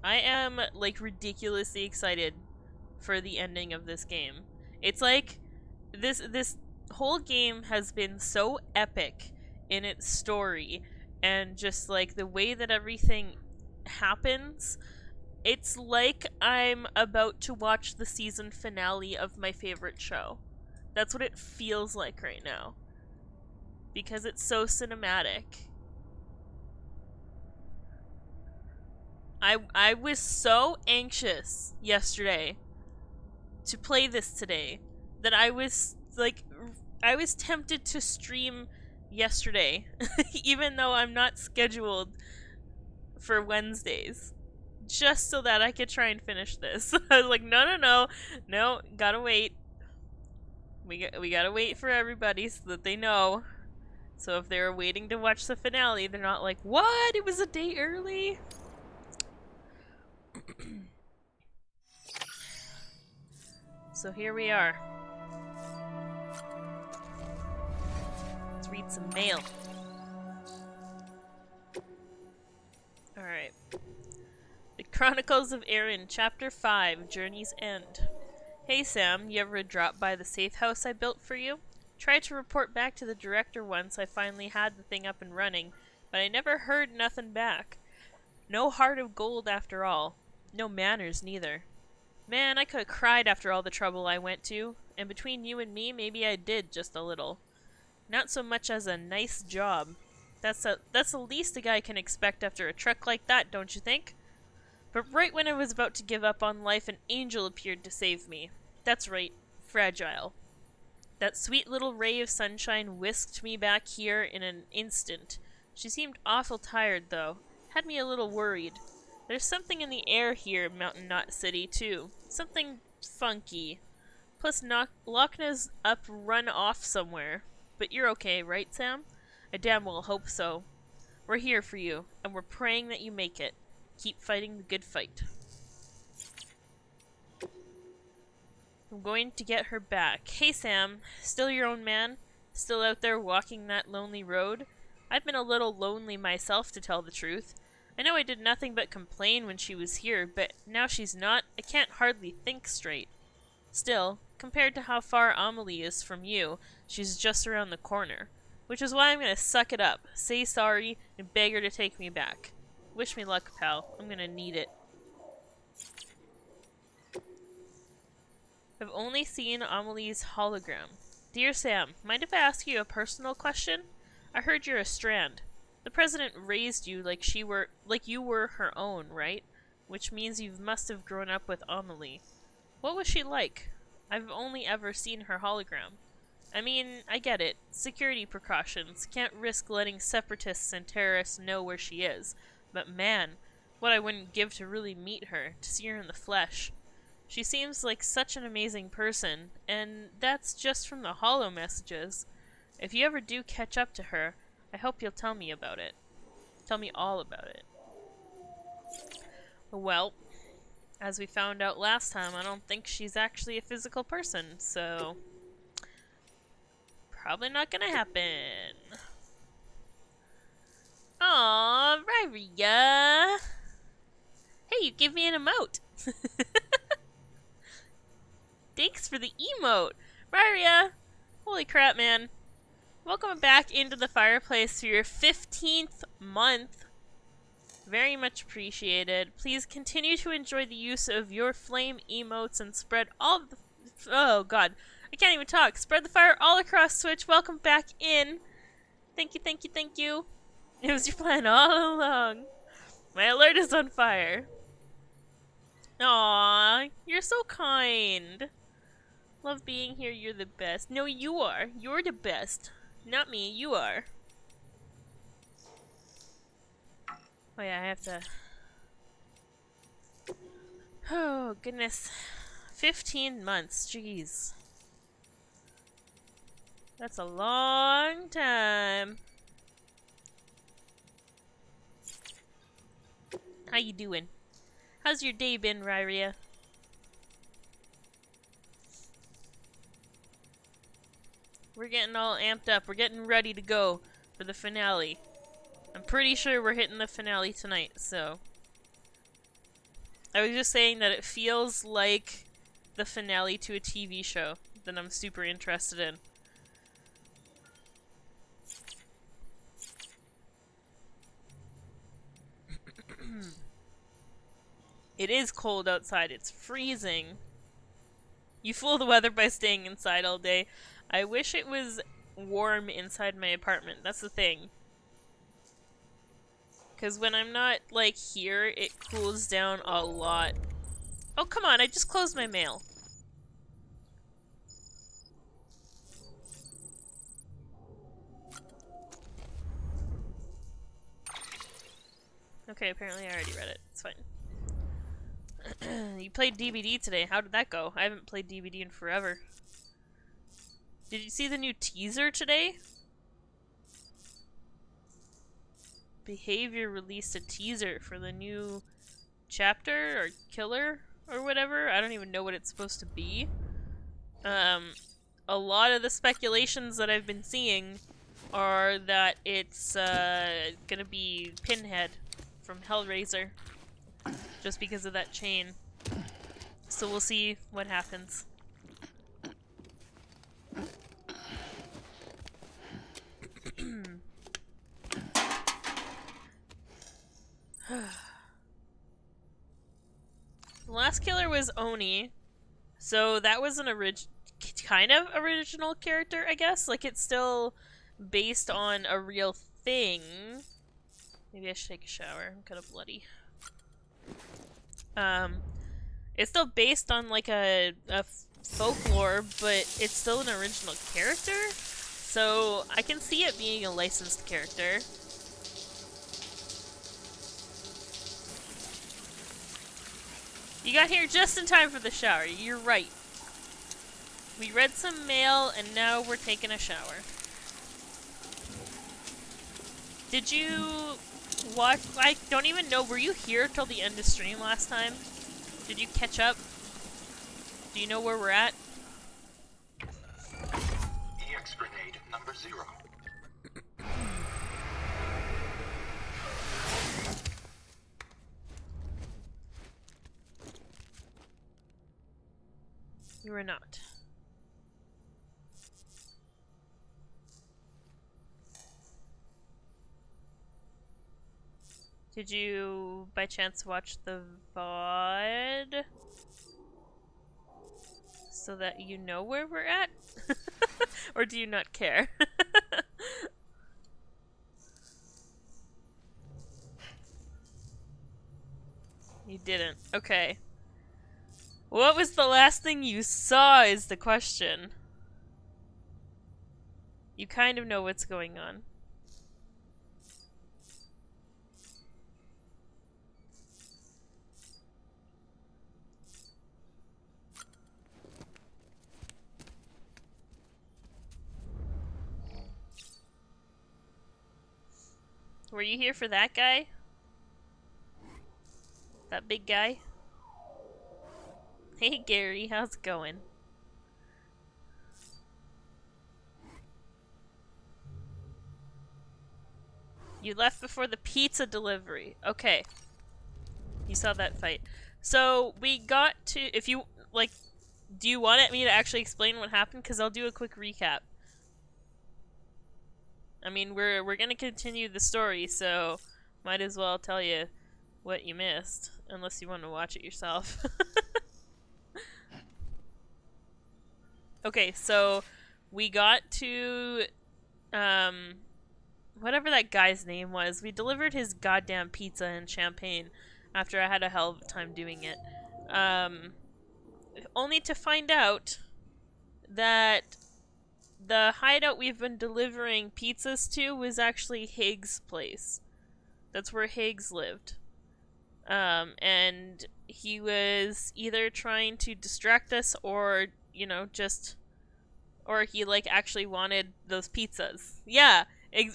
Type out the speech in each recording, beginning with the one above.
I am, like, ridiculously excited for the ending of this game. It's like, this whole game has been so epic in its story, and just, like, the way that everything happens. It's like I'm about to watch the season finale of my favorite show. That's what it feels like right now. Because it's so cinematic. I was so anxious yesterday to play this today that I was tempted to stream yesterday even though I'm not scheduled for Wednesdays, just so that I could try and finish this. I was like, no, gotta wait. We gotta wait for everybody so that they know. So if they're waiting to watch the finale, they're not like, what? It was a day early? So here we are. Let's read some mail. Alright. The Chronicles of Erin, Chapter 5, Journey's End. Hey Sam, you ever drop by the safe house I built for you? Tried to report back to the director once I finally had the thing up and running, but I never heard nothing back. No heart of gold after all. No manners neither. Man, I could have cried after all the trouble I went to, and between you and me, maybe I did just a little. Not so much as a nice job. That's the least a guy can expect after a trek like that, don't you think? But right when I was about to give up on life, an angel appeared to save me. That's right, fragile. That sweet little ray of sunshine whisked me back here in an instant. She seemed awful tired, though. Had me a little worried. There's something in the air here in Mountain Knot City, too. Something funky. Plus, Loch Ness up run off somewhere. But you're okay, right, Sam? I damn well hope so. We're here for you, and we're praying that you make it. Keep fighting the good fight. I'm going to get her back. Hey, Sam. Still your own man? Still out there walking that lonely road? I've been a little lonely myself, to tell the truth. I know I did nothing but complain when she was here, but now she's not, I can't hardly think straight. Still, compared to how far Amelie is from you, she's just around the corner. Which is why I'm gonna suck it up, say sorry, and beg her to take me back. Wish me luck, pal. I'm gonna need it. I've only seen Amelie's hologram. Dear Sam, mind if I ask you a personal question? I heard you're a Strand. The president raised you like you were her own, right? Which means you must have grown up with Amelie. What was she like? I've only ever seen her hologram. I mean, I get it. Security precautions. Can't risk letting separatists and terrorists know where she is. But man, what I wouldn't give to really meet her, to see her in the flesh. She seems like such an amazing person, and that's just from the holo messages. If you ever do catch up to her, I hope you'll tell me about it. Tell me all about it. Well, as we found out last time, I don't think she's actually a physical person, so probably not gonna happen. Aww, Ryria! Hey, you give me an emote! Thanks for the emote! Ryria! Holy crap, man. Welcome back into the fireplace for your 15th month. Very much appreciated. Please continue to enjoy the use of your flame emotes and spread all of the... Oh, God. I can't even talk. Spread the fire all across Twitch. Welcome back in. Thank you, thank you, thank you. It was your plan all along. My alert is on fire. Aww, you're so kind. Love being here, you're the best. No, you are. You're the best. Not me, you are. Oh yeah, I have to... Oh, goodness. 15 months, jeez. That's a long time. How you doing? How's your day been, Ryria? We're getting all amped up. We're getting ready to go for the finale. I'm pretty sure we're hitting the finale tonight, so... I was just saying that it feels like the finale to a TV show that I'm super interested in. It is cold outside. It's freezing. You fool the weather by staying inside all day. I wish it was warm inside my apartment. That's the thing. Because when I'm not, like, here, it cools down a lot. Oh, come on. I just closed my mail. Okay, apparently I already read it. It's fine. You played DVD today. How did that go? I haven't played DVD in forever. Did you see the new teaser today? Behavior released a teaser for the new chapter or killer or whatever. I don't even know what it's supposed to be. A lot of the speculations that I've been seeing are that it's gonna be Pinhead from Hellraiser, just because of that chain. So we'll see what happens. The last killer was Oni, so that was an kind of original character, I guess. Like, it's still based on a real thing. Maybe I should take a shower. I'm kind of bloody. It's still based on, like, a folklore, but it's still an original character. So I can see it being a licensed character. You got here just in time for the shower. You're right. We read some mail, and now we're taking a shower. Did you watch? I don't even know. Were you here till the end of stream last time? Did you catch up? Do you know where we're at? EX grenade number 0. You were not. Did you, by chance, watch the VOD? So that you know where we're at? Or do you not care? You didn't. Okay. What was the last thing you saw is the question. You kind of know what's going on. Were you here for that guy? That big guy? Hey Gary, how's it going? You left before the pizza delivery. Okay. You saw that fight. So, we got to... If you, like... Do you want me to actually explain what happened? Because I'll do a quick recap. I mean, we're gonna continue the story, so... Might as well tell you what you missed. Unless you want to watch it yourself. Okay, so... We got to... whatever that guy's name was, we delivered his goddamn pizza and champagne after I had a hell of a time doing it. Only to find out that the hideout we've been delivering pizzas to was actually Higgs' place. That's where Higgs lived. And he was either trying to distract us or, you know, just... Or he, like, actually wanted those pizzas. Yeah!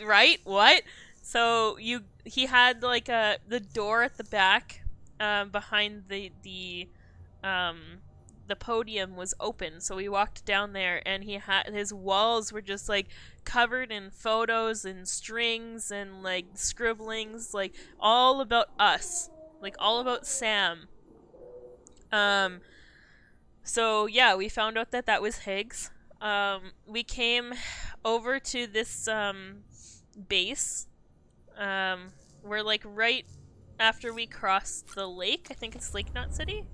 Right? What? So he had like the door at the back, behind the podium was open. So we walked down there, and his walls were just like covered in photos and strings and like scribblings, like all about us, like all about Sam. Um, so yeah, we found out that that was Higgs. We came over to this base. We're like right after we crossed the lake. I think it's Lake Knot City.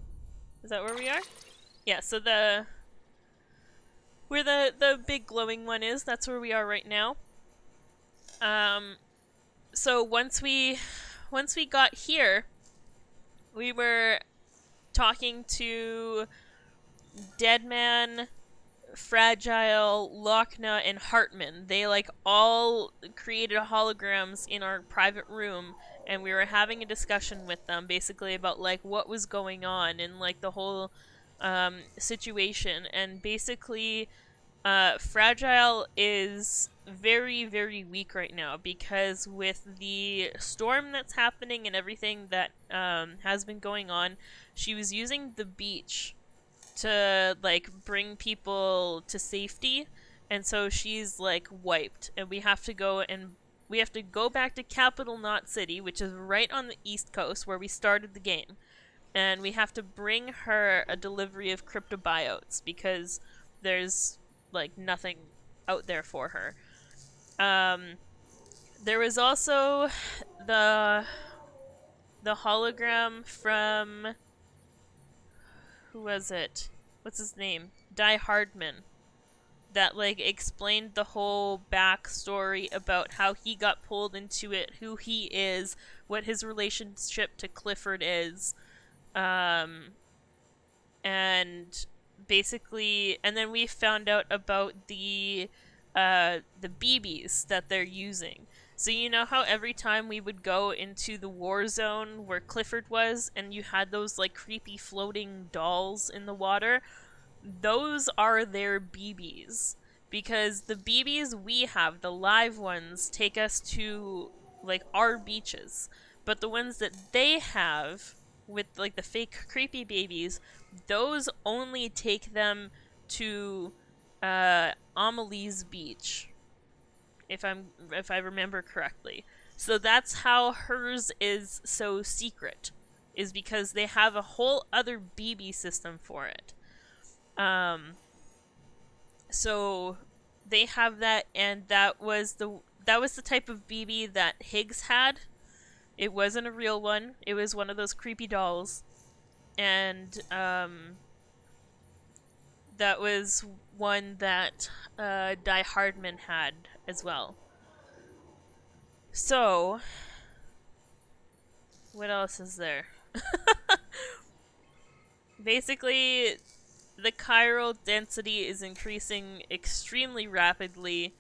Is that where we are? Yeah. So the where the big glowing one is, that's where we are right now. Um, so once we got here, we were talking to Deadman, Fragile, Lochna, and Hartman. They like all created holograms in our private room, and we were having a discussion with them basically about like what was going on and like the whole situation. And basically, Fragile is very, very weak right now because with the storm that's happening and everything that has been going on, she was using the beach to like bring people to safety, and so she's like wiped, and we have to go back to Capital Knot City, which is right on the east coast where we started the game, and we have to bring her a delivery of cryptobiotes because there's like nothing out there for her. Um, there was also the the hologram from who was it? What's his name? Die Hardman, that like explained the whole backstory about how he got pulled into it, who he is, what his relationship to Clifford is, um, and basically, and then we found out about the BBs that they're using. So you know how every time we would go into the war zone where Clifford was, and you had those like creepy floating dolls in the water, those are their BBs. Because the BBs we have, the live ones, take us to like our beaches. But the ones that they have with like the fake creepy babies, those only take them to Amelie's beach, if I remember correctly. So that's how hers is so secret, is because they have a whole other BB system for it. Um, so they have that, and that was the type of BB that Higgs had. It wasn't a real one. It was one of those creepy dolls, and that was one that Die Hardman had as well. So what else is there? Basically, the chiral density is increasing extremely rapidly,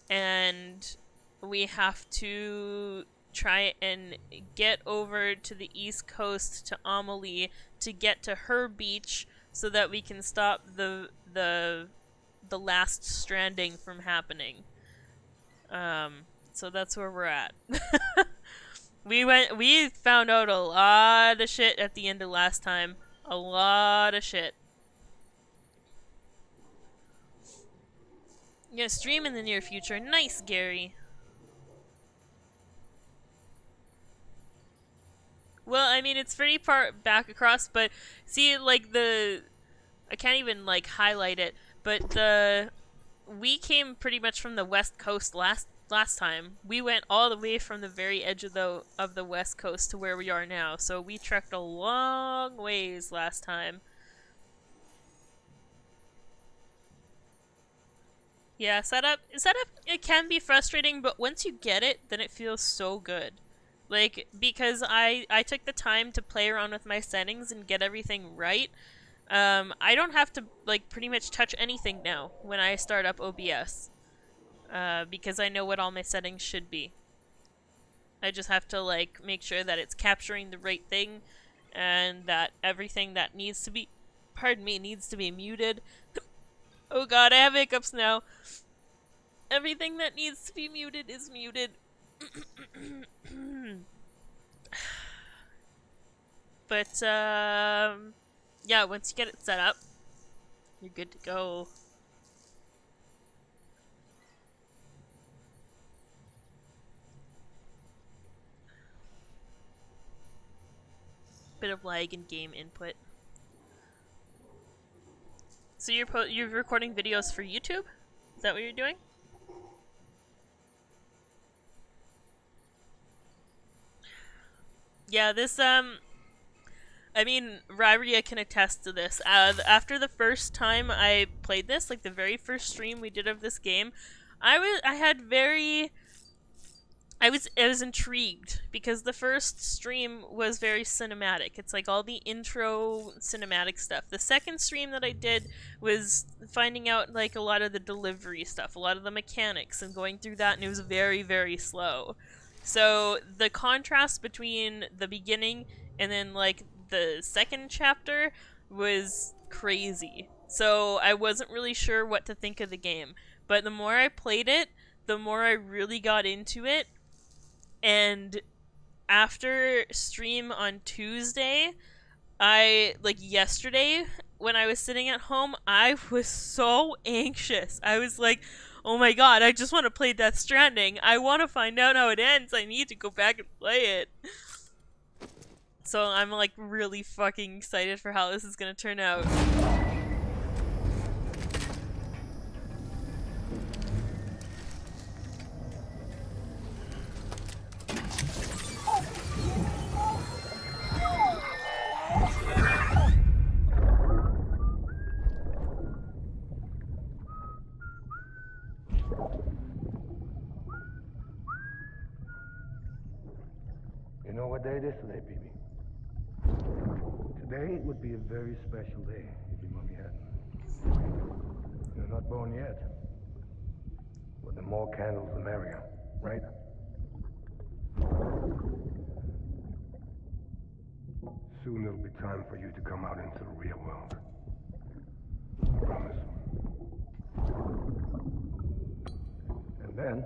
and we have to try and get over to the east coast to Amelie to get to her beach so that we can stop the last stranding from happening. So that's where we're at. We found out a lot of shit at the end of last time. A lot of shit. I'm gonna stream in the near future. Nice, Gary. Well, I mean, it's pretty far back across, but see, like I can't even like highlight it, but the we came pretty much from the west coast last time. We went all the way from the very edge of the west coast to where we are now. So we trekked a long ways last time. Yeah, setup it can be frustrating, but once you get it, then it feels so good. Like because I took the time to play around with my settings and get everything right. I don't have to like pretty much touch anything now when I start up OBS. Because I know what all my settings should be. I just have to like make sure that it's capturing the right thing and that everything that needs to be pardon me, needs to be muted. Oh god, I have hiccups now. Everything that needs to be muted is muted. But yeah, once you get it set up, you're good to go. Bit of lag in game input. So you're recording videos for YouTube? Is that what you're doing? Yeah, this I mean, Raria can attest to this. After the first time I played this, like the very first stream we did of this game, I was intrigued because the first stream was very cinematic. It's like all the intro cinematic stuff. The second stream that I did was finding out like a lot of the delivery stuff, a lot of the mechanics and going through that, and it was very, very slow. So the contrast between the beginning and then like the second chapter was crazy. So I wasn't really sure what to think of the game. But the more I played it, the more I really got into it. And after stream on Tuesday, like yesterday when I was sitting at home, I was so anxious. I was like, oh my god, I just want to play Death Stranding. I want to find out how it ends. I need to go back and play it. So I'm like really fucking excited for how this is gonna turn out. You know what day it is today, Bibi? Today would be a very special day if your mommy hadn't. You're not born yet. But the more candles, the merrier, right? Soon it'll be time for you to come out into the real world. Promise. And then,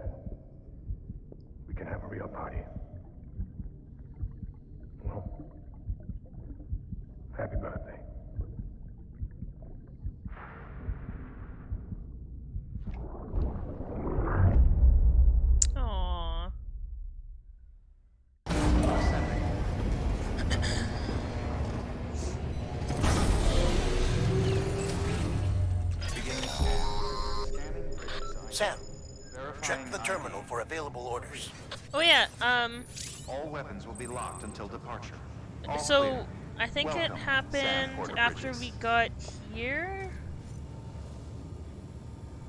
we can have a real party. Well, happy birthday. Aww. Sam, check the terminal for available orders. Oh yeah, All weapons will be locked until departure. All so clear. I think it Welcome, happened Sandporter after Bridges. we got here.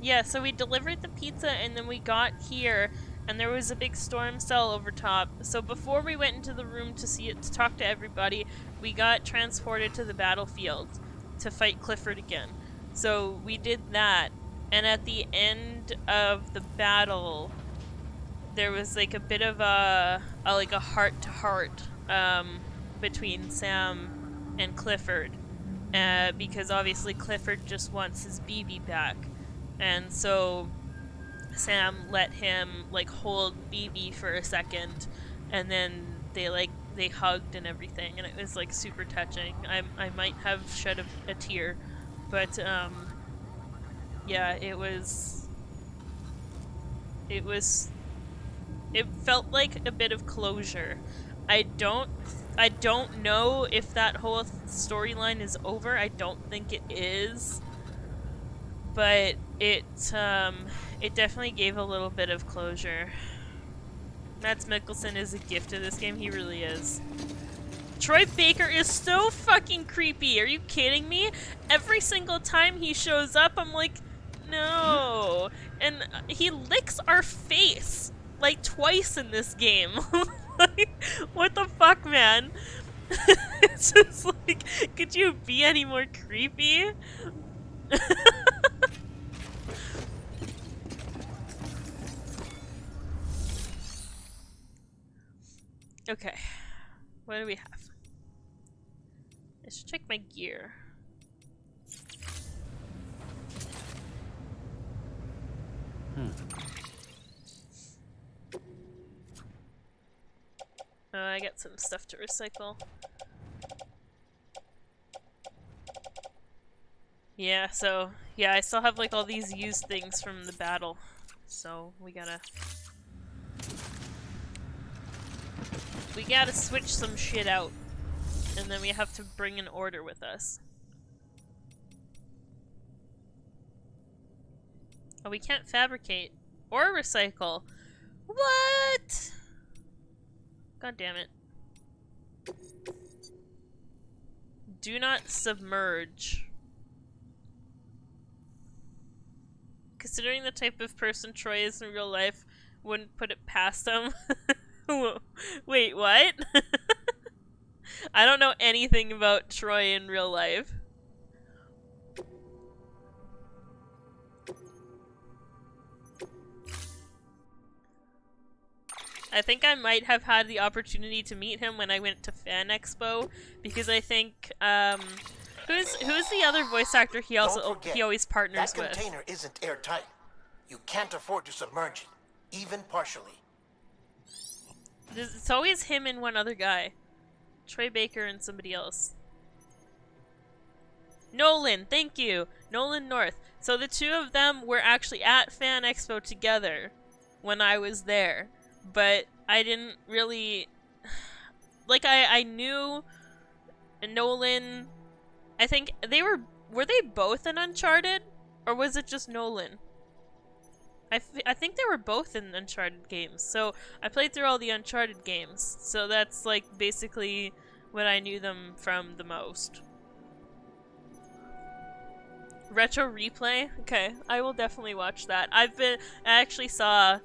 Yeah, so we delivered the pizza and then we got here and there was a big storm cell over top. So before we went into the room to see it, to talk to everybody, we got transported to the battlefield to fight Clifford again. So we did that, and at the end of the battle, there was like a bit of a heart to heart between Sam and Clifford, because obviously Clifford just wants his BB back, and so Sam let him like hold BB for a second, and then they hugged and everything, and it was like super touching. I might have shed a tear, but yeah, it felt like a bit of closure. I don't know if that whole storyline is over. I don't think it is, but it definitely gave a little bit of closure. Mads Mikkelsen is a gift to this game. He really is. Troy Baker is so fucking creepy. Are you kidding me? Every single time he shows up, I'm like, no. And he licks our face like twice in this game. Like, what the fuck, man? It's just like, could you be any more creepy? Okay, what do we have? I should check my gear. I got some stuff to recycle. Yeah, so, yeah, I still have like all these used things from the battle. So, we gotta switch some shit out. And then we have to bring an order with us. Oh, we can't fabricate or recycle. What? God damn it. Do not submerge. Considering the type of person Troy is in real life, wouldn't put it past him. Wait, what? I don't know anything about Troy in real life. I think I might have had the opportunity to meet him when I went to Fan Expo, because I think who's the other voice actor he always partners that with? container isn't airtight. You can't afford to submerge it, even partially. It's always him and one other guy. Troy Baker and somebody else. Nolan, thank you. Nolan North. So the two of them were actually at Fan Expo together when I was there. But I didn't really... Like, I knew Nolan... I think they were... Were they both in Uncharted? Or was it just Nolan? I think they were both in Uncharted games. So I played through all the Uncharted games. So that's, like, basically what I knew them from the most. Retro Replay? Okay, I will definitely watch that. I actually saw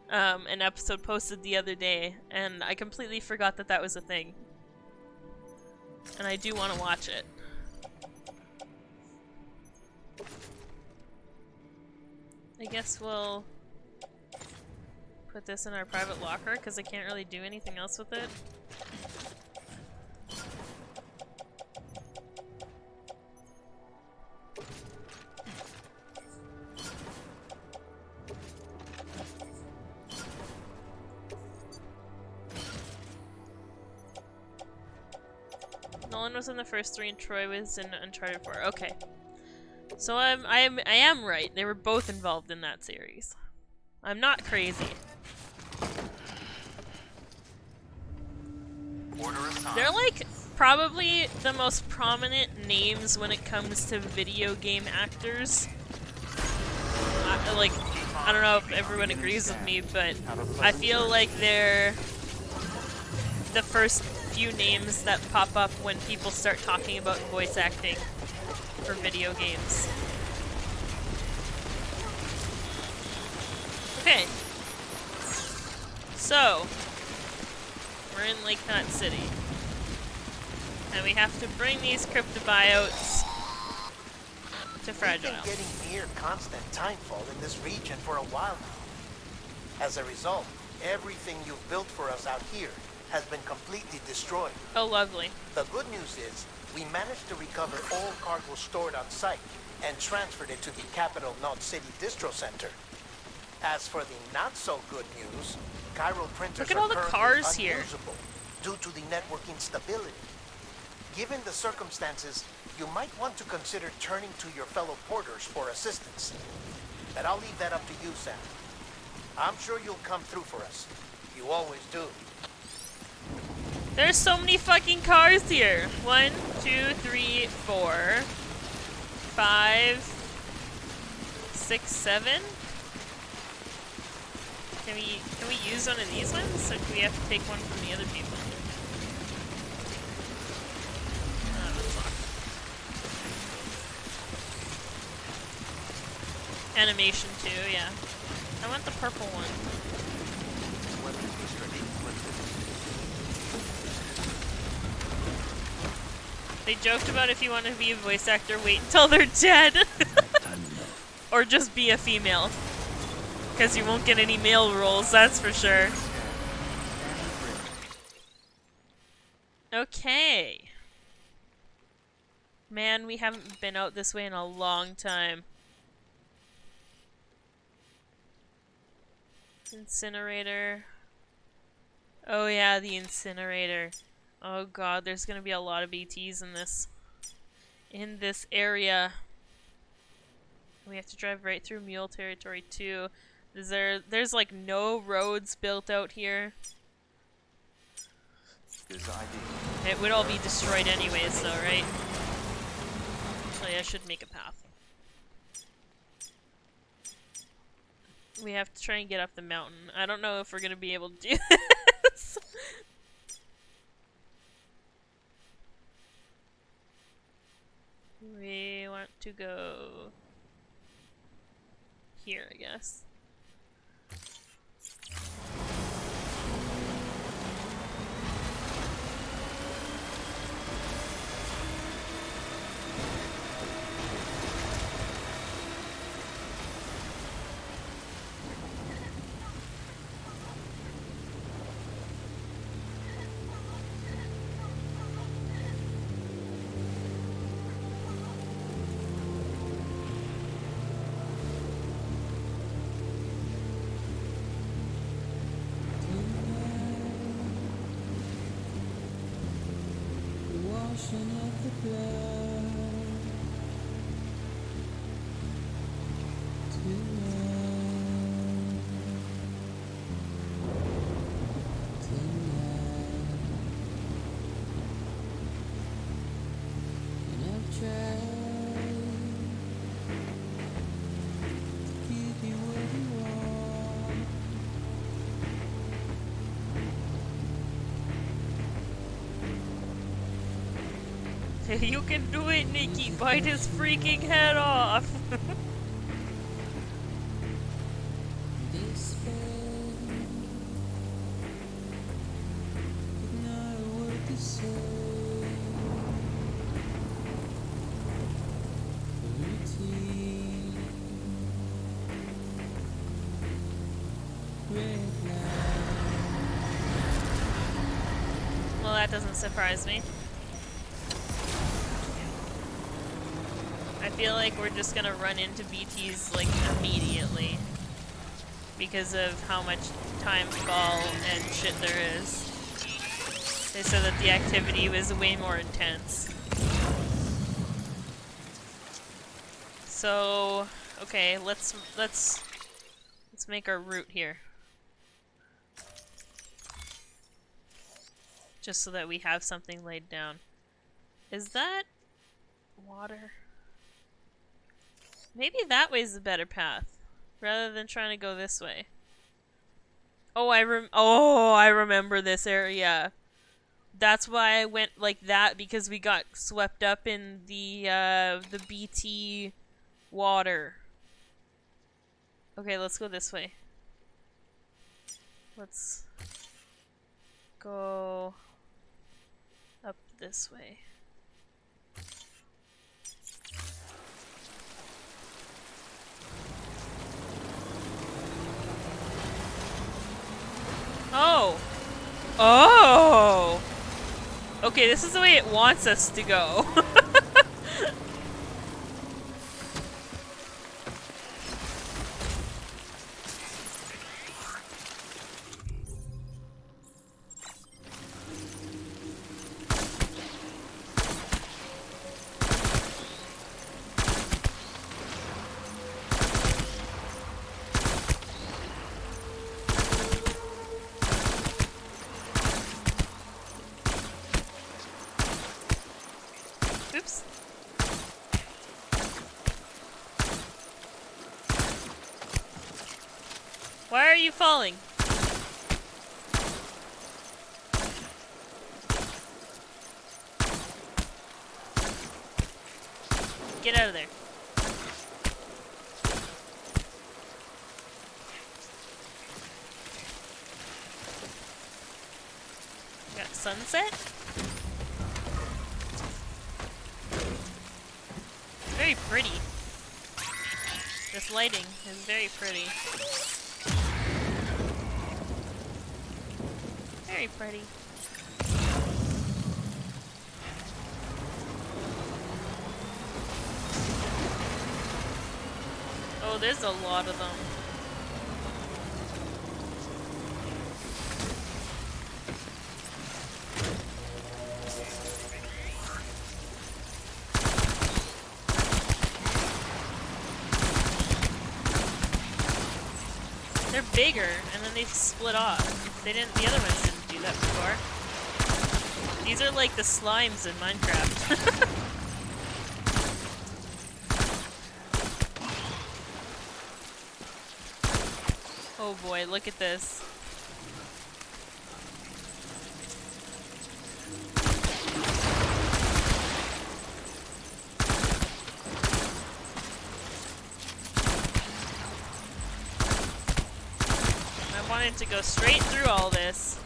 an episode posted the other day, and I completely forgot that that was a thing. And I do want to watch it. I guess we'll put this in our private locker, because I can't really do anything else with it. Nolan was in the first 3 and Troy was in Uncharted 4. Okay. So I am right. They were both involved in that series. I'm not crazy. They're like probably the most prominent names when it comes to video game actors. Like, I don't know if everyone agrees with me, but I feel like they're the first few names that pop up when people start talking about voice acting for video games. Okay. So, we're in Lake Knot City. And we have to bring these cryptobiotes to Fragile. We've been getting near constant timefall in this region for a while now. As a result, everything you've built for us out here has been completely destroyed. Oh, lovely. The good news is, we managed to recover all cargo stored on site and transferred it to the capital Knot City Distro Center. As for the not-so-good news, chiral printers Look at all the are cars currently here. unusable due to the network instability. Given the circumstances, you might want to consider turning to your fellow porters for assistance. But I'll leave that up to you, Sam. I'm sure you'll come through for us. You always do. There's so many fucking cars here. 1, 2, 3, 4, 5, 6, 7. Can we use one of these ones, or do we have to take one from the other people? Animation too, yeah. I want the purple one. They joked about if you want to be a voice actor, wait until they're dead. Or just be a female. Because you won't get any male roles, that's for sure. Okay. Man, we haven't been out this way in a long time. Incinerator. Oh yeah, the incinerator. Oh god, there's gonna be a lot of ETs in this area. We have to drive right through mule territory too. There's like no roads built out here. It would all be destroyed anyways though, right? Actually, I should make a path. We have to try and get up the mountain. I don't know if we're gonna be able to do this. We want to go here, I guess. You can do it, Nikki! Bite his freaking head off! Well, that doesn't surprise me. I feel like we're just gonna run into BTs like immediately because of how much time fall and shit there is. They said that the activity was way more intense. So, okay, let's make our route here. Just so that we have something laid down. Is that water? Maybe that way's the better path, rather than trying to go this way. Oh, I remember this area. That's why I went like that, because we got swept up in the BT water. Okay, let's go this way. Let's go up this way. Oh! Oh! Okay, this is the way it wants us to go. Oops. Why are you falling? Get out of there. Got sunset? Very pretty. This lighting is very pretty. Very pretty. Oh, there's a lot of them. They're bigger, and then they split off. They didn't. The other ones didn't do that before. These are like the slimes in Minecraft. Oh boy, look at this. I wanted to go straight through all this.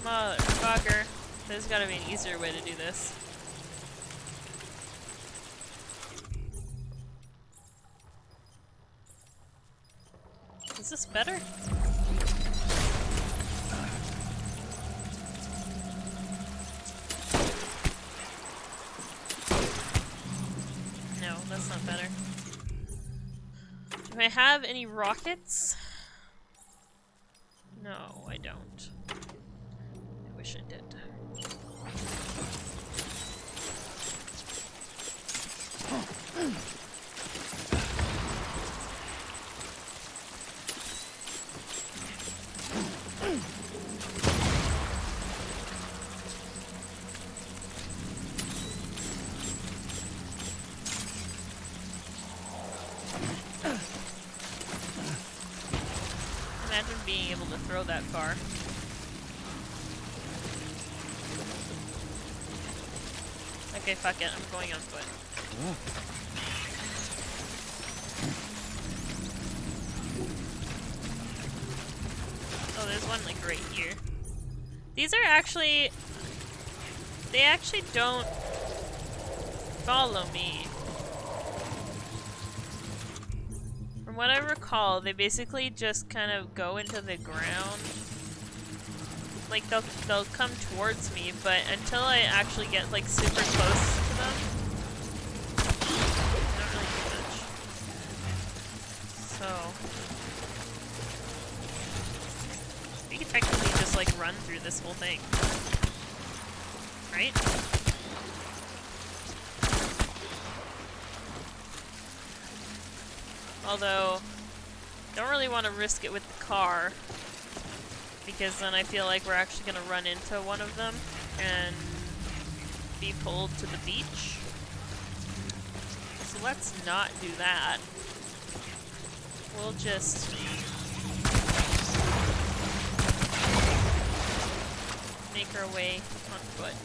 Motherfucker. There's gotta be an easier way to do this. Is this better? No, that's not better. Do I have any rockets? No, I don't. I wish I did. Imagine being able to throw that far. Okay, fuck it, I'm going on foot. Oh, there's one like right here. These are actually... They actually don't follow me. From what I recall, they basically just kind of go into the ground. Like they'll come towards me, but until I actually get like super close to them, they don't really do much. So we could technically just like run through this whole thing, right? Although, don't really want to risk it with the car, because then I feel like we're actually going to run into one of them and be pulled to the beach. So let's not do that. We'll just... make our way on foot.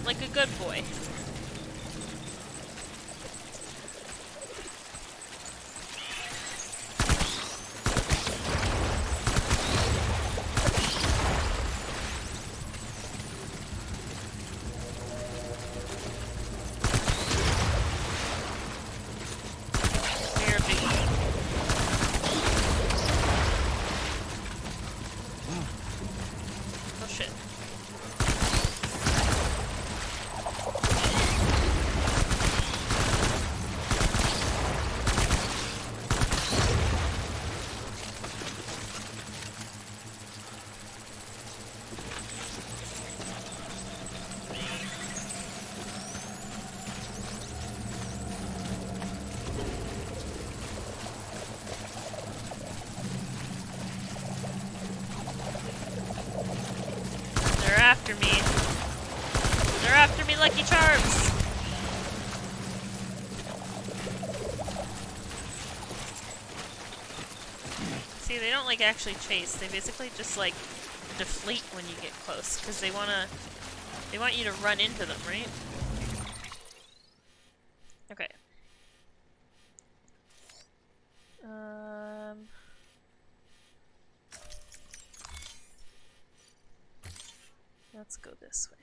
Like a good boy. After me. They're after me, Lucky Charms! See, they don't like actually chase. They basically just like deflate when you get close, because they want you to run into them, right? Okay. Let's go this way.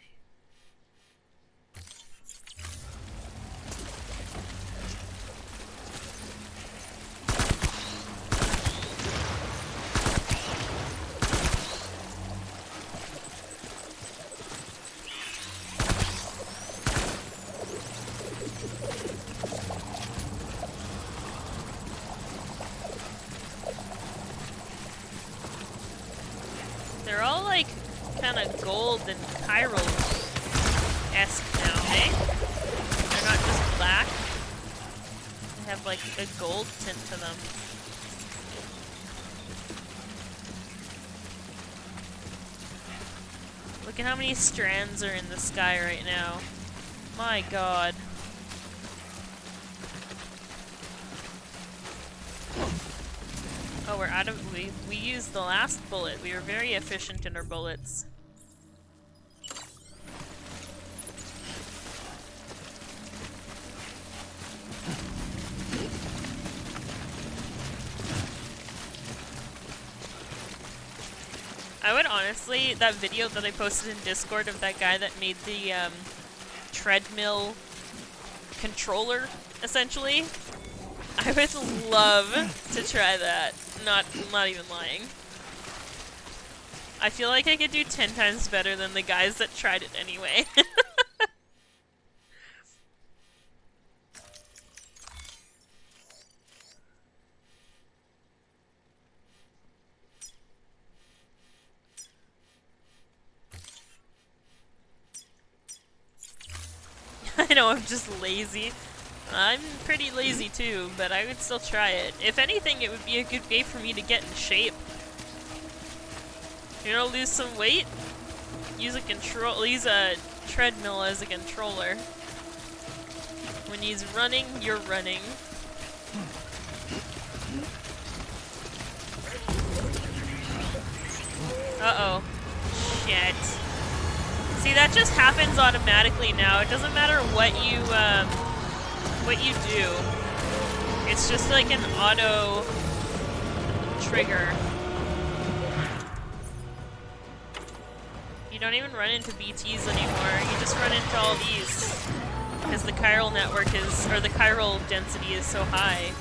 They're all like kind of gold and Cairo-esque now, eh? They're not just black. They have like a gold tint to them. Look at how many strands are in the sky right now. My god. Oh, we're out of... We used the last bullet. We were very efficient in our bullets. I would honestly, that video that I posted in Discord of that guy that made the treadmill controller, essentially, I would love to try that. Not even lying. I feel like I could do 10 times better than the guys that tried it anyway. I know, I'm just lazy. I'm pretty lazy too, but I would still try it. If anything, it would be a good way for me to get in shape. You know, lose some weight? Use a treadmill as a controller. When he's running, you're running. Uh-oh. Shit. See, that just happens automatically now. It doesn't matter what you do. It's just like an auto trigger. You don't even run into BTs anymore. You just run into all these. Because the chiral network is, or the chiral density is so high.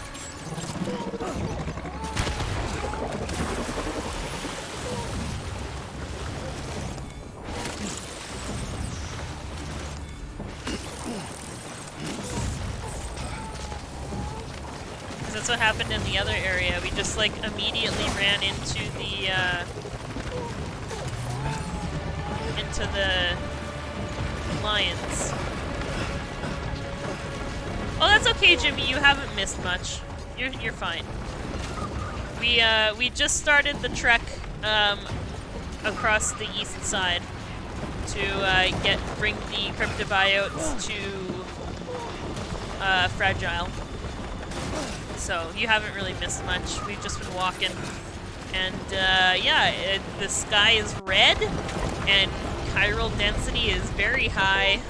That's what happened in the other area. We just like immediately ran into the lions. Oh, that's okay, Jimmy. You haven't missed much. You're fine. We just started the trek across the east side to bring the cryptobiotes to Fragile. So you haven't really missed much. We've just been walking, and yeah, the sky is red, and chiral density is very high.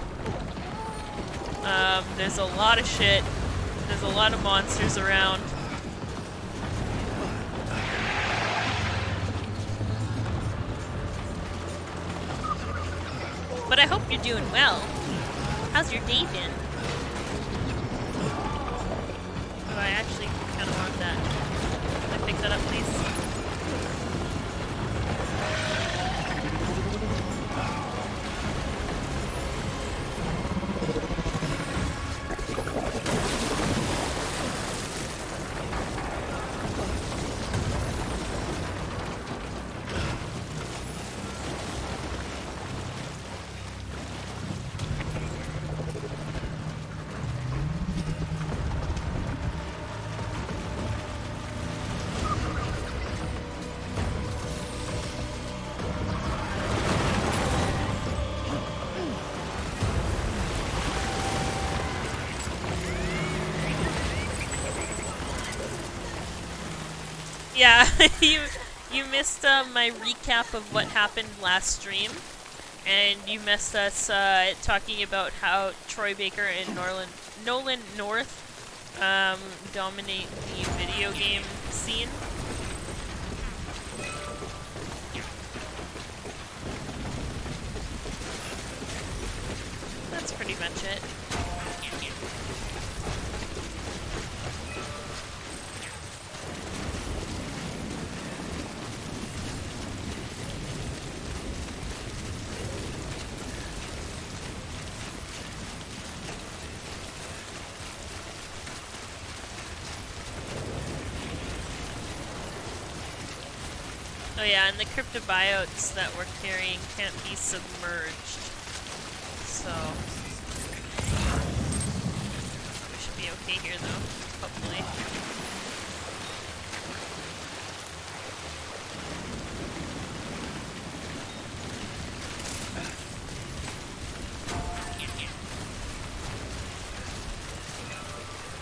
There's a lot of shit. There's a lot of monsters around. But I hope you're doing well. How's your day been? Oh, I actually kind of want that. Can I pick that up, please? Yeah, you missed my recap of what happened last stream, and you missed us talking about how Troy Baker and Nolan North dominate the video game scene. That's pretty much it. Oh yeah, and the cryptobiotes that we're carrying can't be submerged. So we should be okay here though, hopefully.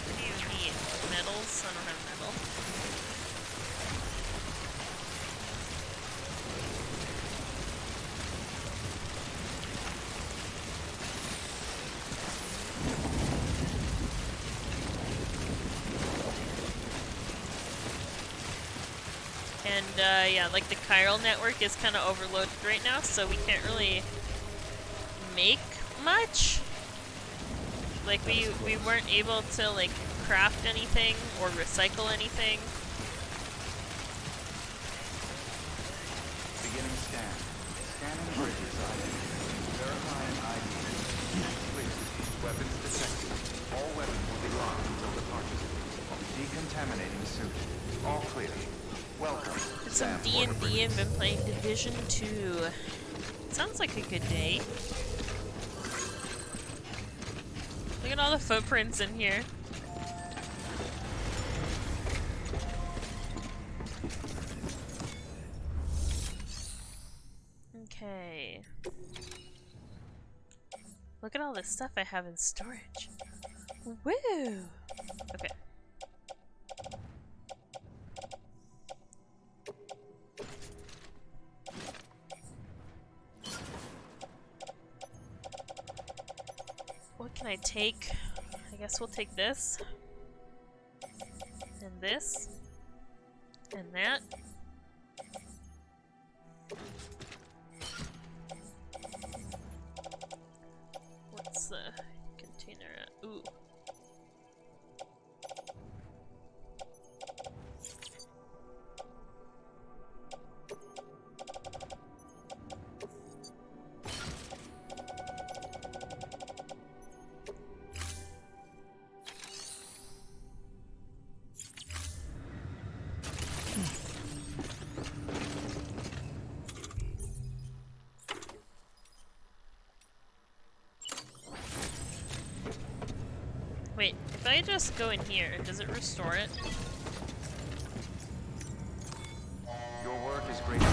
What do you need? Metals? I don't have metal. yeah, like the chiral network is kind of overloaded right now, so we can't really make much. Like we weren't able to like craft anything or recycle anything. Beginning scan. Scanning bridges ID. Verifying ID. Clear. Weapons detected. All weapons will be locked until departure. Decontaminating suit. All clear. Welcome. Did some D&D and been playing Division 2. Sounds like a good day. Look at all the footprints in here. Okay. Look at all the stuff I have in storage. Woo! Okay. What can I take? I guess we'll take this. And this. And that. What's the container at? Ooh. Wait, if I just go in here, does it restore it? Your work is greatly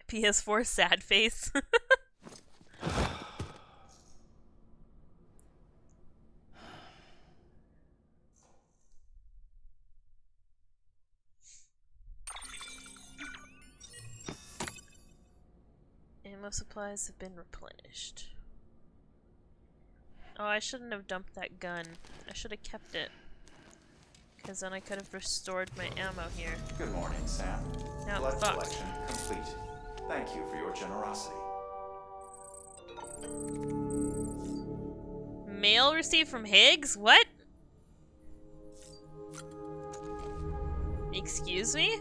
PS4 sad face. Ammo supplies have been replenished. Oh, I shouldn't have dumped that gun. I should have kept it. Because then I could have restored my ammo here. Good morning, Sam. Now Blood fuck. collection complete. Thank you for your generosity. Mail received from Higgs? What? Excuse me?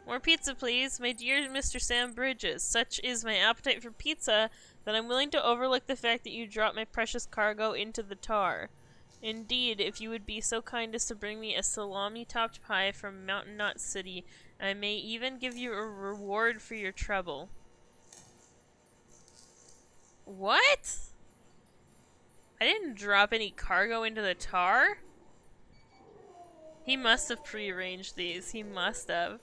More pizza, please. My dear Mr. Sam Bridges, such is my appetite for pizza that I'm willing to overlook the fact that you dropped my precious cargo into the tar. Indeed, if you would be so kind as to bring me a salami-topped pie from Mountain Knot City, I may even give you a reward for your trouble. What? I didn't drop any cargo into the tar? He must have prearranged these. He must have.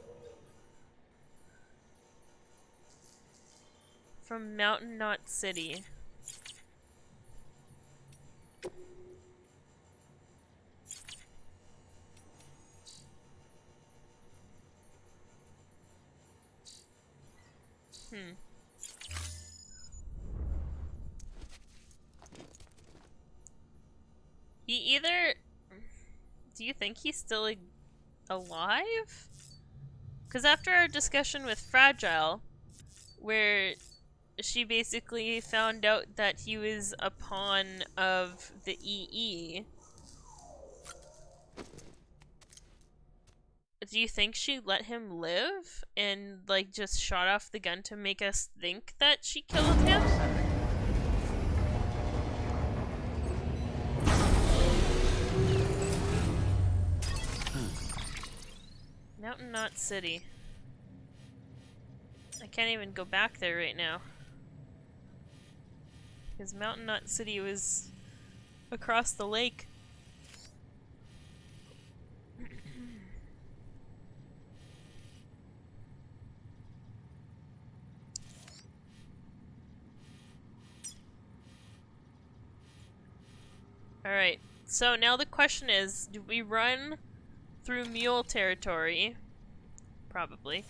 From Mountain Knot City. He either... Do you think he's still alive? Because after our discussion with Fragile, where she basically found out that he was a pawn of the EE, do you think she let him live and like just shot off the gun to make us think that she killed him? Mountain Knot City. I can't even go back there right now. Because Mountain Knot City was across the lake. Alright, so now the question is, do we run through mule territory? Probably.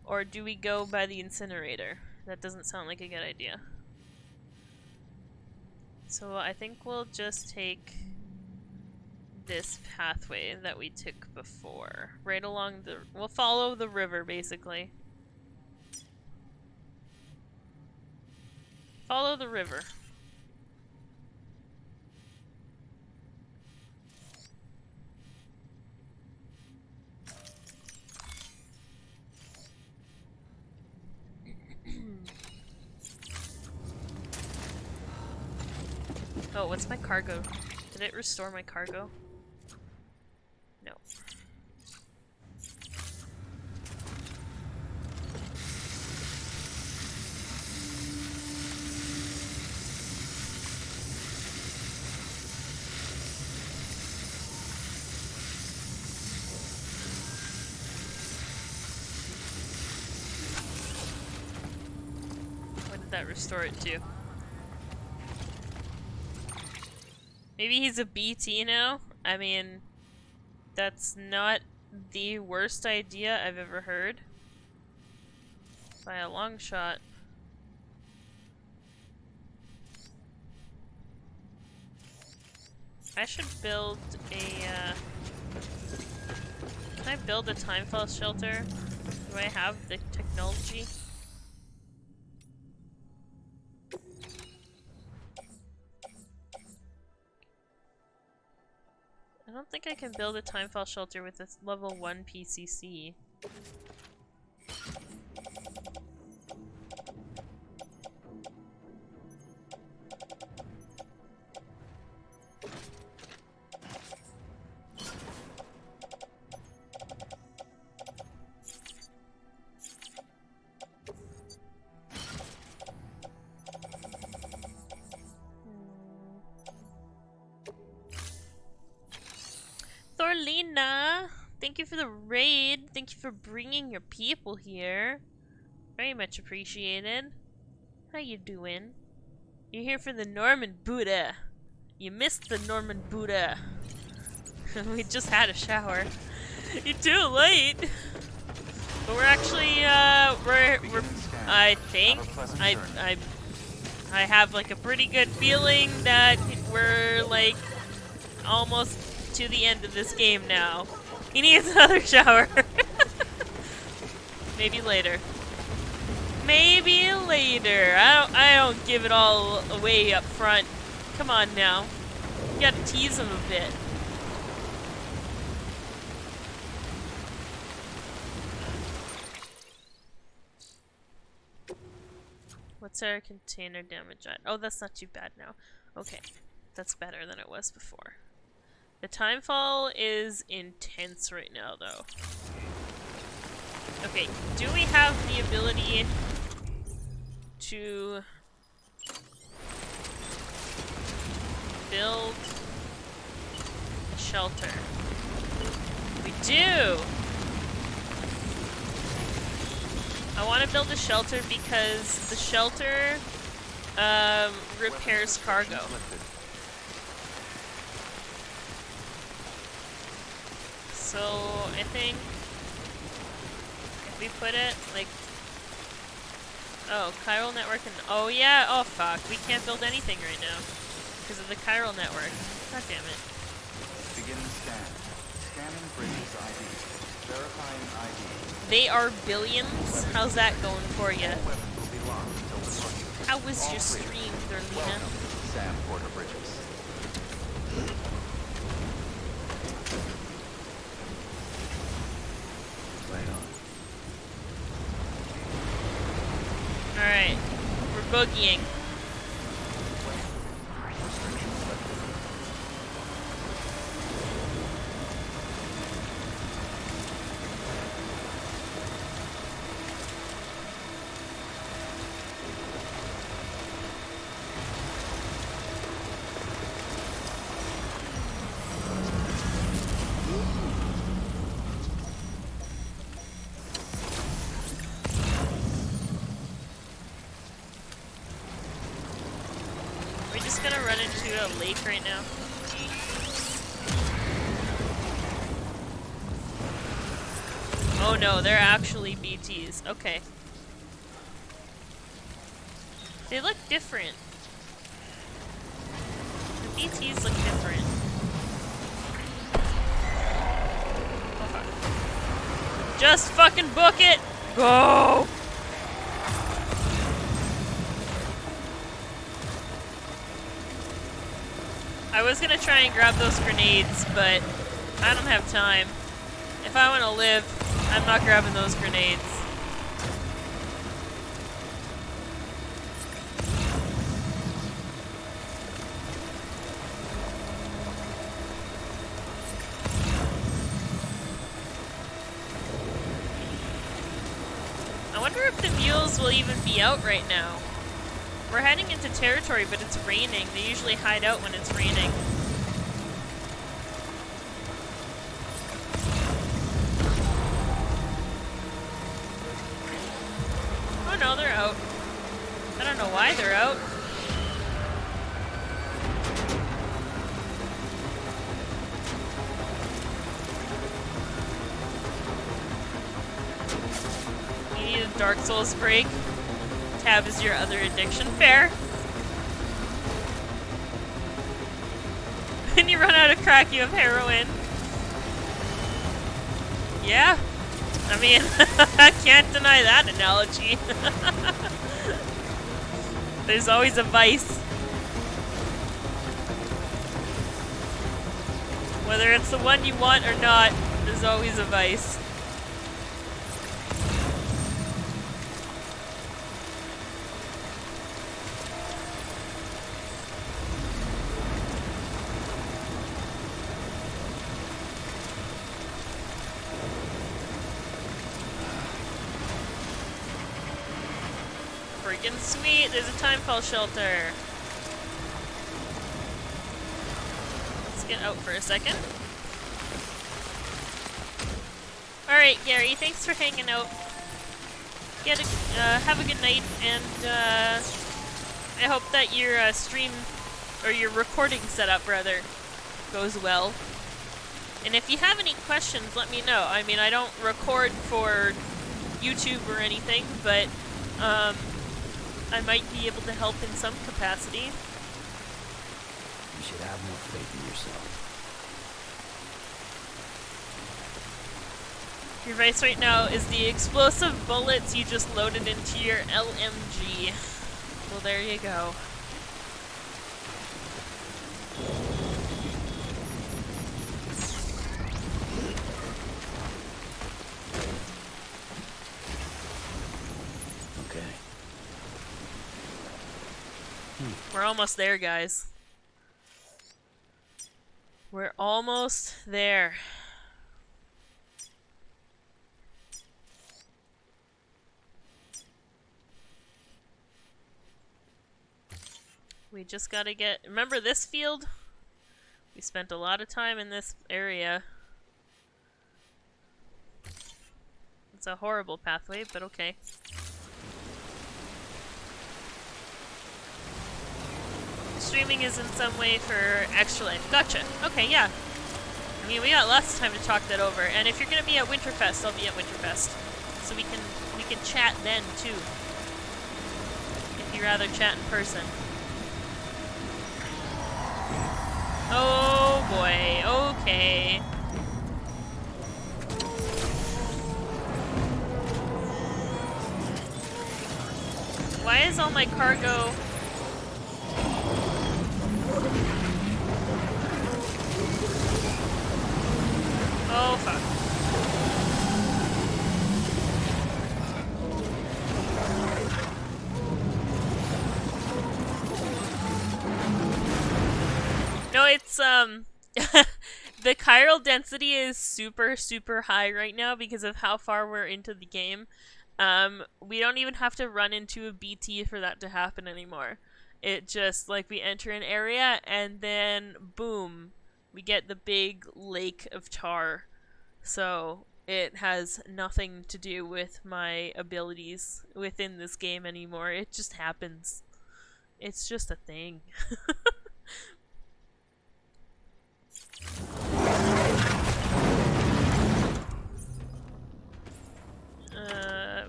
Or do we go by the incinerator? That doesn't sound like a good idea. So I think we'll just take this pathway that we took before. Right along the... We'll follow the river, basically. Follow the river. Oh, what's my cargo? Did it restore my cargo? No. What did that restore it to? Maybe he's a BT now? I mean, that's not the worst idea I've ever heard. By a long shot. I should build a, Can I build a timefall shelter? Do I have the technology? I don't think I can build a timefall shelter with this level 1 PCC. Thorlina, thank you for the raid. Thank you for bringing your people here. Very much appreciated. How you doing? You're here for the Norman Buddha. You missed the Norman Buddha. We just had a shower. You're too late. But we're actually, we're I think, I have like a pretty good feeling that we're like almost to the end of this game now. He needs another shower. Maybe later. Maybe later. I don't give it all away up front. Come on now. You gotta tease him a bit. What's our container damage at? Oh, that's not too bad now. Okay. That's better than it was before. The timefall is intense right now, though. Okay, do we have the ability to build a shelter? We do! I want to build a shelter because the shelter repairs cargo. So I think if we put it like, oh, chiral network and, oh yeah, oh fuck, we can't build anything right now because of the chiral network. God damn it. Begin scan. Scanning bridges ID. Verifying ID. They are billions. How's that going for you? All weapons will be locked until the structure. How was your stream, Darlena? Welcome to Sam Porter Bridges. Right on. Alright, we're boogieing. We're just gonna run into a lake right now. Oh no, they're actually BTs. Okay. They look different. The BTs look different. Oh, fuck. Just fucking book it! Go! I was gonna try and grab those grenades, but I don't have time. If I want to live, I'm not grabbing those grenades. I wonder if the mules will even be out right now. We're heading into territory, but it's raining. They usually hide out when it's raining. Oh no, they're out. I don't know why they're out. You need a Dark Souls break. Tab is your other addiction. Fair. When you run out of crack, you have heroin. Yeah. I mean, I can't deny that analogy. There's always a vice. Whether it's the one you want or not, there's always a vice. Freaking sweet, there's a timefall shelter. Let's get out for a second. Alright, Gary, thanks for hanging out. Have a good night, and I hope that your stream, or your recording setup, rather, goes well. And if you have any questions, let me know. I mean, I don't record for YouTube or anything, but I might be able to help in some capacity. You should have more faith in yourself. Your vice right now is the explosive bullets you just loaded into your LMG. Well, there you go. Okay. We're almost there, guys. We're almost there. We just gotta get... Remember this field? We spent a lot of time in this area. It's a horrible pathway, but okay. Streaming is in some way for Extra Life. Gotcha. Okay, yeah. I mean, we got lots of time to talk that over. And if you're gonna be at Winterfest, I'll be at Winterfest. So we can chat then too. If you'd rather chat in person. Oh boy, okay. Why is all my cargo... Oh fuck. No, it's the chiral density is super high right now because of how far we're into the game. We don't even have to run into a BT for that to happen anymore. It just, like, we enter an area and then boom, we get the big lake of tar. So it has nothing to do with my abilities within this game anymore. It just happens. It's just a thing.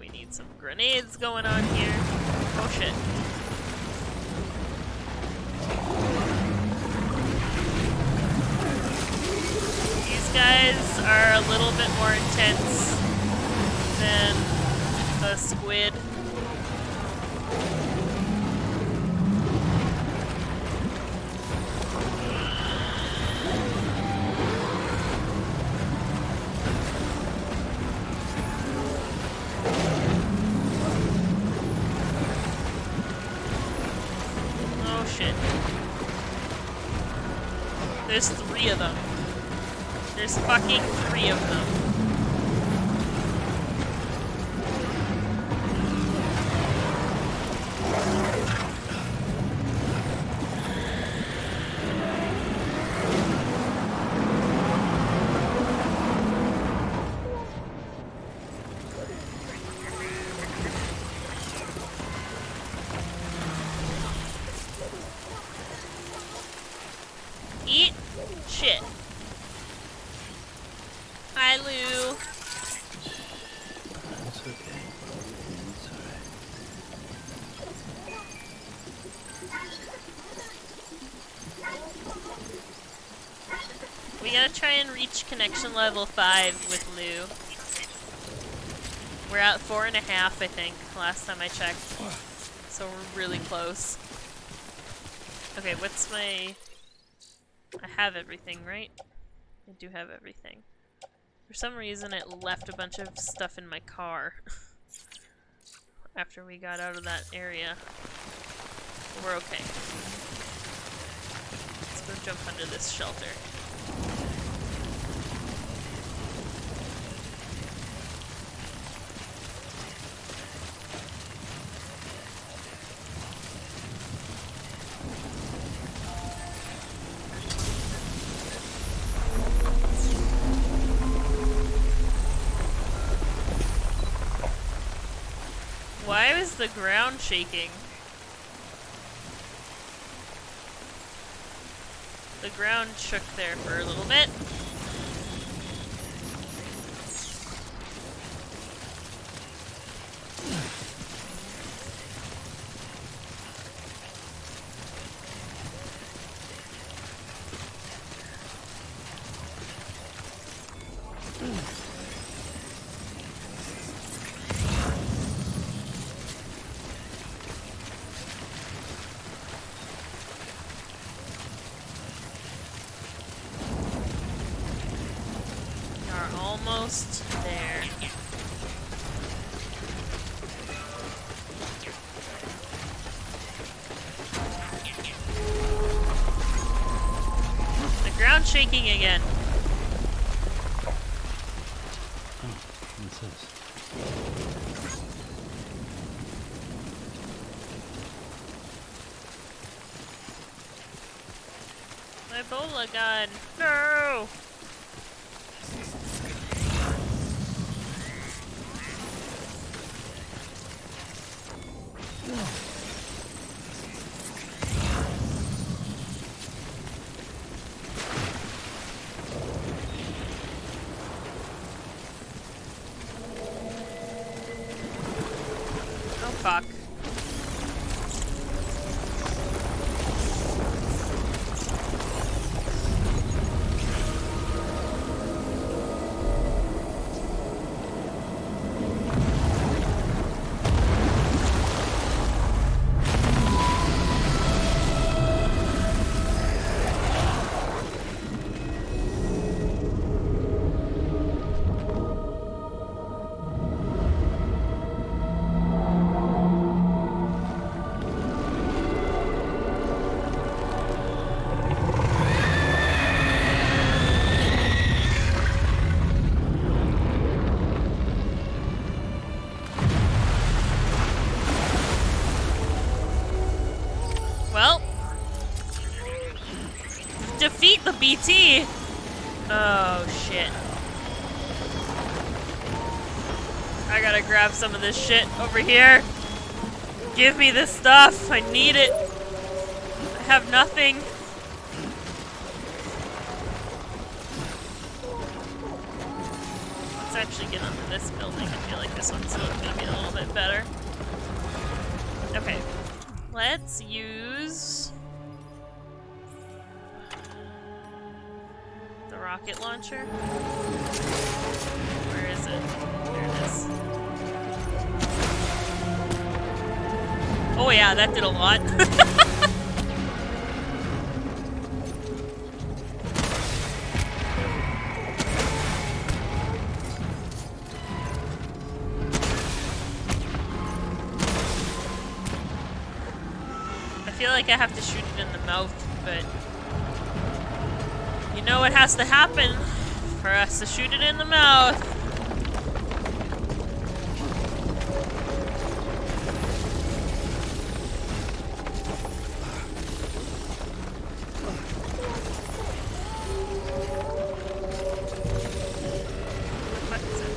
We need some grenades going on here. Oh shit. guys are a little bit more intense than the squid. Oh shit. There's 3 of them. There's fucking 3 of them. Eat shit. Hi, Lou. That's okay. It's alright. We gotta try and reach connection level 5 with Lou. We're at 4.5, I think, last time I checked. So we're really close. Okay, what's my... I have everything, right? I do have everything. For some reason it left a bunch of stuff in my car. After we got out of that area. We're okay. Let's go jump under this shelter. Why was the ground shaking? The ground shook there for a little bit. Almost there. The ground's shaking again. Oh, what's this? My Ebola gun. No! Oh fuck. Well, defeat the BT. Oh shit. I gotta grab some of this shit over here. Give me this stuff. I need it. I have nothing. Let's actually get onto this building. I feel like this one's gonna be a little bit better. Okay. Let's use the rocket launcher? Where is it? There it is. Oh yeah, that did a lot. I feel like I have to shoot it in the mouth, but you know what has to happen for us to shoot it in the mouth. What is it?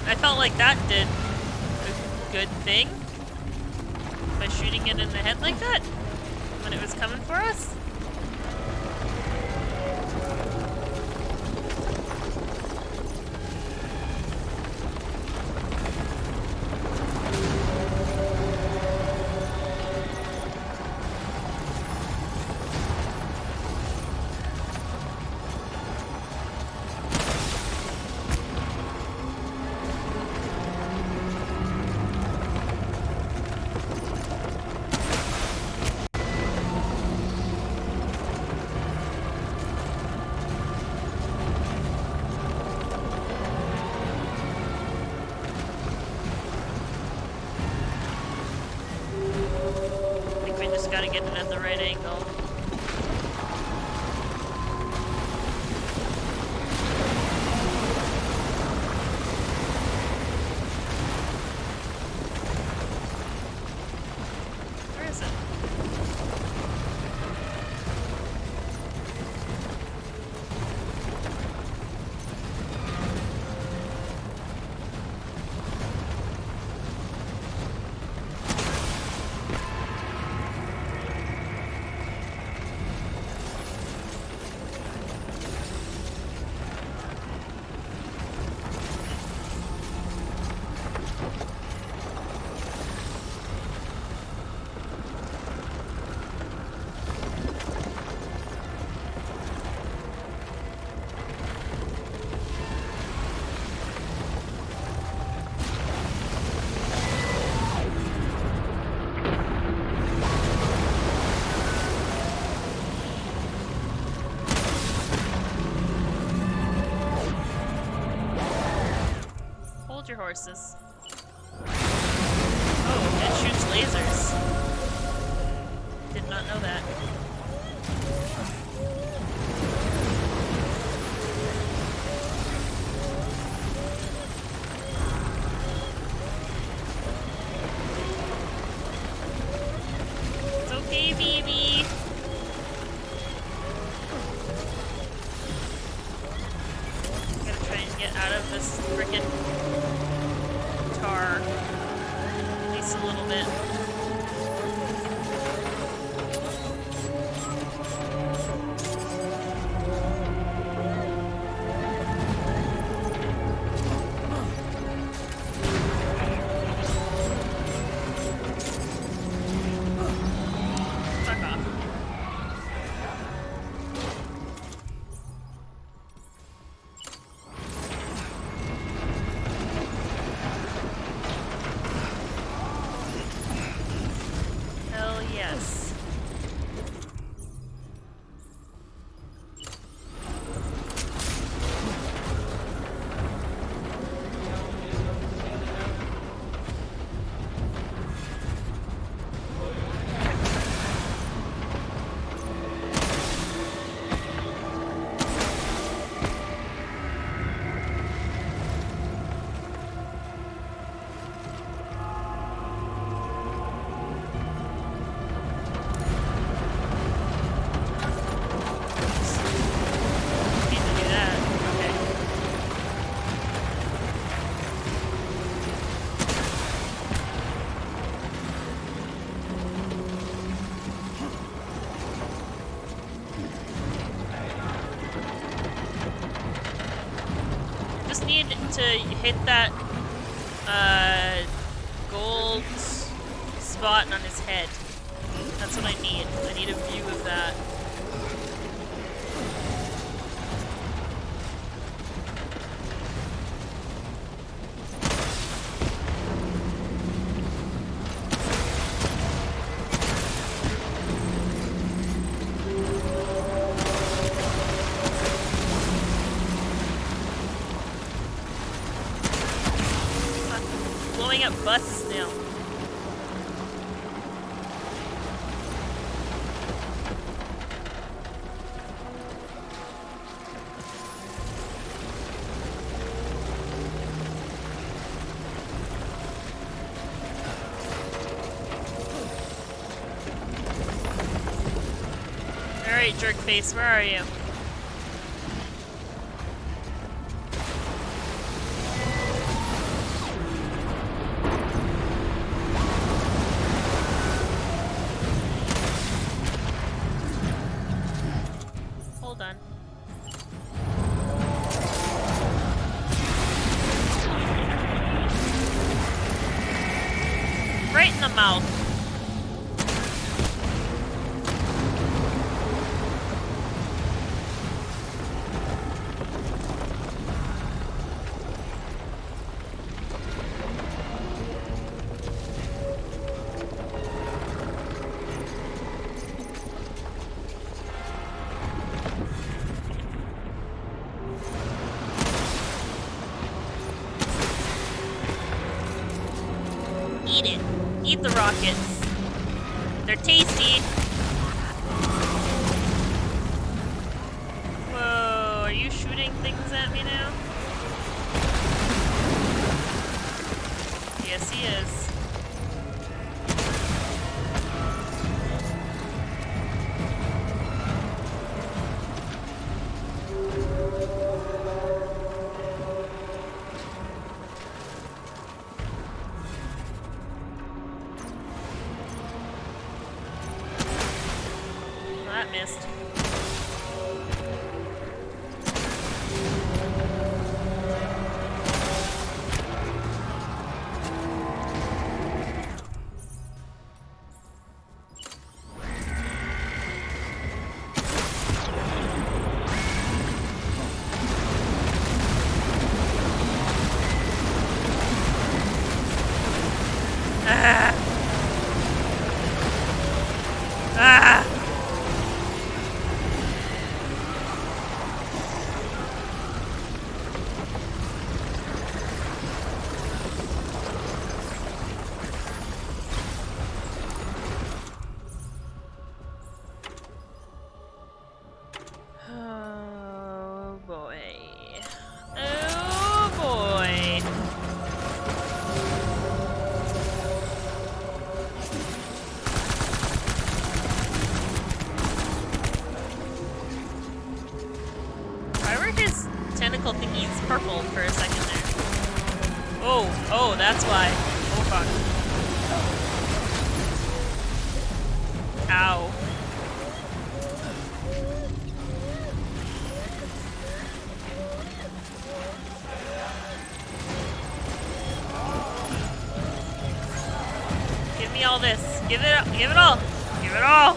I felt like that did a good thing by shooting it in the head like that when it was coming for us. I think we just gotta get it at the right angle. Where is it? Hold your horses. Oh, it shoots lasers. Did not know that. It's okay, baby. Gotta try and get out of this frickin' tar. At least a little bit. Fuck off. to hit that gold spot on his head. That's what I need. I need a view of that. Blowing up busts now. Alright, jerkface, where are you? Hold on. Right in the mouth. Eat it. Eat the rockets. They're tasty. Whoa, are you shooting things at me now? Yes, he is. That missed. Ah! Ah! Oh boy. Oh boy. Why were his tentacle thingies purple for a second there? Oh, that's why. Oh fuck. Ow. Give me all this. Give it all. Give it all. Give it all.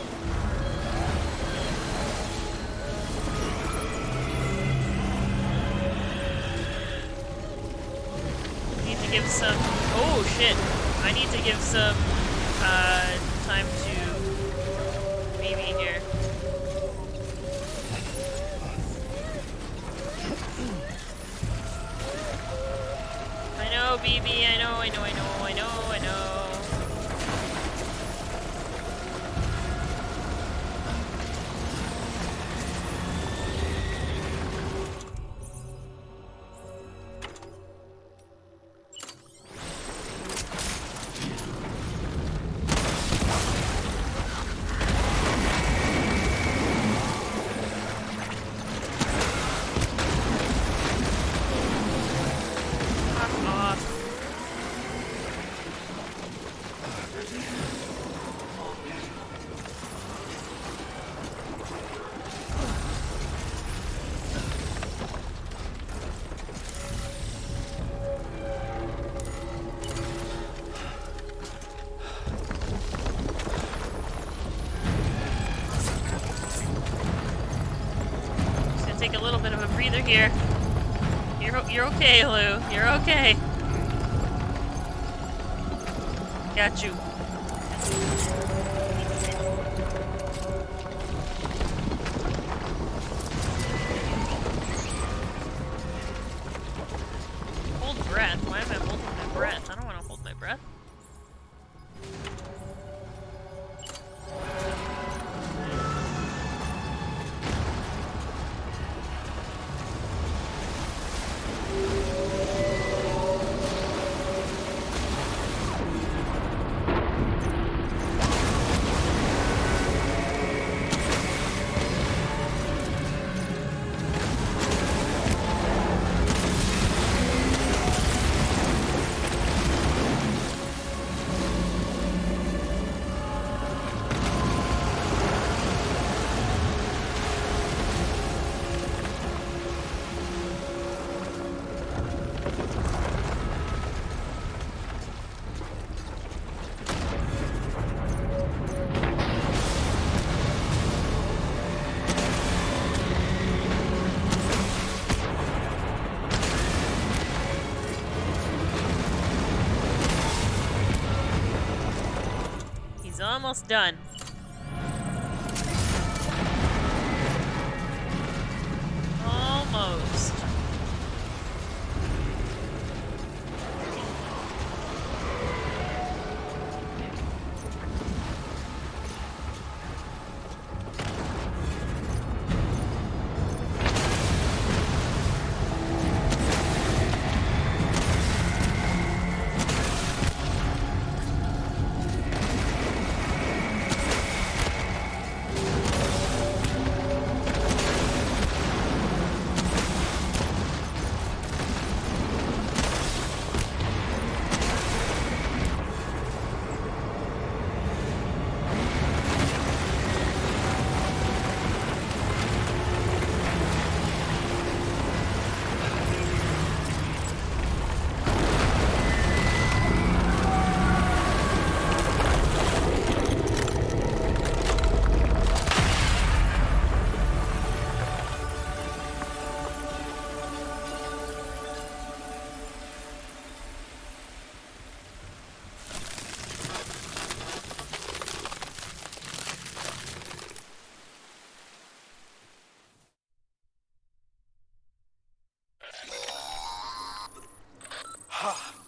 Need to give some. Oh shit. I need to give some time to BB here. I know, BB. I know. Fuck off. take a little bit of a breather here. You're okay, Lou. You're okay. Got you. Hold breath. Why am I holding my breath? I don't want to hold my breath. He's almost done. Almost.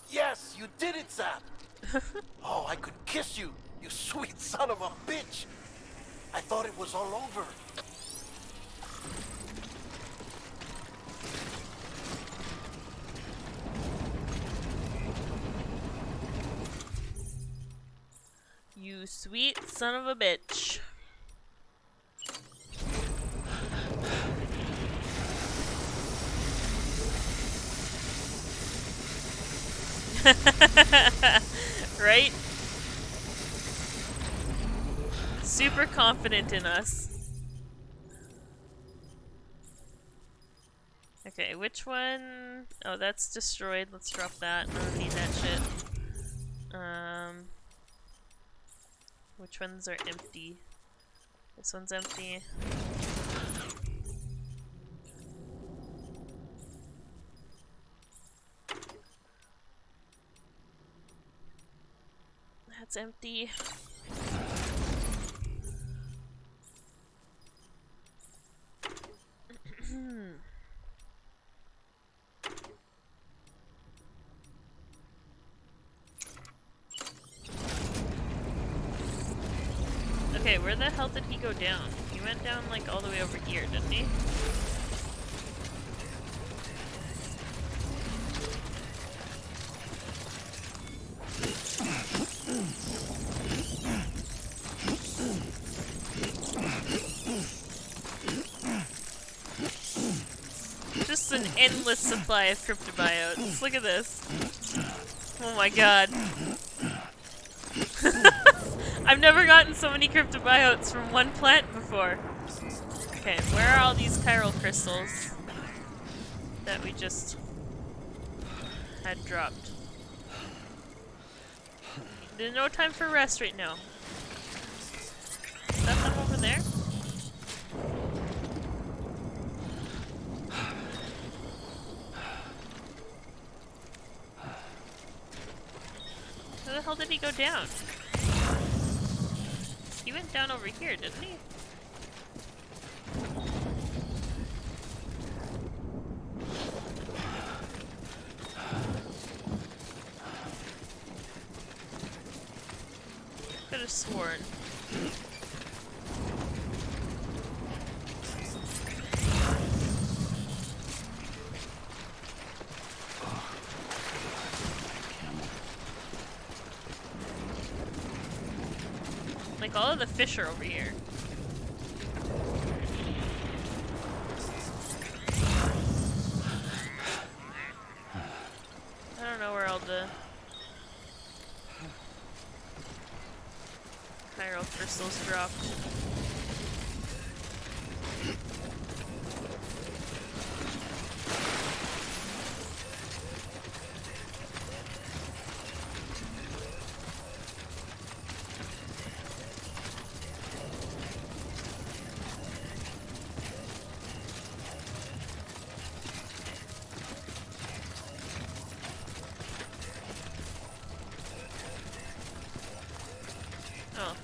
Yes, you did it, Sam! Oh, I could kiss you, you sweet son of a bitch! I thought it was all over. You sweet son of a bitch. Right? Super confident in us. Okay, which one? Oh, that's destroyed. Let's drop that. I don't need that shit. Which ones are empty? This one's empty. That's empty. Okay, where the hell did he go down? He went down like all the way over here, didn't he? Just an endless supply of cryptobiotes. Look at this. Oh my god. I've never gotten so many cryptobiotes from one plant before. Okay, where are all these chiral crystals that we just had dropped? There's no time for rest right now. Is that them over there? Where the hell did he go down? He went down over here, didn't he? Could have sworn. Like all of the fish are over here. I don't know where all the chiral crystals dropped. Oh.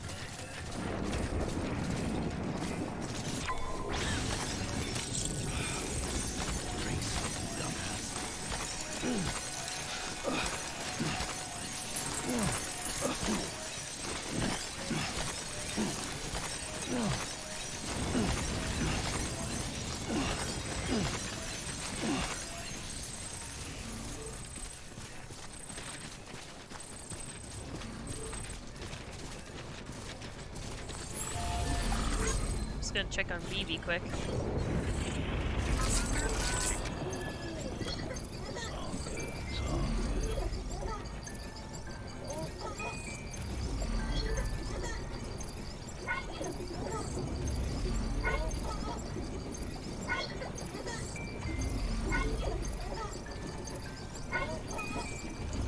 Just gonna check on BB quick.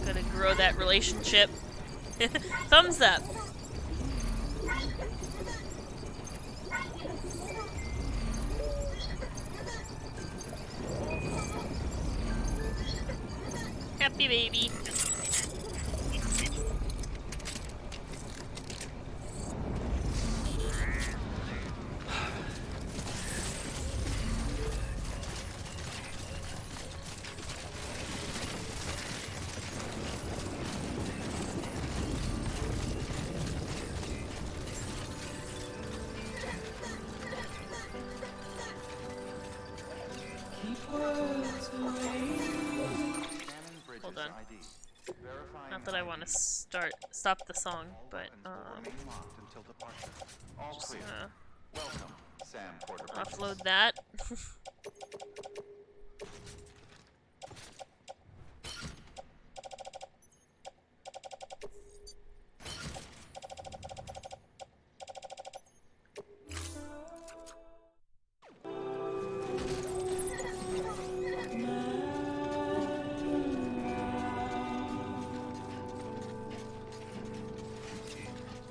Gotta grow that relationship. Thumbs up. Happy baby. Hold on. Not that I want to stop the song, but just offload that.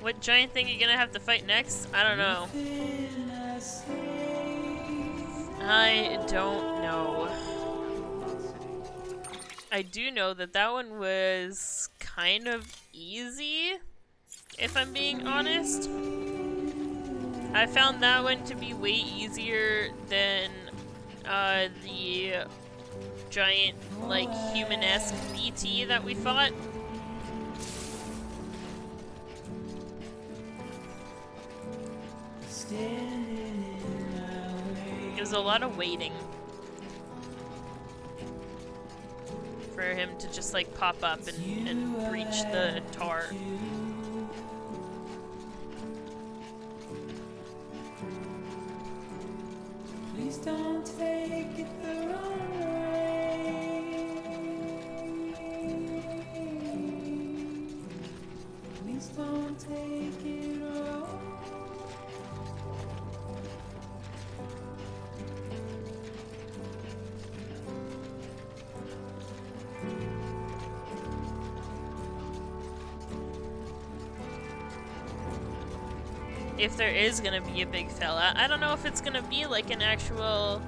What giant thing are you gonna have to fight next? I don't know. I don't know. I do know that that one was kind of easy, if I'm being honest. I found that one to be way easier than the giant, like, human-esque BT that we fought. It was a lot of waiting for him to just like pop up and breach the tar. Please don't take it the wrong way. Please don't take it wrong. If there is gonna be a big fella, I don't know if it's gonna be like an actual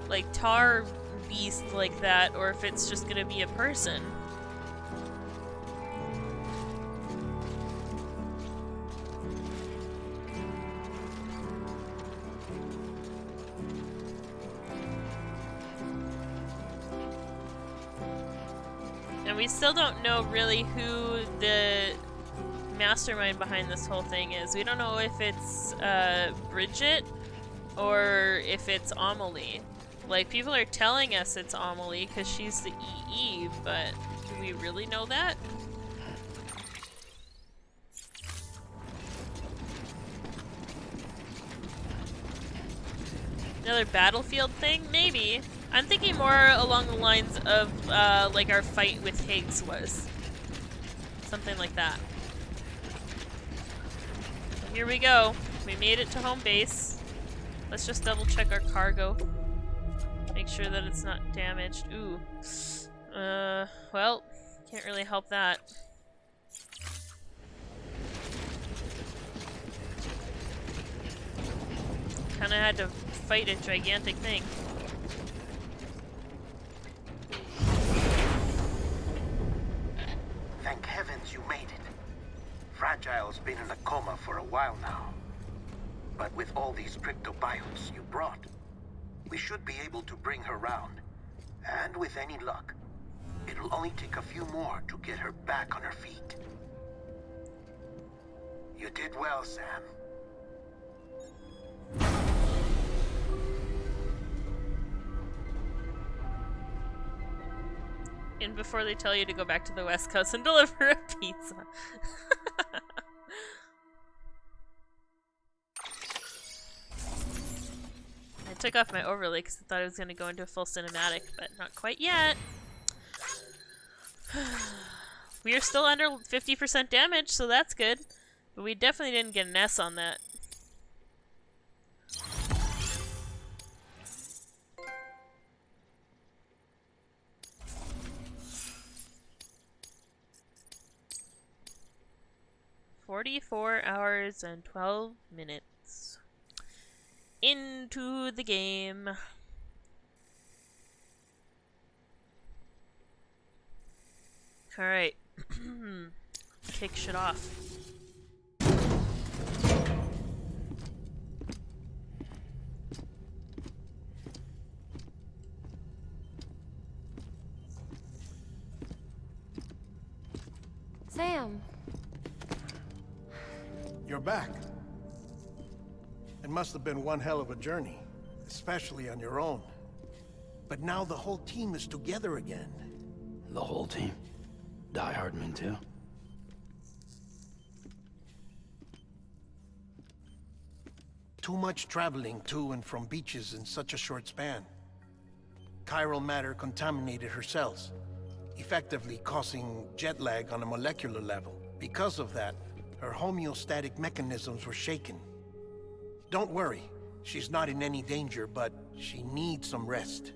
like tar beast like that, or if it's just gonna be a person. And we still don't know really who the mastermind behind this whole thing is. We don't know if it's Bridget or if it's Amelie. Like, people are telling us it's Amelie because she's the EE, but do we really know that? Another battlefield thing? Maybe. I'm thinking more along the lines of, like our fight with Higgs was. Something like that. So here we go. We made it to home base. Let's just double check our cargo. Make sure that it's not damaged. Ooh. Well, can't really help that. Kinda had to fight a gigantic thing. Thank heavens you made it. Fragile's been in a coma for a while now. But with all these cryptobiotes you brought, we should be able to bring her round. And with any luck, it'll only take a few more to get her back on her feet. You did well, Sam. And before they tell you to go back to the West Coast and deliver a pizza. I took off my overlay because I thought I was going to go into a full cinematic, but not quite yet. We are still under 50% damage, so that's good. But we definitely didn't get an S on that. $44 and 12 minutes into the game. Alright. Kick shit off. Sam. You're back. It must have been one hell of a journey, especially on your own. But now the whole team is together again. The whole team? Die Hardman too? Too much traveling to and from beaches in such a short span. Chiral matter contaminated her cells, effectively causing jet lag on a molecular level. Because of that, her homeostatic mechanisms were shaken. Don't worry, she's not in any danger, but she needs some rest.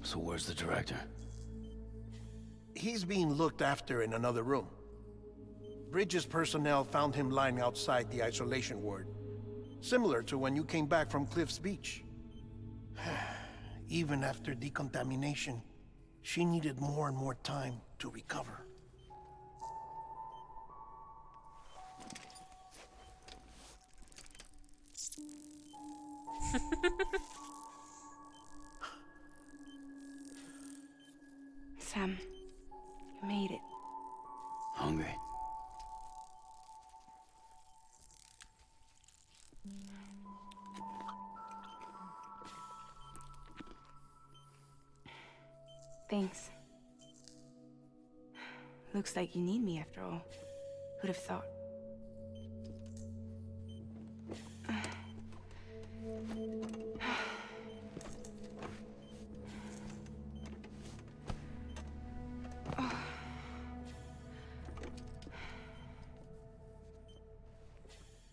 So where's the director? He's being looked after in another room. Bridges personnel found him lying outside the isolation ward. Similar to when you came back from Cliff's Beach. Even after decontamination, she needed more and more time to recover. Sam, you made it. Hungry? Thanks. Looks like you need me after all. Who'd have thought?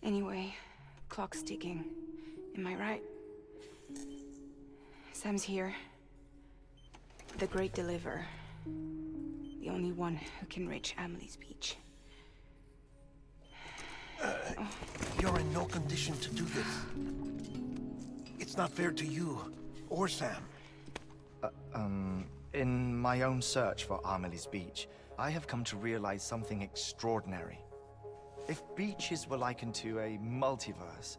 Anyway, clock's ticking. Am I right? Sam's here. The Great Deliverer. The only one who can reach Amelie's Beach. You're in no condition to do this. It's not fair to you or Sam. In my own search for Amelie's Beach, I have come to realize something extraordinary. If beaches were likened to a multiverse,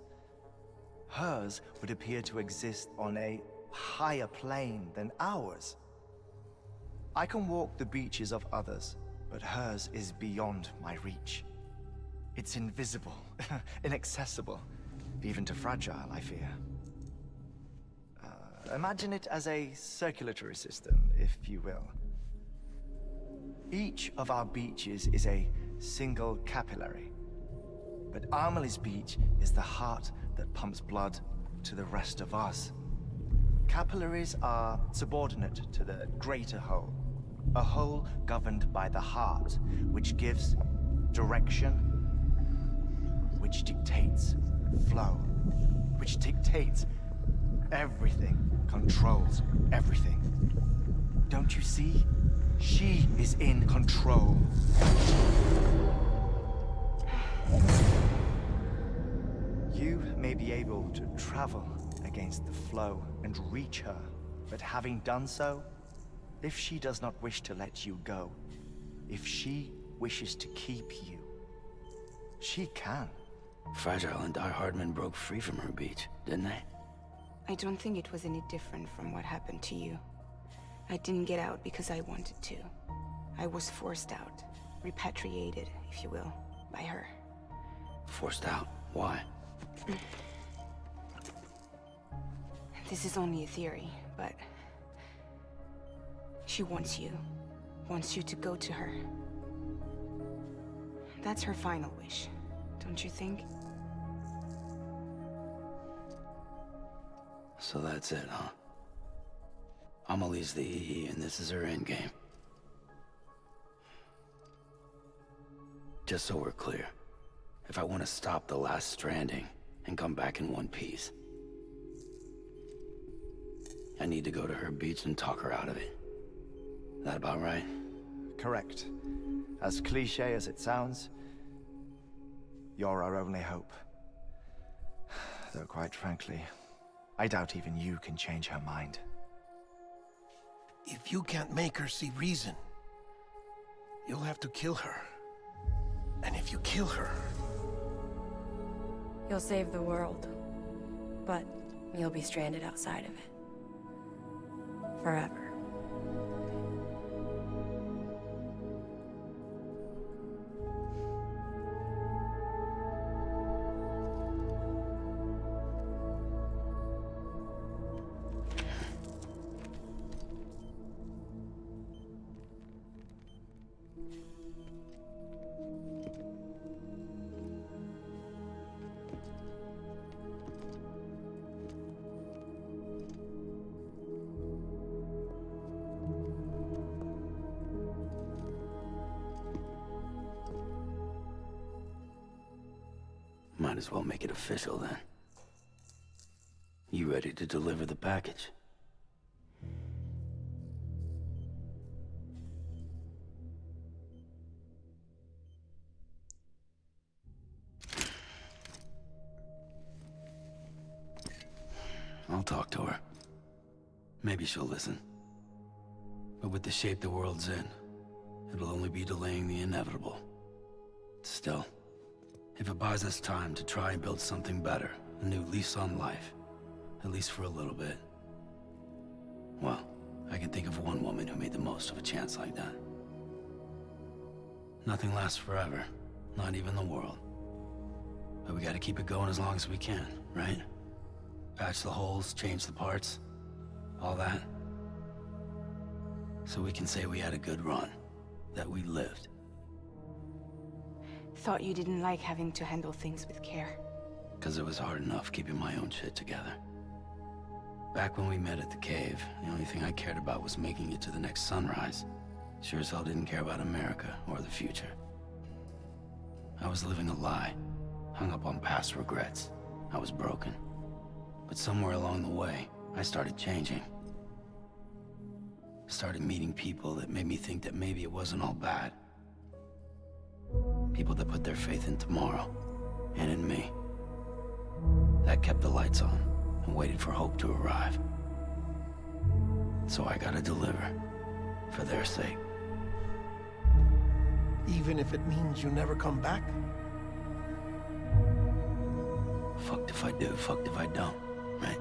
hers would appear to exist on a higher plane than ours. I can walk the beaches of others, but hers is beyond my reach. It's invisible, inaccessible, even to fragile, I fear. Imagine it as a circulatory system, if you will. Each of our beaches is a single capillary. But Amelie's beach is the heart that pumps blood to the rest of us. Capillaries are subordinate to the greater whole. A whole governed by the heart, which gives direction, which dictates flow, which dictates everything, controls everything. Don't you see? She is in control. You may be able to travel against the flow and reach her, but having done so, if she does not wish to let you go, if she wishes to keep you, she can. Fragile and Die Hardman broke free from her beach, didn't they? I don't think it was any different from what happened to you. I didn't get out because I wanted to. I was forced out, repatriated, if you will, by her. Forced out? Why? This is only a theory, but she wants you to go to her. That's her final wish, don't you think? So that's it, huh? Amelie's the EE, and this is her endgame. Just so we're clear, if I want to stop the last Stranding and come back in one piece, I need to go to her beach and talk her out of it. That about right? Correct. As cliche as it sounds, you're our only hope. Though quite frankly, I doubt even you can change her mind. If you can't make her see reason, you'll have to kill her. And if you kill her... You'll save the world, but you'll be stranded outside of it. Forever. Might as well make it official then. You ready to deliver the package? I'll talk to her. Maybe she'll listen. But with the shape the world's in, it'll only be delaying the inevitable. Still, if it buys us time to try and build something better, a new lease on life, at least for a little bit, well, I can think of one woman who made the most of a chance like that. Nothing lasts forever, not even the world. But we gotta keep it going as long as we can, right? Patch the holes, change the parts, all that. So we can say we had a good run, that we lived. Thought you didn't like having to handle things with care. 'Cause it was hard enough keeping my own shit together. Back when we met at the cave, the only thing I cared about was making it to the next sunrise. Sure as hell didn't care about America or the future. I was living a lie, hung up on past regrets. I was broken. But somewhere along the way, I started changing. Started meeting people that made me think that maybe it wasn't all bad. People that put their faith in tomorrow, and in me. That kept the lights on, and waited for hope to arrive. So I gotta deliver, for their sake. Even if it means you never come back? Fucked if I do, fucked if I don't, right?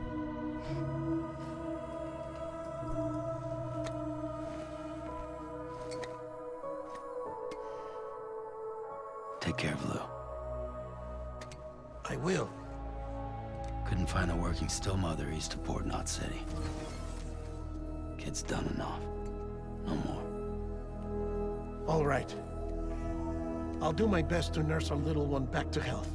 Take care of Lou. I will. Couldn't find a working still mother east of Port Knot City. Kid's done enough. No more. All right. I'll do my best to nurse our little one back to health.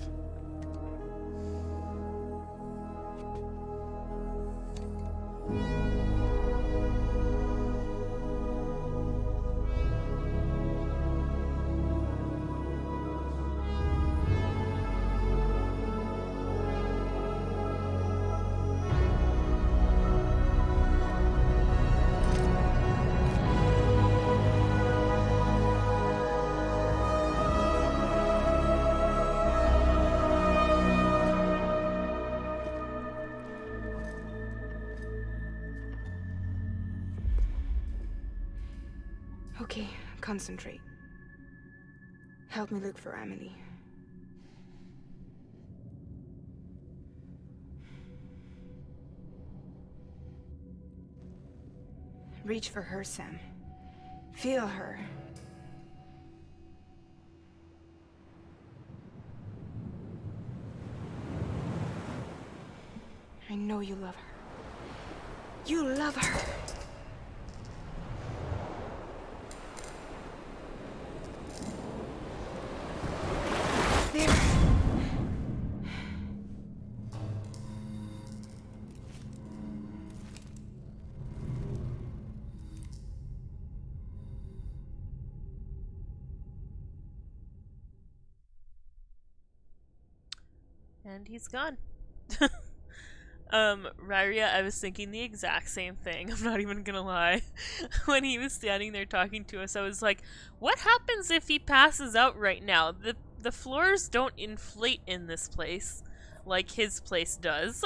Okay, concentrate. Help me look for Amelie. Reach for her, Sam. Feel her. I know you love her. You love her. There. And he's gone. Raria, I was thinking the exact same thing. I'm not even gonna lie. When he was standing there talking to us, I was like, what happens if he passes out right now? The floors don't inflate in this place like his place does.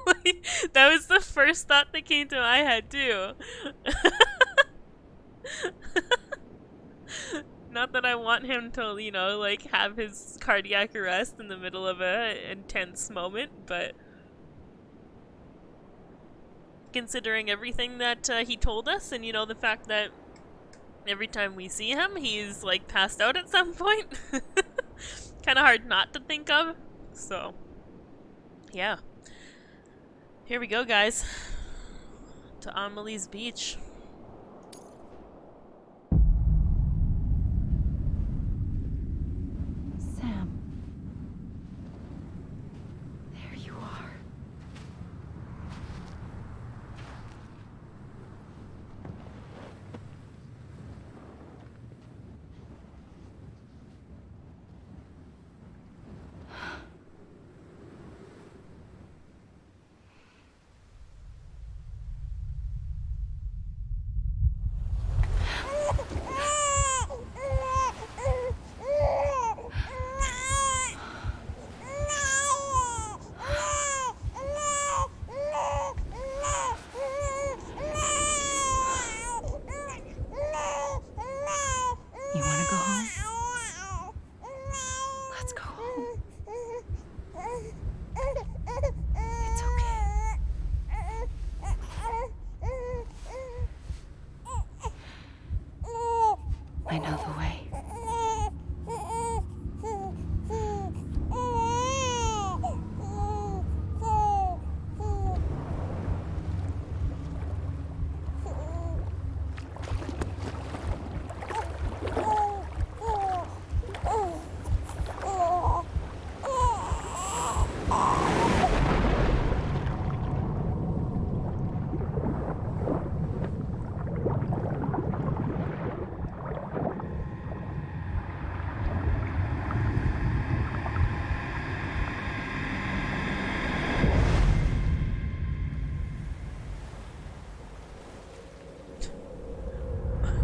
Like, that was the first thought that came to my head too. Not that I want him to, you know, like, have his cardiac arrest in the middle of a intense moment, but considering everything that he told us, and, you know, the fact that every time we see him, he's, like, passed out at some point, kind of hard not to think of, so, yeah. Here we go, guys, to Amelie's Beach. You want to go home? Let's go home. It's okay. I know the way.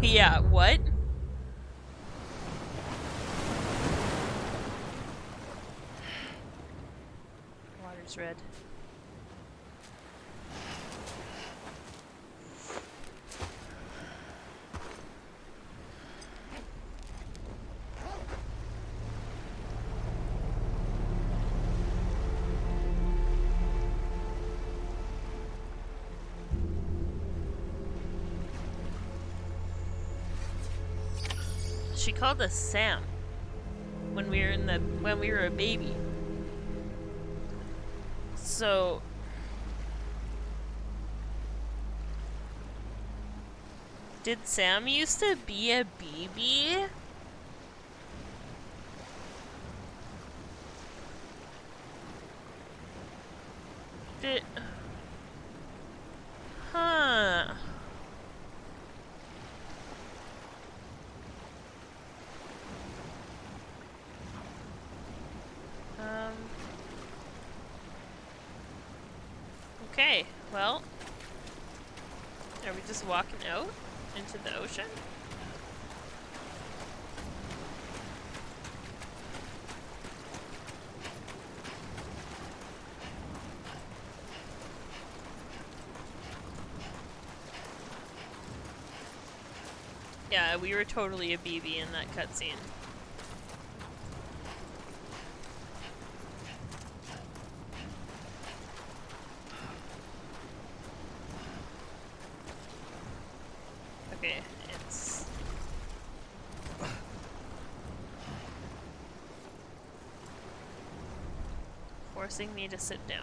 Yeah, what? Water's red. She called us Sam. when we were a baby. So did Sam used to be a baby? Did... Huh. Okay, well, are we just walking out into the ocean? Yeah, we were totally a BB in that cutscene. Okay, it's... forcing me to sit down.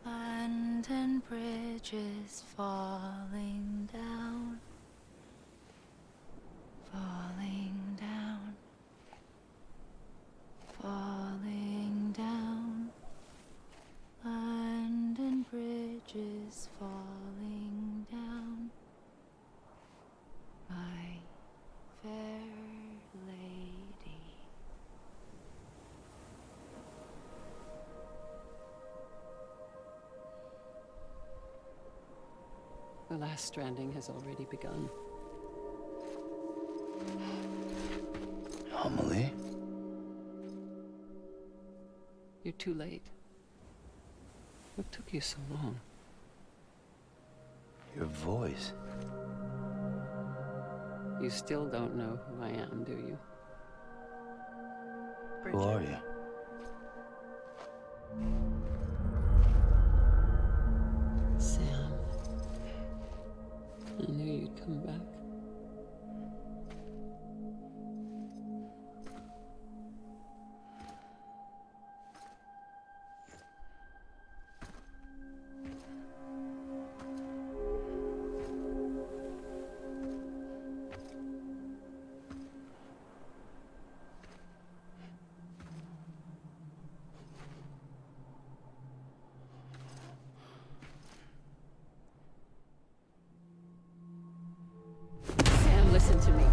London Bridge is falling down, falling down, falling down. London Bridge is falling down, my fair lady. The last stranding has already begun. Amelie? You're too late. What took you so long? Your voice. You still don't know who I am, do you? Who are you? Sam. I knew you'd come back. Sam, listen to me.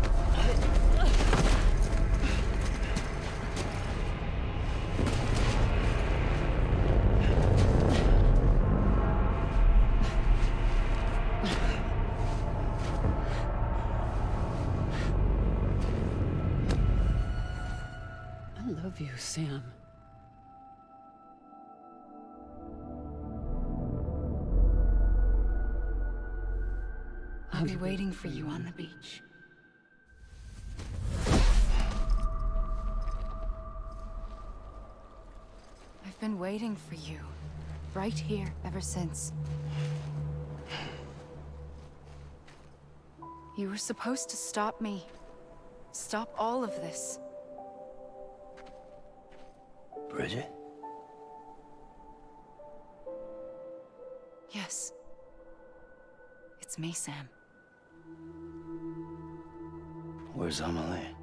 I love you, Sam. I'll be waiting for you on the beach. I've been waiting for you, right here, ever since. You were supposed to stop me. Stop all of this. Bridget? Yes. It's me, Sam. Where's Amelie?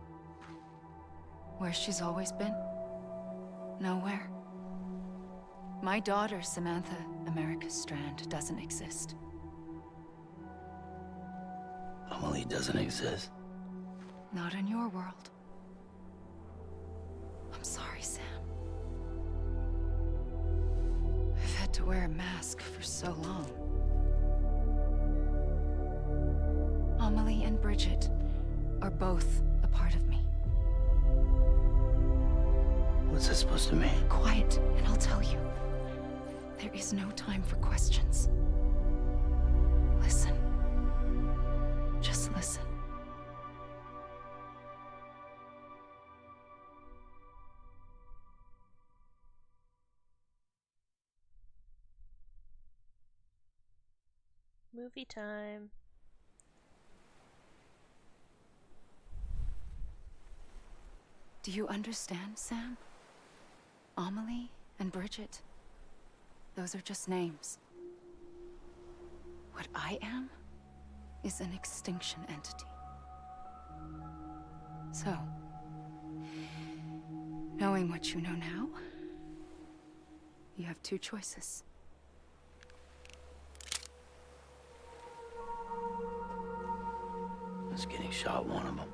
Where she's always been? Nowhere. My daughter, Samantha America Strand, doesn't exist. Amelie doesn't exist. Not in your world. I'm sorry, Sam. I've had to wear a mask for so long. Amelie and Bridget are both a part of me. What's that supposed to mean? Quiet, and I'll tell you. There is no time for questions. Listen. Just listen. Movie time. Do you understand, Sam? Amelie and Bridget. Those are just names. What I am is an extinction entity. So, knowing what you know now, you have two choices. Was getting shot one of them.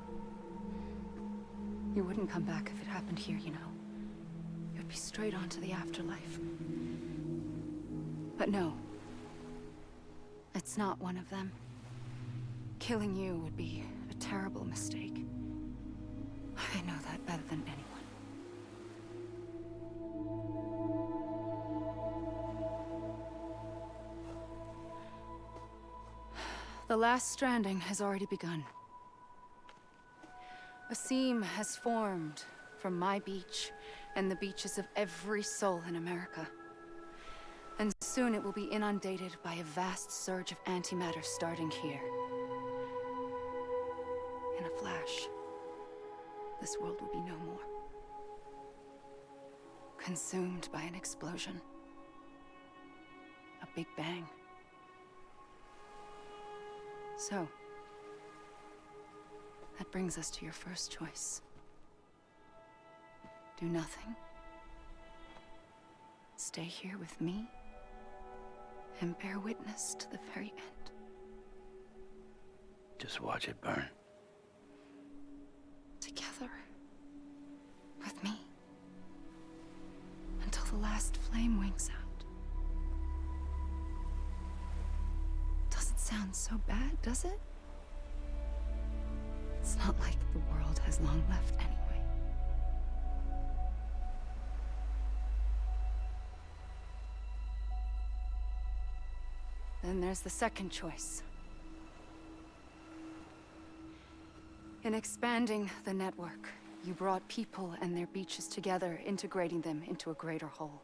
You wouldn't come back if it happened here, you know. You'd be straight on to the afterlife. But no. It's not one of them. Killing you would be a terrible mistake. I know that better than anyone. The last stranding has already begun. A seam has formed from my beach and the beaches of every soul in America. And soon it will be inundated by a vast surge of antimatter starting here. In a flash, this world will be no more. Consumed by an explosion. A big bang. So, that brings us to your first choice. Do nothing. Stay here with me and bear witness to the very end. Just watch it burn. Together. With me. Until the last flame winks out. Doesn't sound so bad, does it? It's not like the world has long left anyway. Then there's the second choice. In expanding the network, you brought people and their beaches together, integrating them into a greater whole.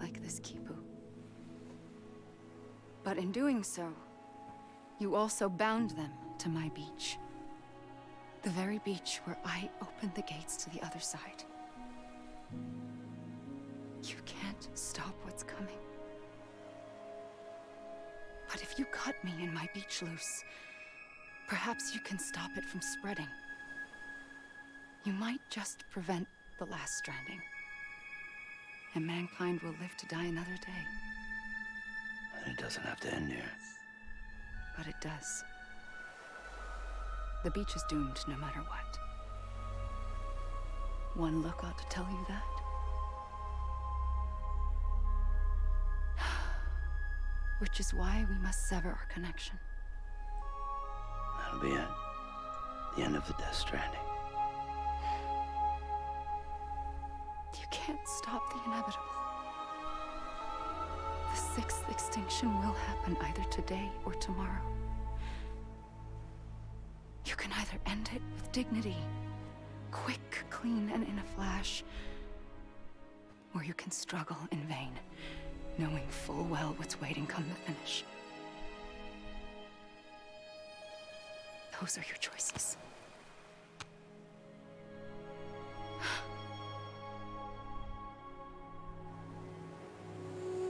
Like this Kipu. But in doing so, you also bound them to my beach. The very beach where I opened the gates to the other side. You can't stop what's coming. But if you cut me and my beach loose, perhaps you can stop it from spreading. You might just prevent the last stranding. And mankind will live to die another day. And it doesn't have to end here. But it does. The beach is doomed no matter what. One look ought to tell you that. Which is why we must sever our connection. That'll be it. The end of the Death Stranding. You can't stop the inevitable. The sixth extinction will happen either today or tomorrow. You can either end it with dignity, quick, clean, and in a flash, or you can struggle in vain, knowing full well what's waiting come the finish. Those are your choices.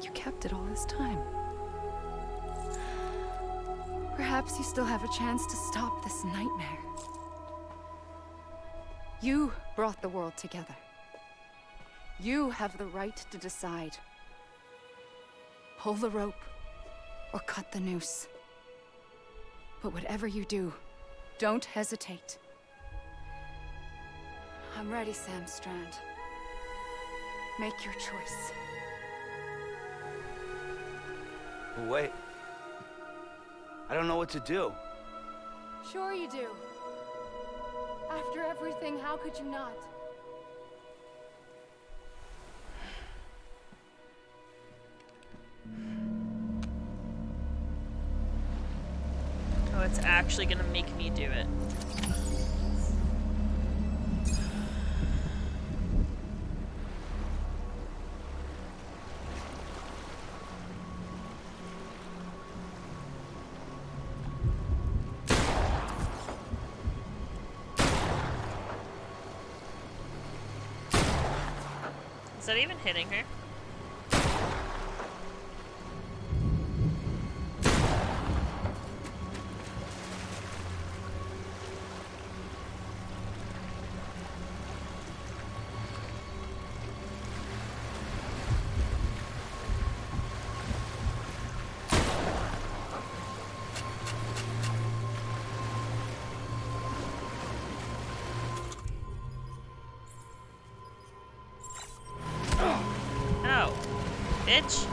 You kept it all this time. Perhaps you still have a chance to stop this nightmare. You brought the world together. You have the right to decide. Pull the rope or cut the noose. But whatever you do, don't hesitate. I'm ready, Sam Strand. Make your choice. Wait. I don't know what to do. Sure you do. After everything, how could you not? Oh, it's actually gonna make me do it. Is that even hitting her? Ow. Bitch.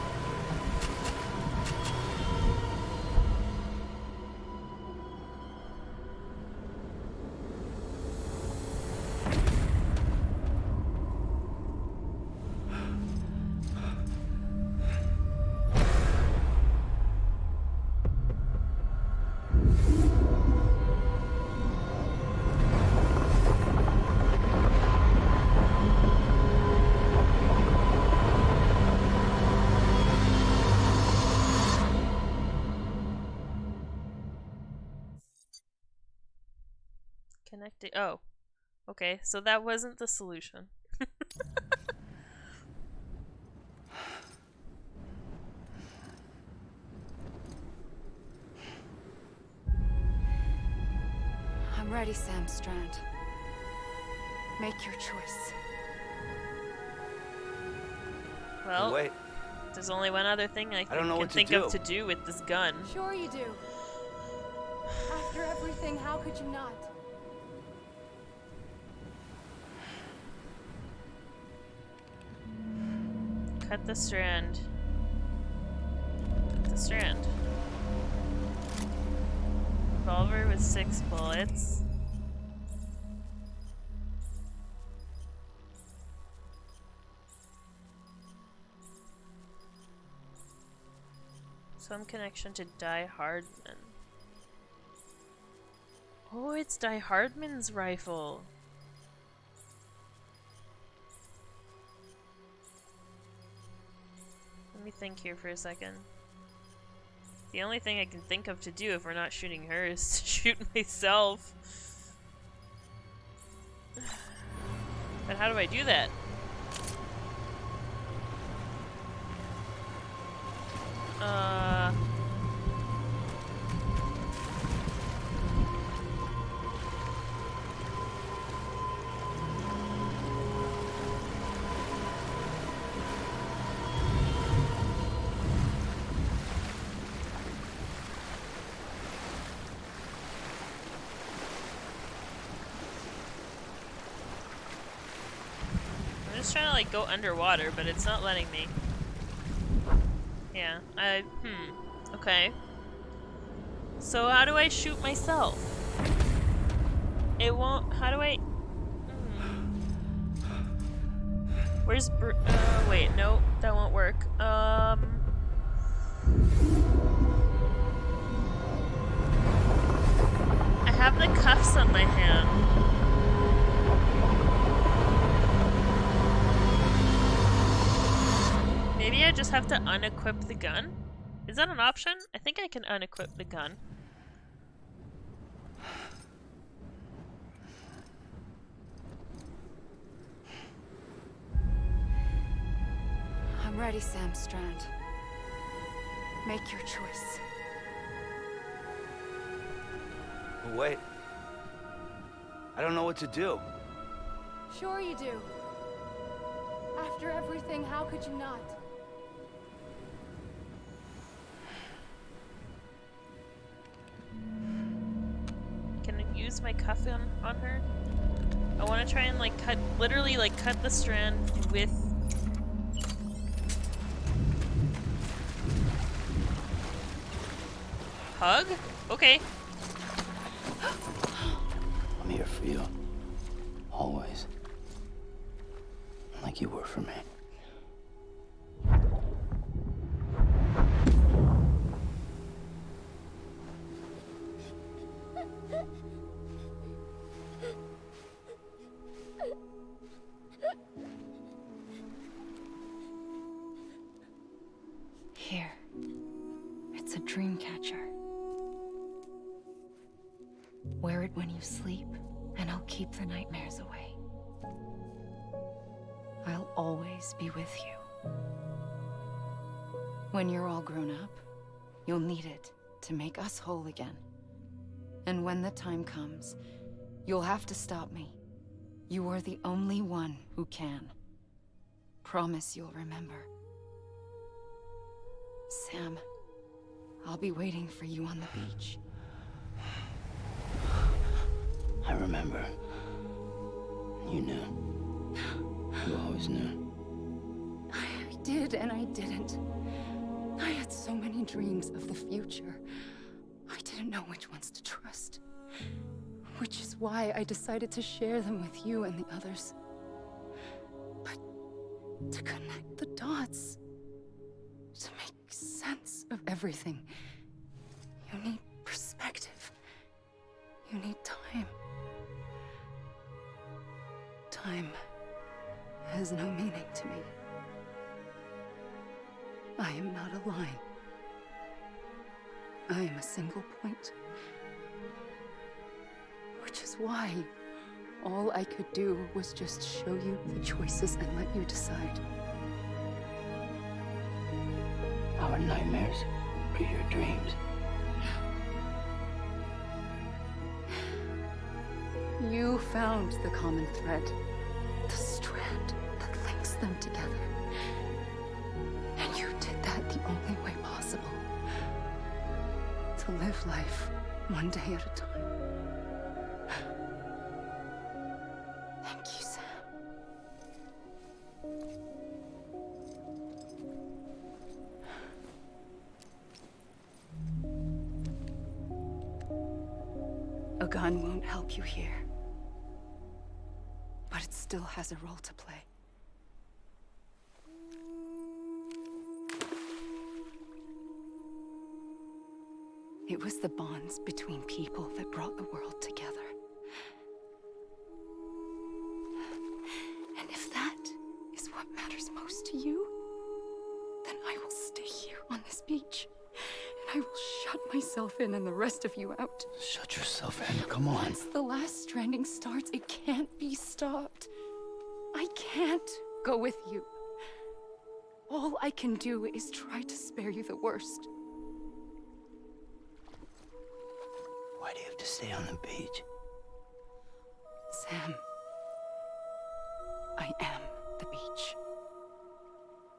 Connecting. Oh. Okay, so that wasn't the solution. I'm ready, Sam Strand. Make your choice. Well, Wait. there's only one other thing I don't know can what to think do. of to do with this gun. Sure you do. After everything, how could you not? Cut the strand. Cut the strand. Revolver with 6 bullets. Some connection to Die Hardman. Oh, it's Die Hardman's rifle. Let me think here for a second. The only thing I can think of to do if we're not shooting her is to shoot myself. But how do I do that? I'm just trying to like go underwater, but it's not letting me. Yeah, okay. So how do I shoot myself? It won't, how do I? Where's wait, no, that won't work. I have the cuffs on my hand. Maybe I just have to unequip the gun? Is that an option? I think I can unequip the gun. I'm ready, Sam Strand. Make your choice. Wait. I don't know what to do. Sure you do. After everything, how could you not? Can I use my cuff on her? I want to try and like cut, literally like cut the strand with... Hug? Okay. I'm here for you. Always. Like you were for me. Here. It's a dream catcher. Wear it when you sleep, and I'll keep the nightmares away. I'll always always be with you. When you're all grown up, you'll need it to make us whole again. And when the time comes, you'll have to stop me. You are the only one who can. Promise you'll remember. Sam, I'll be waiting for you on the beach. I remember. You knew. You always knew. I did and I didn't. I had so many dreams of the future. I didn't know which ones to trust. Which is why I decided to share them with you and the others. But to connect the dots, to make sense of everything, you need perspective. You need time. Time has no meaning to me. I am not a line. I am a single point. Which is why all I could do was just show you the choices and let you decide. Our nightmares are your dreams. You found the common thread, the strand that links them together. And you did that the only way possible. To live life one day at a time. Thank you, Sam. A gun won't help you here. But it still has a role to play. It was the bonds between people that brought the world together. And if that is what matters most to you, then I will stay here on this beach. And I will shut myself in and the rest of you out. Shut yourself in, come on. Once the last stranding starts, it can't be stopped. I can't go with you. All I can do is try to spare you the worst. Why do you have to stay on the beach? Sam, I am the beach.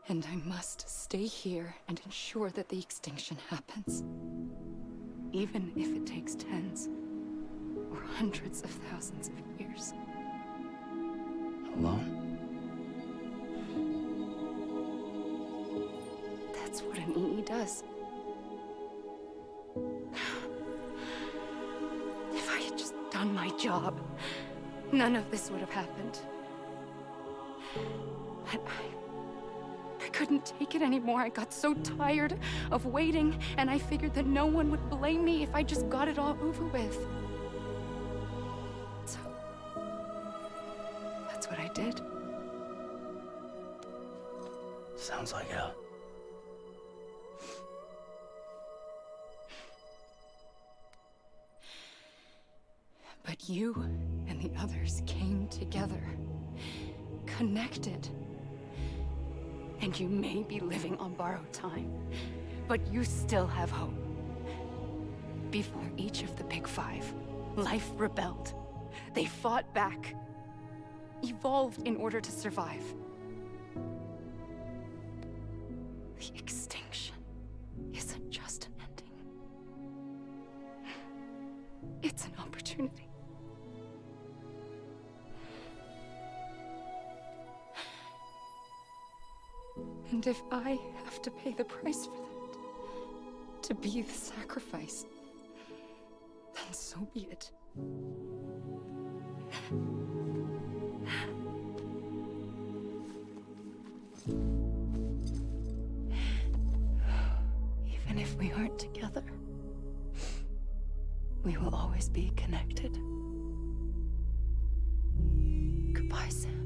And I must stay here and ensure that the extinction happens. Even if it takes tens or hundreds of thousands of years. Alone? That's what an EE does. If I had just done my job, none of this would have happened. But I couldn't take it anymore. I got so tired of waiting, and I figured that no one would blame me if I just got it all over with. So, that's what I did. Sounds like hell. But you and the others came together, connected. And you may be living on borrowed time, but you still have hope. Before each of the Big Five, life rebelled. They fought back, evolved in order to survive. The extinction isn't just an ending. It's an opportunity. And if I have to pay the price for that, to be the sacrifice, then so be it. Even if we aren't together, we will always be connected. Goodbye, Sam.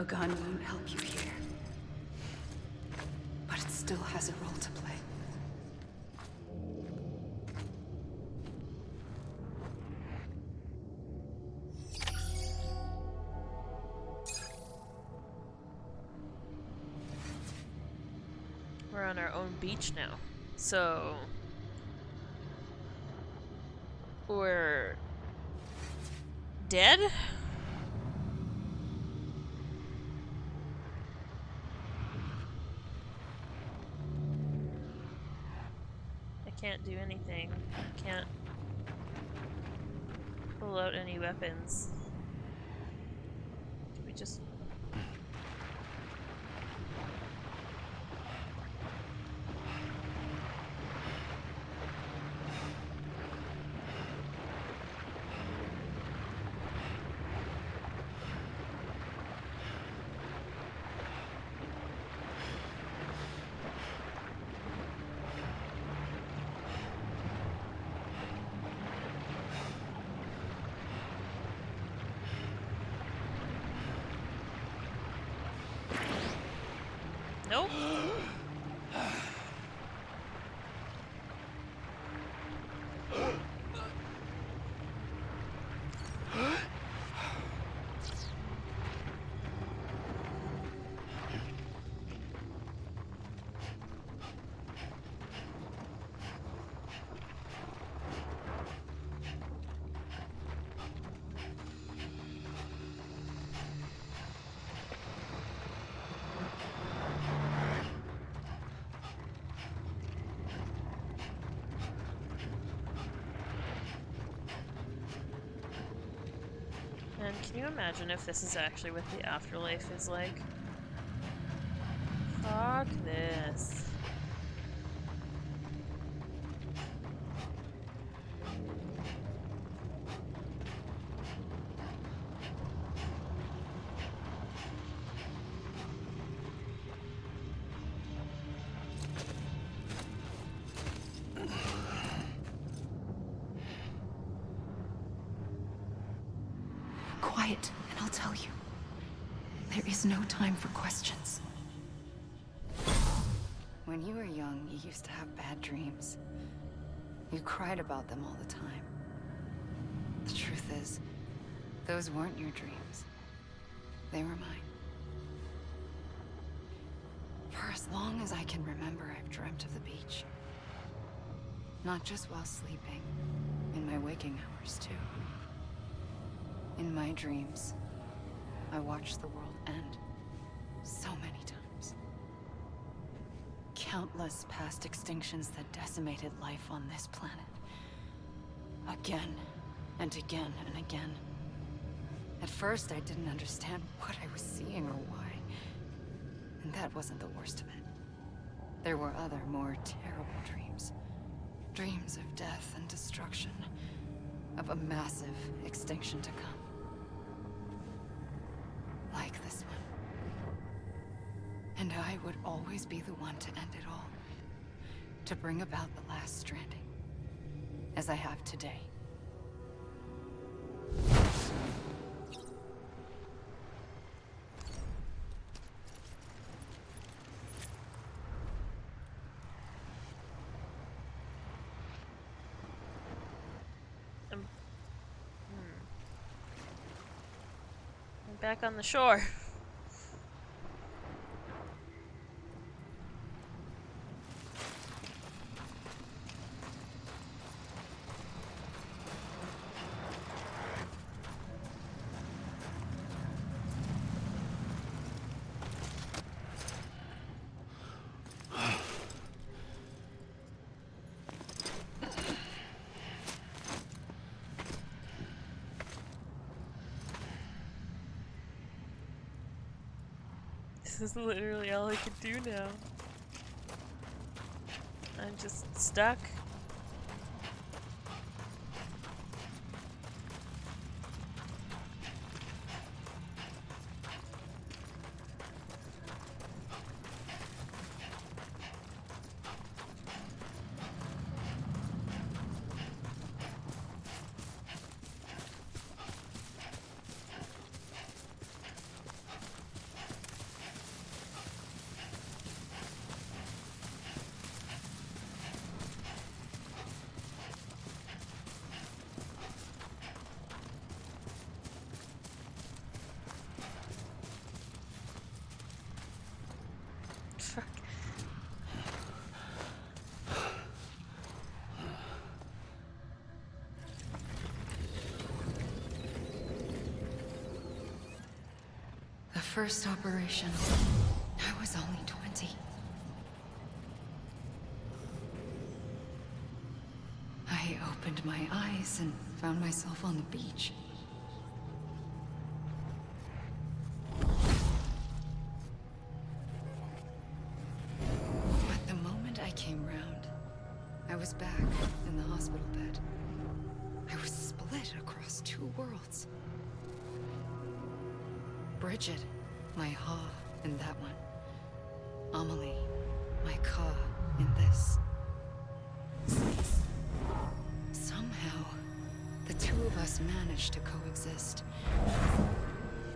gun won't help you here. But it still has a role to play. We're on our own beach now. So we're dead? I can't do anything. I can't pull out any weapons. Do we just... Nope. And can you imagine if this is actually what the afterlife is like? Fuck this. Quiet, and I'll tell you. There is no time for questions. When you were young, you used to have bad dreams. You cried about them all the time. The truth is, those weren't your dreams. They were mine. For as long as I can remember, I've dreamt of the beach. Not just while sleeping, in my waking hours too. In my dreams, I watched the world end so many times. Countless past extinctions that decimated life on this planet. Again, and again, and again. At first, I didn't understand what I was seeing or why. And that wasn't the worst of it. There were other, more terrible dreams. Dreams of death and destruction. Of a massive extinction to come. Like this one. And I would always be the one to end it all. To bring about the last stranding. As I have today. I'm back on the shore. This is literally all I can do now. I'm just stuck. first operation, I was only 20. I opened my eyes and found myself on the beach. But the moment I came round, I was back in the hospital bed. I was split across two worlds. Bridget, my Ha in that one. Amelie, my Ka in this. Somehow, the two of us managed to coexist.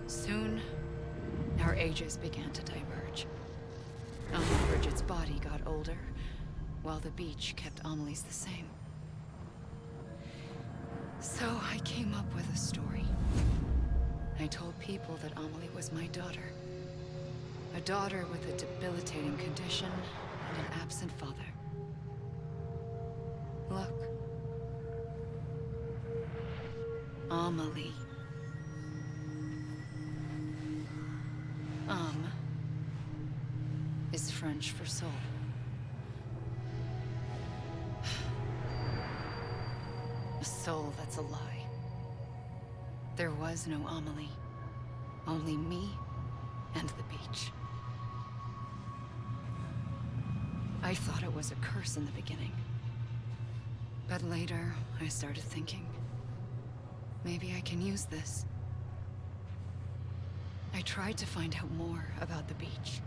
Soon, our ages began to diverge. Bridget's body got older, while the beach kept Amelie's the same. So I came up with a story. I told people that Amelie was my daughter. A daughter with a debilitating condition and an absent father. Look. Amelie. Is French for soul. A soul that's a lie. There was no Amelie. Only me and the beach. I thought it was a curse in the beginning. But later, I started thinking, maybe I can use this. I tried to find out more about the beach.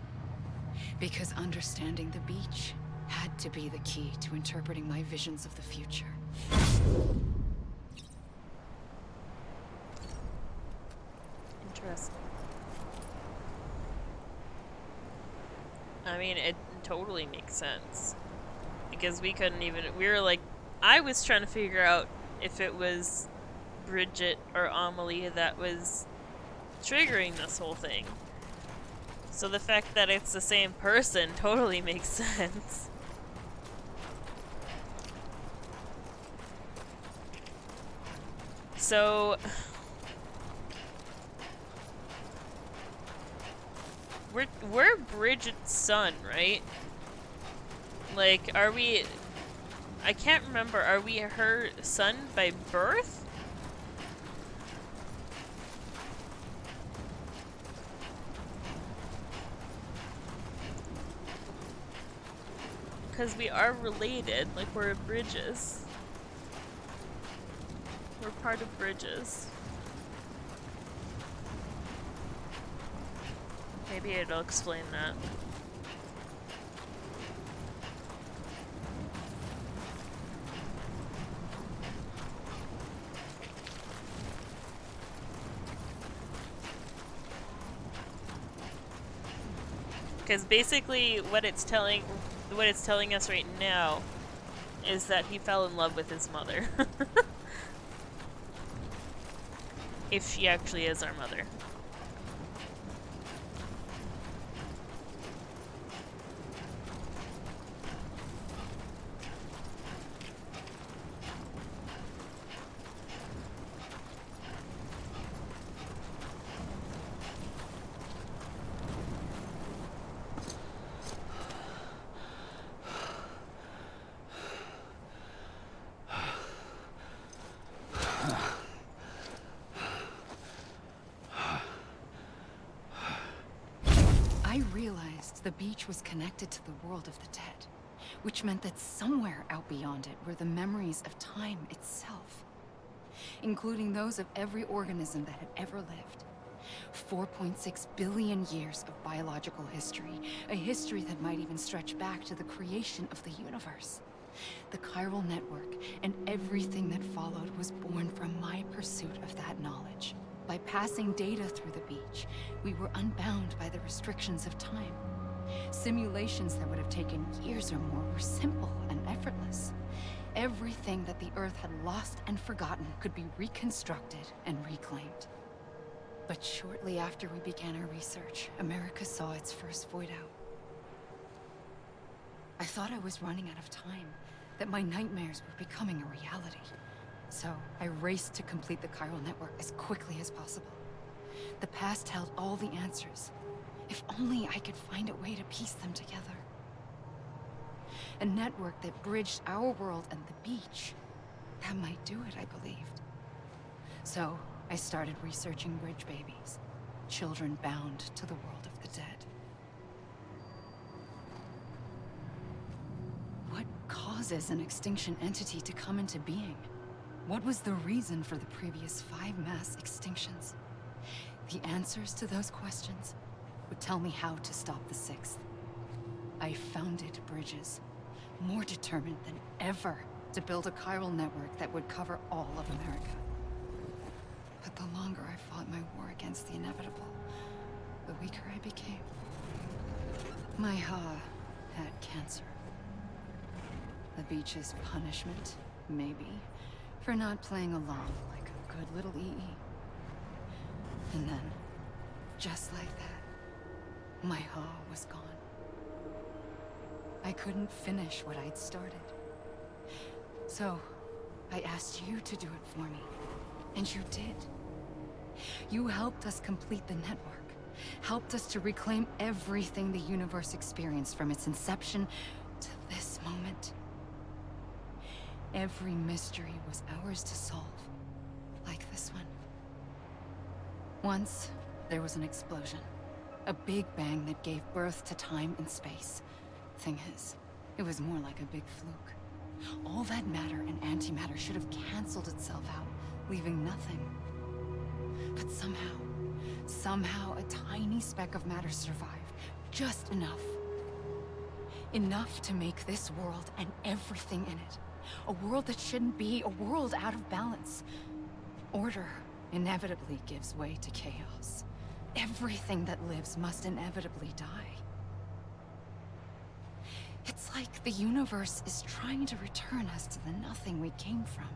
Because understanding the beach had to be the key to interpreting my visions of the future. Interesting. I mean, it totally makes sense. Because we couldn't even... We were like... I was trying to figure out if it was Bridget or Amelie that was triggering this whole thing. So the fact that it's the same person totally makes sense. So... We're Bridget's son, right? Like, are we... I can't remember. Are we her son by birth? Because we are related. Like, we're Bridges. We're part of Bridges. Maybe it'll explain that. Because basically what it's telling us right now is that he fell in love with his mother. If she actually is our mother. The beach was connected to the world of the dead, which meant that somewhere out beyond it were the memories of time itself, including those of every organism that had ever lived. 4.6 billion years of biological history, a history that might even stretch back to the creation of the universe. The chiral network and everything that followed was born from my pursuit of that knowledge. By passing data through the beach, we were unbound by the restrictions of time. Simulations that would have taken years or more were simple and effortless. Everything that the Earth had lost and forgotten could be reconstructed and reclaimed. But shortly after we began our research, America saw its first void out. I thought I was running out of time, that my nightmares were becoming a reality. So I raced to complete the chiral network as quickly as possible. The past held all the answers. If only I could find a way to piece them together. A network that bridged our world and the beach. That might do it, I believed. So, I started researching bridge babies. Children bound to the world of the dead. What causes an extinction entity to come into being? What was the reason for the previous 5 mass extinctions? The answers to those questions would tell me how to stop the 6th. I founded bridges, more determined than ever to build a chiral network that would cover all of America. But the longer I fought my war against the inevitable, the weaker I became. My Ha had cancer. The beach's punishment, maybe, for not playing along like a good little EE. And then, just like that, my Ha was gone. I couldn't finish what I'd started. So, I asked you to do it for me. And you did. You helped us complete the network. Helped us to reclaim everything the universe experienced from its inception to this moment. Every mystery was ours to solve. Like this one. Once, there was an explosion. A big bang that gave birth to time and space. Thing is, it was more like a big fluke. All that matter and antimatter should have canceled itself out, leaving nothing. But somehow a tiny speck of matter survived. Just enough. Enough to make this world and everything in it. A world that shouldn't be, a world out of balance. Order inevitably gives way to chaos. Everything that lives must inevitably die. It's like the universe is trying to return us to the nothing we came from.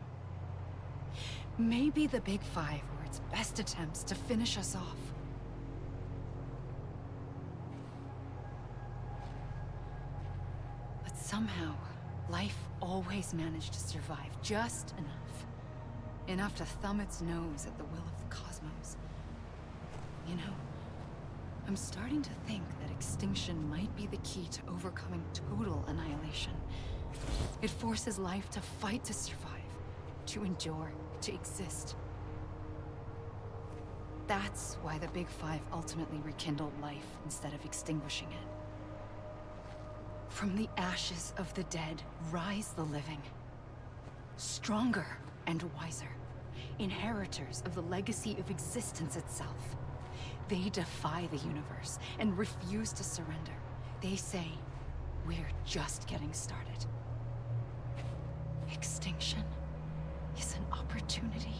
Maybe the Big Five were its best attempts to finish us off. But somehow, life always managed to survive just enough. Enough to thumb its nose at the will of the cosmos. You know, I'm starting to think that extinction might be the key to overcoming total annihilation. It forces life to fight to survive, to endure, to exist. That's why the Big Five ultimately rekindled life instead of extinguishing it. From the ashes of the dead rise the living. Stronger and wiser. Inheritors of the legacy of existence itself. They defy the universe and refuse to surrender. They say, we're just getting started. Extinction is an opportunity.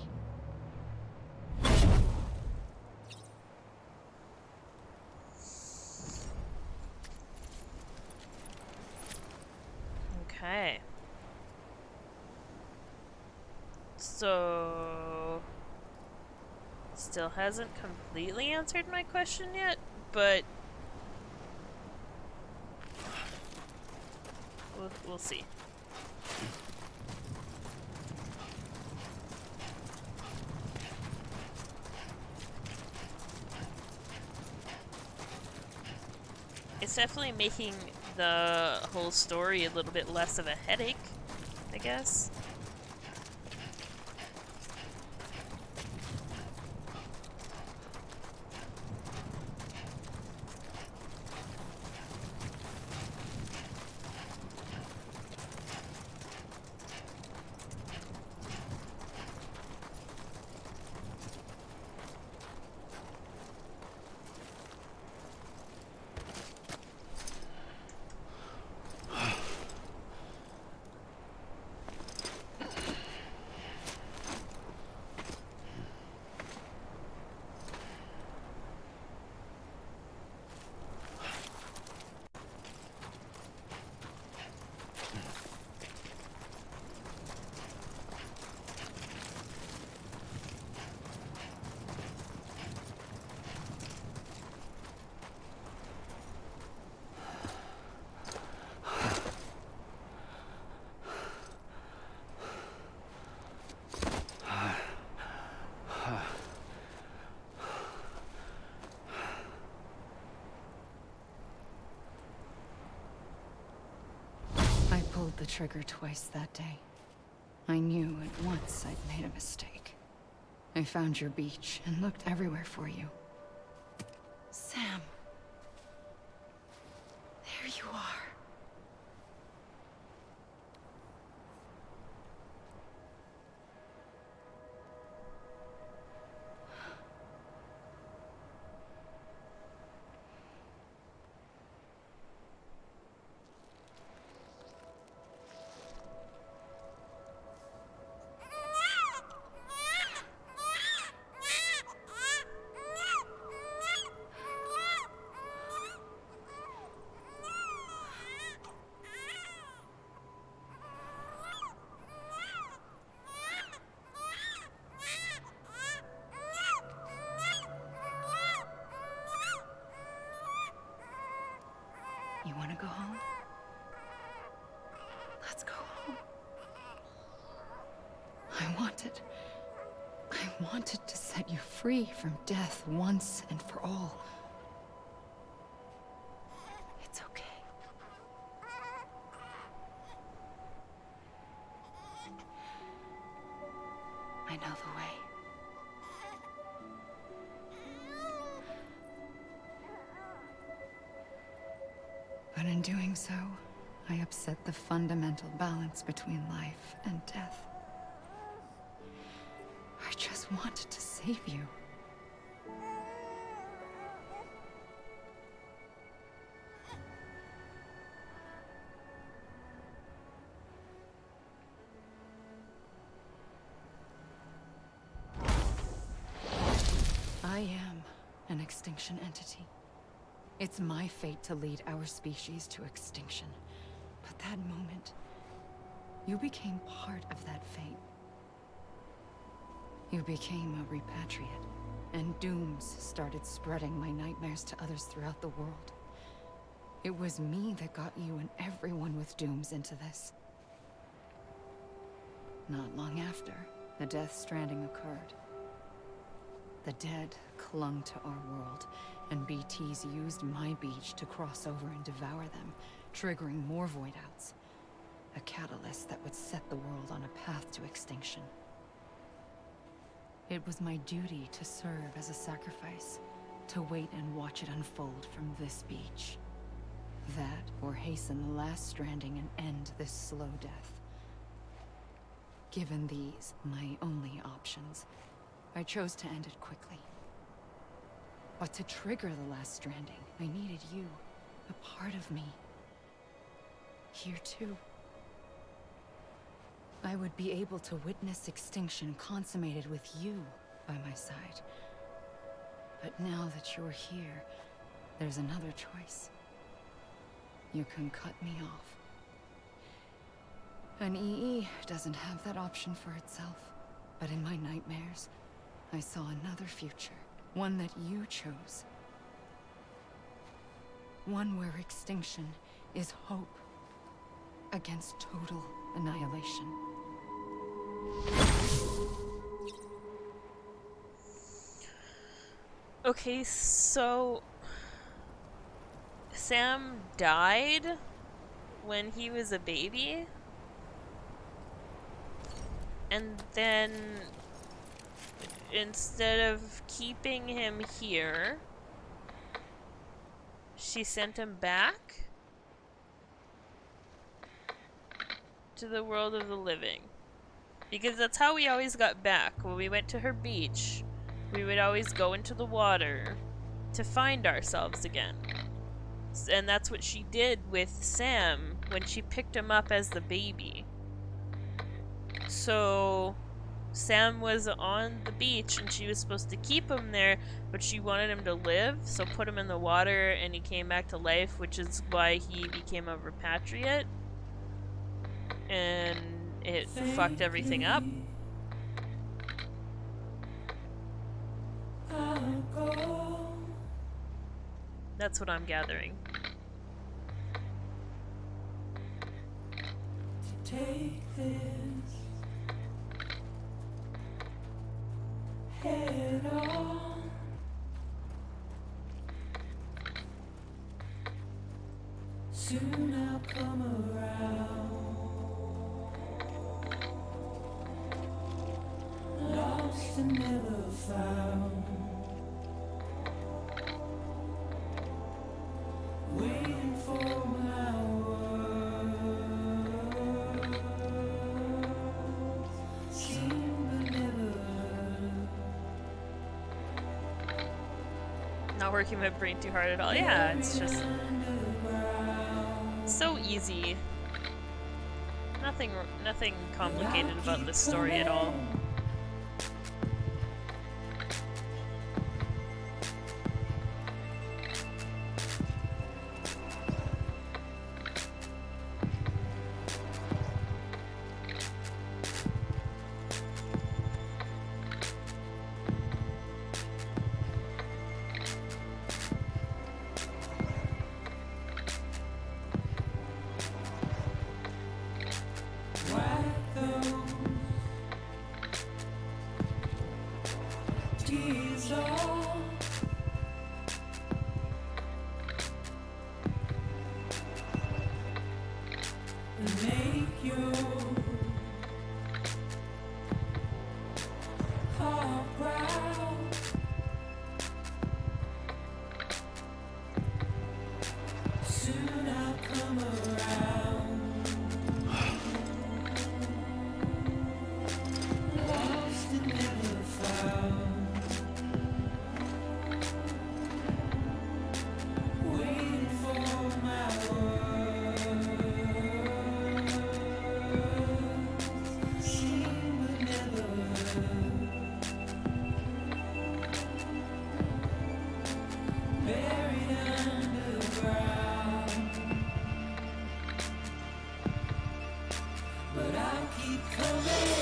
Okay. So... still hasn't completely answered my question yet, but... we'll see. It's definitely making the whole story a little bit less of a headache, I guess. trigger twice that day. I knew at once I'd made a mistake. I found your beach and looked everywhere for you. Sam. There you are. You want to go home? Let's go home. I wanted to set you free from death once and for all. It's okay. I know the way. But in doing so, I upset the fundamental balance between life and death. I just wanted to save you. I am an extinction entity. It's my fate to lead our species to extinction. But that moment, you became part of that fate. You became a repatriate, and dooms started spreading my nightmares to others throughout the world. It was me that got you and everyone with dooms into this. Not long after, the Death Stranding occurred. The dead clung to our world, and BTs used my beach to cross over and devour them, triggering more void outs. A catalyst that would set the world on a path to extinction. It was my duty to serve as a sacrifice, to wait and watch it unfold from this beach. That, or hasten the last stranding and end this slow death. Given these, my only options, I chose to end it quickly. But to trigger the last stranding, I needed you, a part of me. Here too. I would be able to witness extinction consummated with you by my side. But now that you're here, there's another choice. You can cut me off. An EE doesn't have that option for itself. But in my nightmares, I saw another future. One that you chose. One where extinction is hope against total annihilation. Okay, so Sam died when he was a baby? And then instead of keeping him here, she sent him back to the world of the living. Because that's how we always got back. When we went to her beach, we would always go into the water to find ourselves again. And that's what she did with Sam when she picked him up as the baby. So Sam was on the beach and she was supposed to keep him there, but she wanted him to live, so put him in the water and he came back to life, which is why he became a repatriate. And it fucked everything up. That's what I'm gathering. Take this head on. Soon I'll come around. and never found. Waiting for my words, seen but never heard. Not working my brain too hard at all. Yeah, it's just so easy. Nothing complicated about this story at all. Wipe those tears off. And make your heart proud. Soon I'll come around. Lost and never found. Waiting for my words, seen but never heard. Buried underground, but I'll keep coming.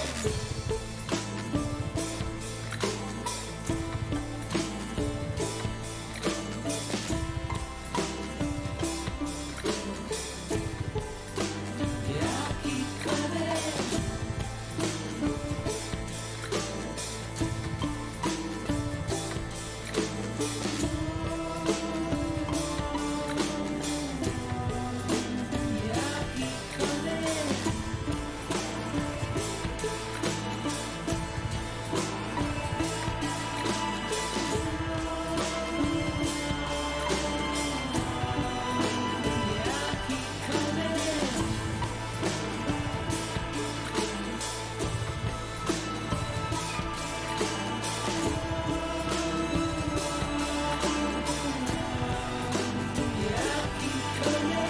Yeah, I'll keep coming. Yeah, I'll keep coming. Yeah, I'll keep coming. Yeah, I'll keep coming. Yeah, I'll keep coming. Yeah, I'll keep coming.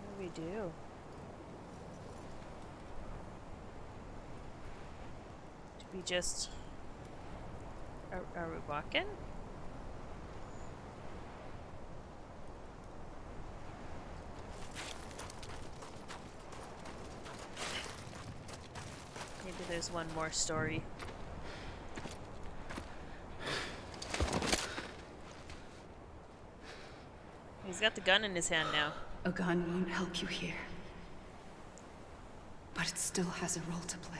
What do we do? Do we just... Are we walking? Maybe there's one more story. He's got the gun in his hand now. A gun won't help you here. But it still has a role to play.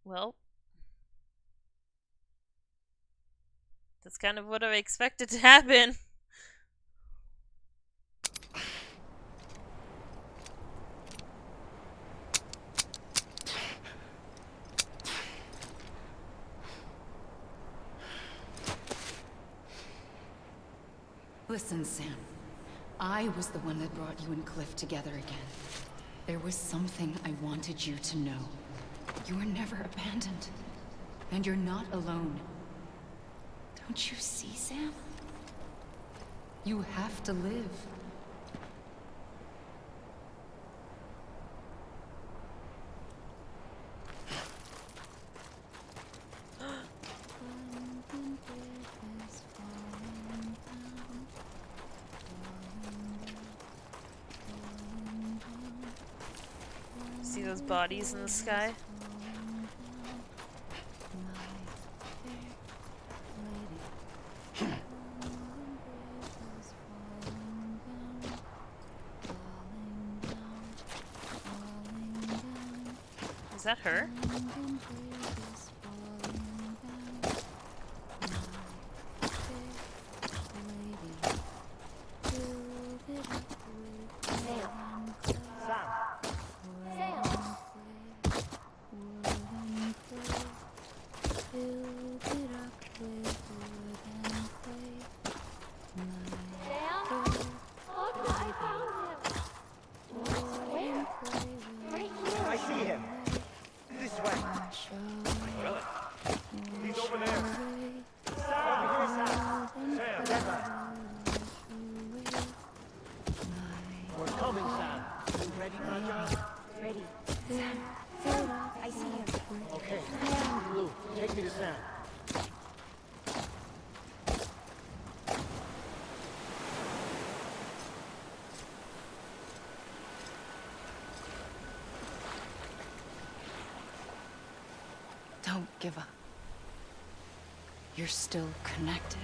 Well, that's kind of what I expected to happen. Listen, Sam. I was the one that brought you and Cliff together again. There was something I wanted you to know. You were never abandoned. And you're not alone. Don't you see, Sam? You have to live. See those bodies in the sky? Is that her? I see him. This way. Really? He's over there. Over here, Sam. Sam, that way. We're coming, Sam. You ready, Roger? Ready. Sam, I see him. Okay. Blue, take me to Sam. Don't give up. You're still connected.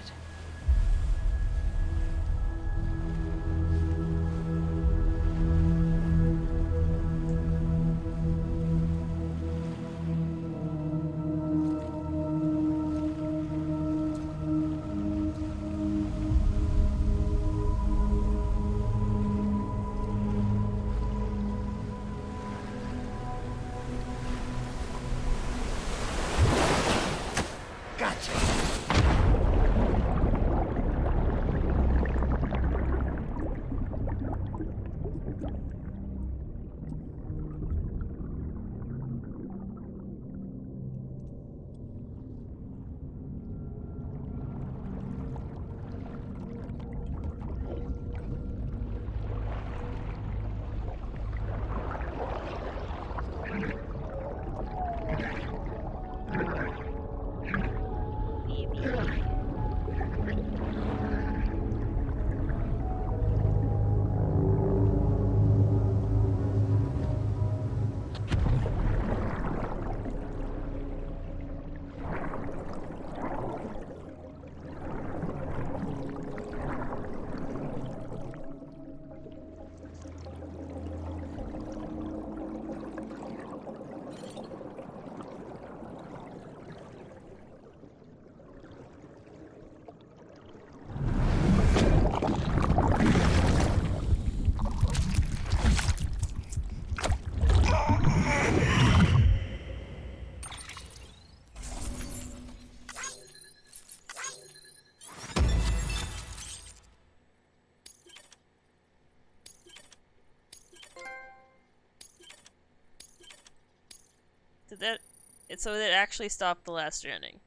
So it actually stopped the last Stranding.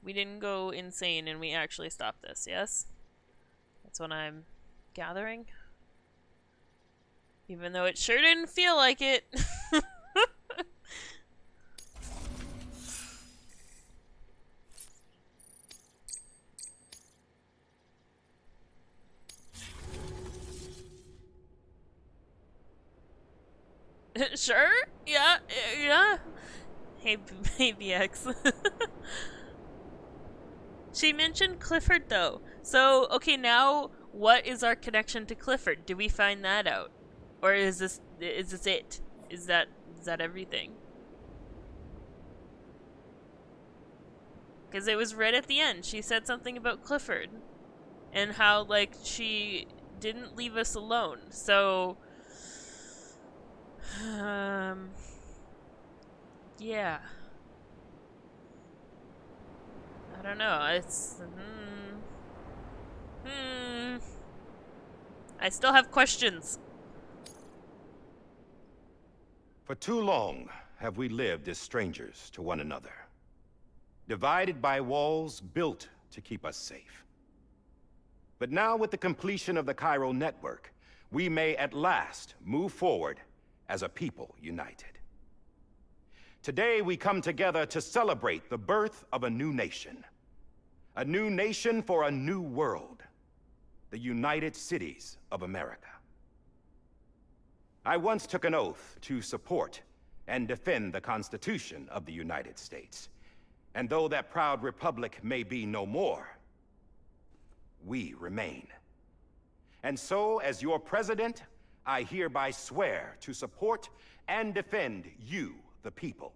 We didn't go insane and we actually stopped this, yes? That's what I'm gathering. Even though it sure didn't feel like it. Sure? Yeah, yeah. Hey, hey, BX. She mentioned Clifford, though. So, okay, now what is our connection to Clifford? Do we find that out, or is this it? Is that everything? Because it was right at the end. She said something about Clifford and how like she didn't leave us alone. So, yeah. I don't know. It's I still have questions. For too long have we lived as strangers to one another, divided by walls built to keep us safe. But now, with the completion of the Chiral network, we may at last move forward as a people united. Today, we come together to celebrate the birth of a new nation. A new nation for a new world. The United Cities of America. I once took an oath to support and defend the Constitution of the United States. And though that proud republic may be no more, we remain. And so, as your president, I hereby swear to support and defend you, the people.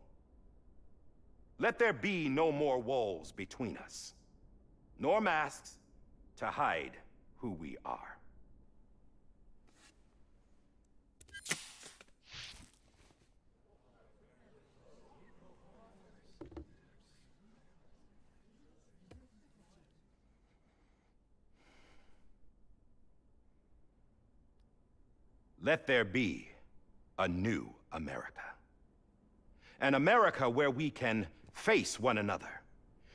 Let there be no more walls between us, nor masks to hide who we are. Let there be a new America. An America where we can face one another,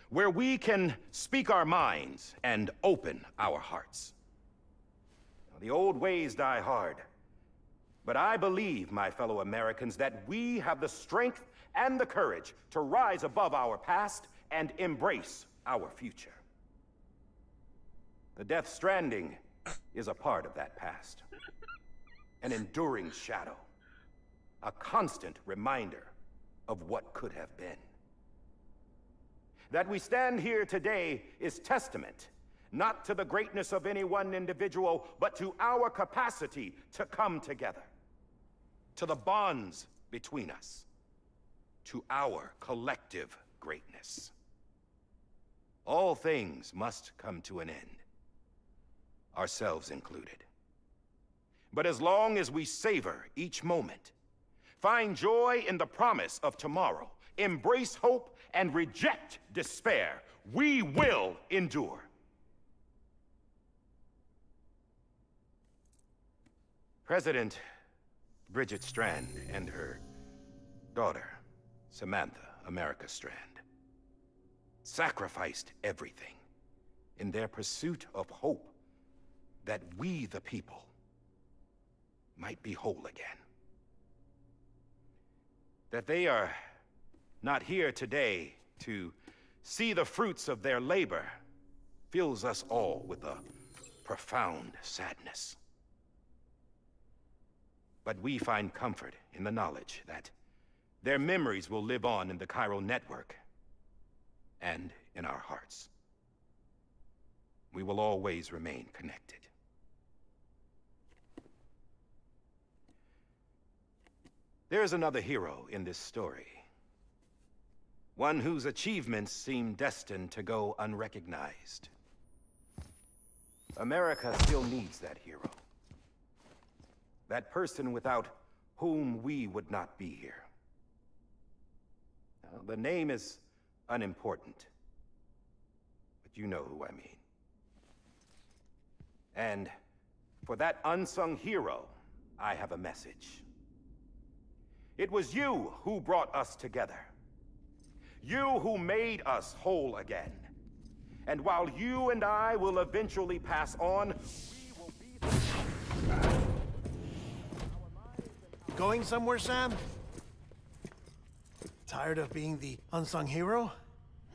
where we can speak our minds and open our hearts. The old ways die hard, but I believe, my fellow Americans, that we have the strength and the courage to rise above our past and embrace our future. The Death Stranding is a part of that past. An enduring shadow, a constant reminder of what could have been. That we stand here today is testament, not to the greatness of any one individual, but to our capacity to come together, to the bonds between us, to our collective greatness. All things must come to an end, ourselves included. But as long as we savor each moment, find joy in the promise of tomorrow, embrace hope, and reject despair, we will endure. President Bridget Strand and her daughter, Samantha America Strand, sacrificed everything in their pursuit of hope that we, the people, might be whole again. That they are not here today to see the fruits of their labor fills us all with a profound sadness. But we find comfort in the knowledge that their memories will live on in the Chiral network and in our hearts. We will always remain connected. There is another hero in this story. One whose achievements seem destined to go unrecognized. America still needs that hero. That person without whom we would not be here. Now, the name is unimportant, but you know who I mean. And for that unsung hero, I have a message. It was you who brought us together. You who made us whole again. And while you and I will eventually pass on, we will be... Going somewhere, Sam? Tired of being the unsung hero?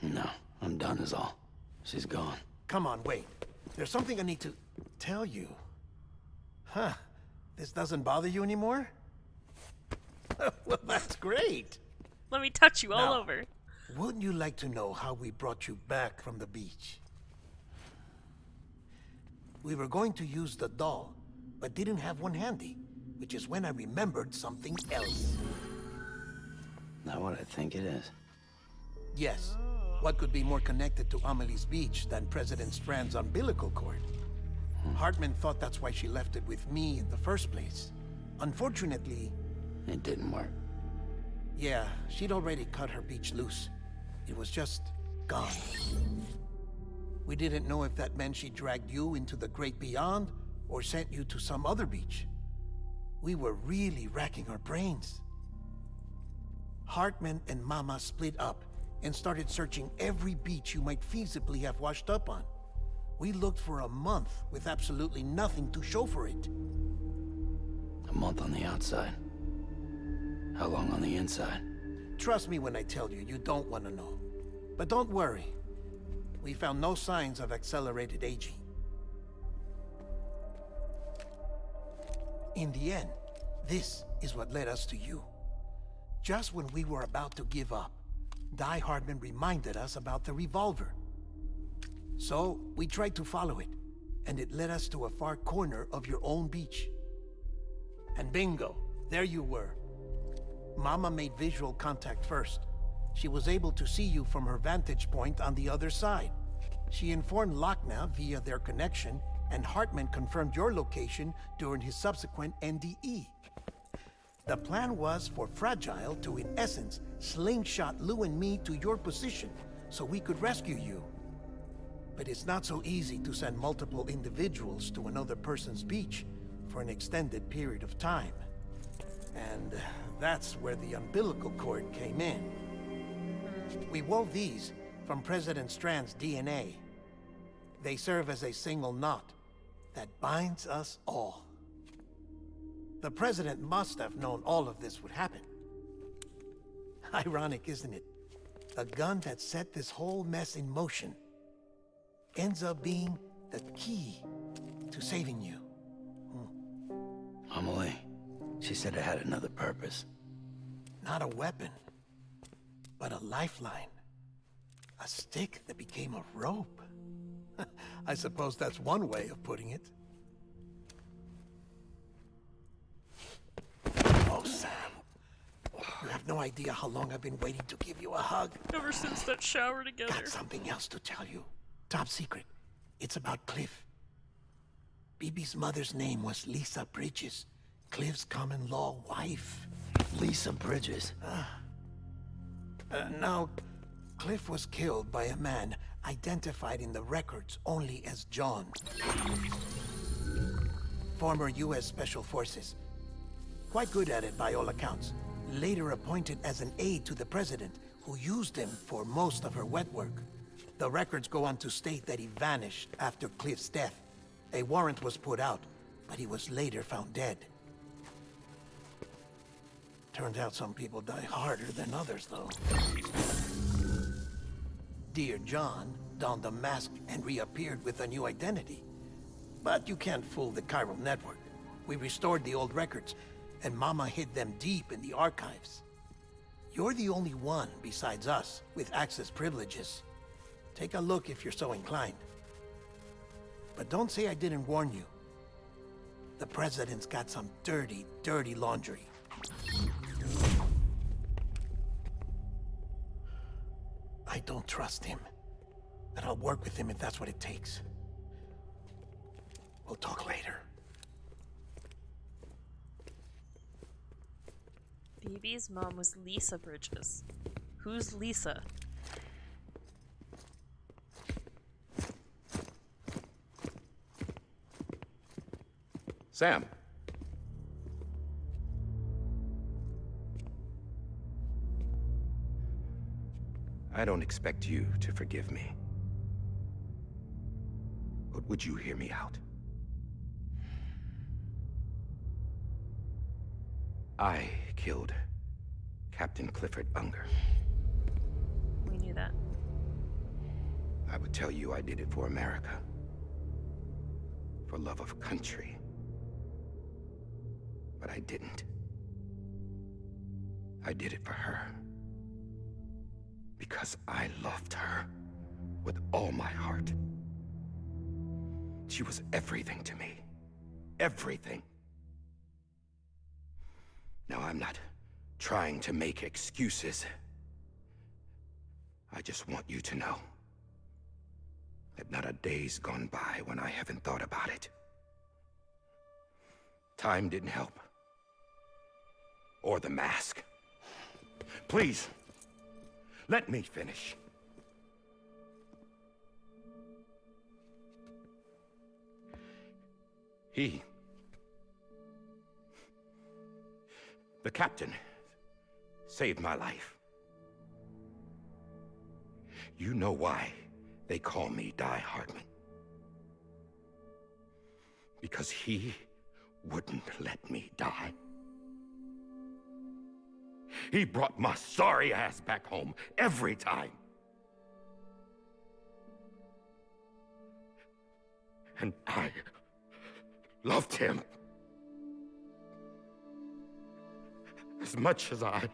No, I'm done is all. She's gone. Come on, wait. There's something I need to tell you. Huh. This doesn't bother you anymore? Well, that's great. Let me touch you all Now, over. Wouldn't you like to know how we brought you back from the beach? We were going to use the doll, but didn't have one handy, which is when I remembered something else. Not what I think it is. Yes. What could be more connected to Amelie's beach than President Strand's umbilical cord? Hartman thought that's why she left it with me in the first place. Unfortunately... It didn't work. Yeah, she'd already cut her beach loose. It was just gone. We didn't know if that meant she dragged you into the great beyond or sent you to some other beach. We were really racking our brains. Hartman and Mama split up and started searching every beach you might feasibly have washed up on. We looked for a month with absolutely nothing to show for it. A month on the outside. How long on the inside? Trust me when I tell you, you don't want to know. But don't worry. We found no signs of accelerated aging. In the end, this is what led us to you. Just when we were about to give up, Die Hardman reminded us about the revolver. So, we tried to follow it, and it led us to a far corner of your own beach. And bingo, there you were. Mama made visual contact first. She was able to see you from her vantage point on the other side. She informed Lochna via their connection, and Hartman confirmed your location during his subsequent NDE. The plan was for Fragile to, in essence, slingshot Lou and me to your position so we could rescue you. But it's not so easy to send multiple individuals to another person's beach for an extended period of time. And that's where the umbilical cord came in. We wove these from President Strand's DNA. They serve as a single knot that binds us all. The President must have known all of this would happen. Ironic, isn't it? The gun that set this whole mess in motion ends up being the key to saving you. Amelie, she said it had another purpose. Not a weapon, but a lifeline. A stick that became a rope. I suppose that's one way of putting it. Oh, Sam. You have no idea how long I've been waiting to give you a hug. Ever since that shower together. Got something else to tell you. Top secret. It's about Cliff. Bibi's mother's name was Lisa Bridges, Cliff's common-law wife. Lisa Bridges? Now, Cliff was killed by a man identified in the records only as John. Former U.S. Special Forces. Quite good at it by all accounts. Later appointed as an aide to the president, who used him for most of her wet work. The records go on to state that he vanished after Cliff's death. A warrant was put out, but he was later found dead. Turned out some people die harder than others, though. Dear John donned a mask and reappeared with a new identity. But you can't fool the chiral network. We restored the old records, and Mama hid them deep in the archives. You're the only one, besides us, with access privileges. Take a look if you're so inclined. But don't say I didn't warn you. The President's got some dirty, dirty laundry. I don't trust him, but I'll work with him if that's what it takes. We'll talk later. Bibi's mom was Lisa Bridges. Who's Lisa? Sam. I don't expect you to forgive me. But would you hear me out? I killed Captain Clifford Unger. We knew that. I would tell you I did it for America. For love of country. But I didn't. I did it for her. Because I loved her with all my heart. She was everything to me. Everything. Now, I'm not trying to make excuses. I just want you to know that not a day's gone by when I haven't thought about it. Time didn't help. Or the mask. Please, let me finish. The captain, saved my life. You know why they call me Die Hardman. Because he wouldn't let me die. He brought my sorry ass back home every time. And I loved him as much as I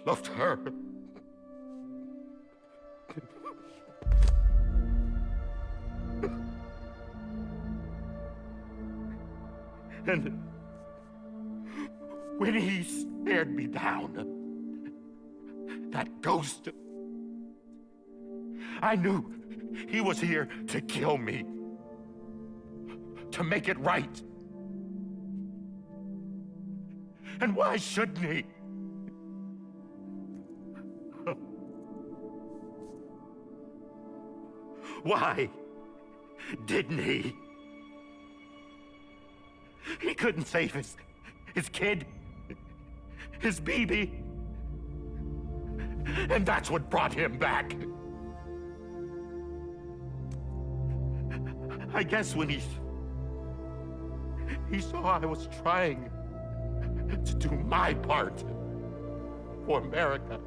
loved her. And when he stared me down, that ghost, I knew he was here to kill me, to make it right. And why shouldn't he? Why didn't he? He couldn't save his kid, his baby. And that's what brought him back. I guess when he saw I was trying to do my part for America,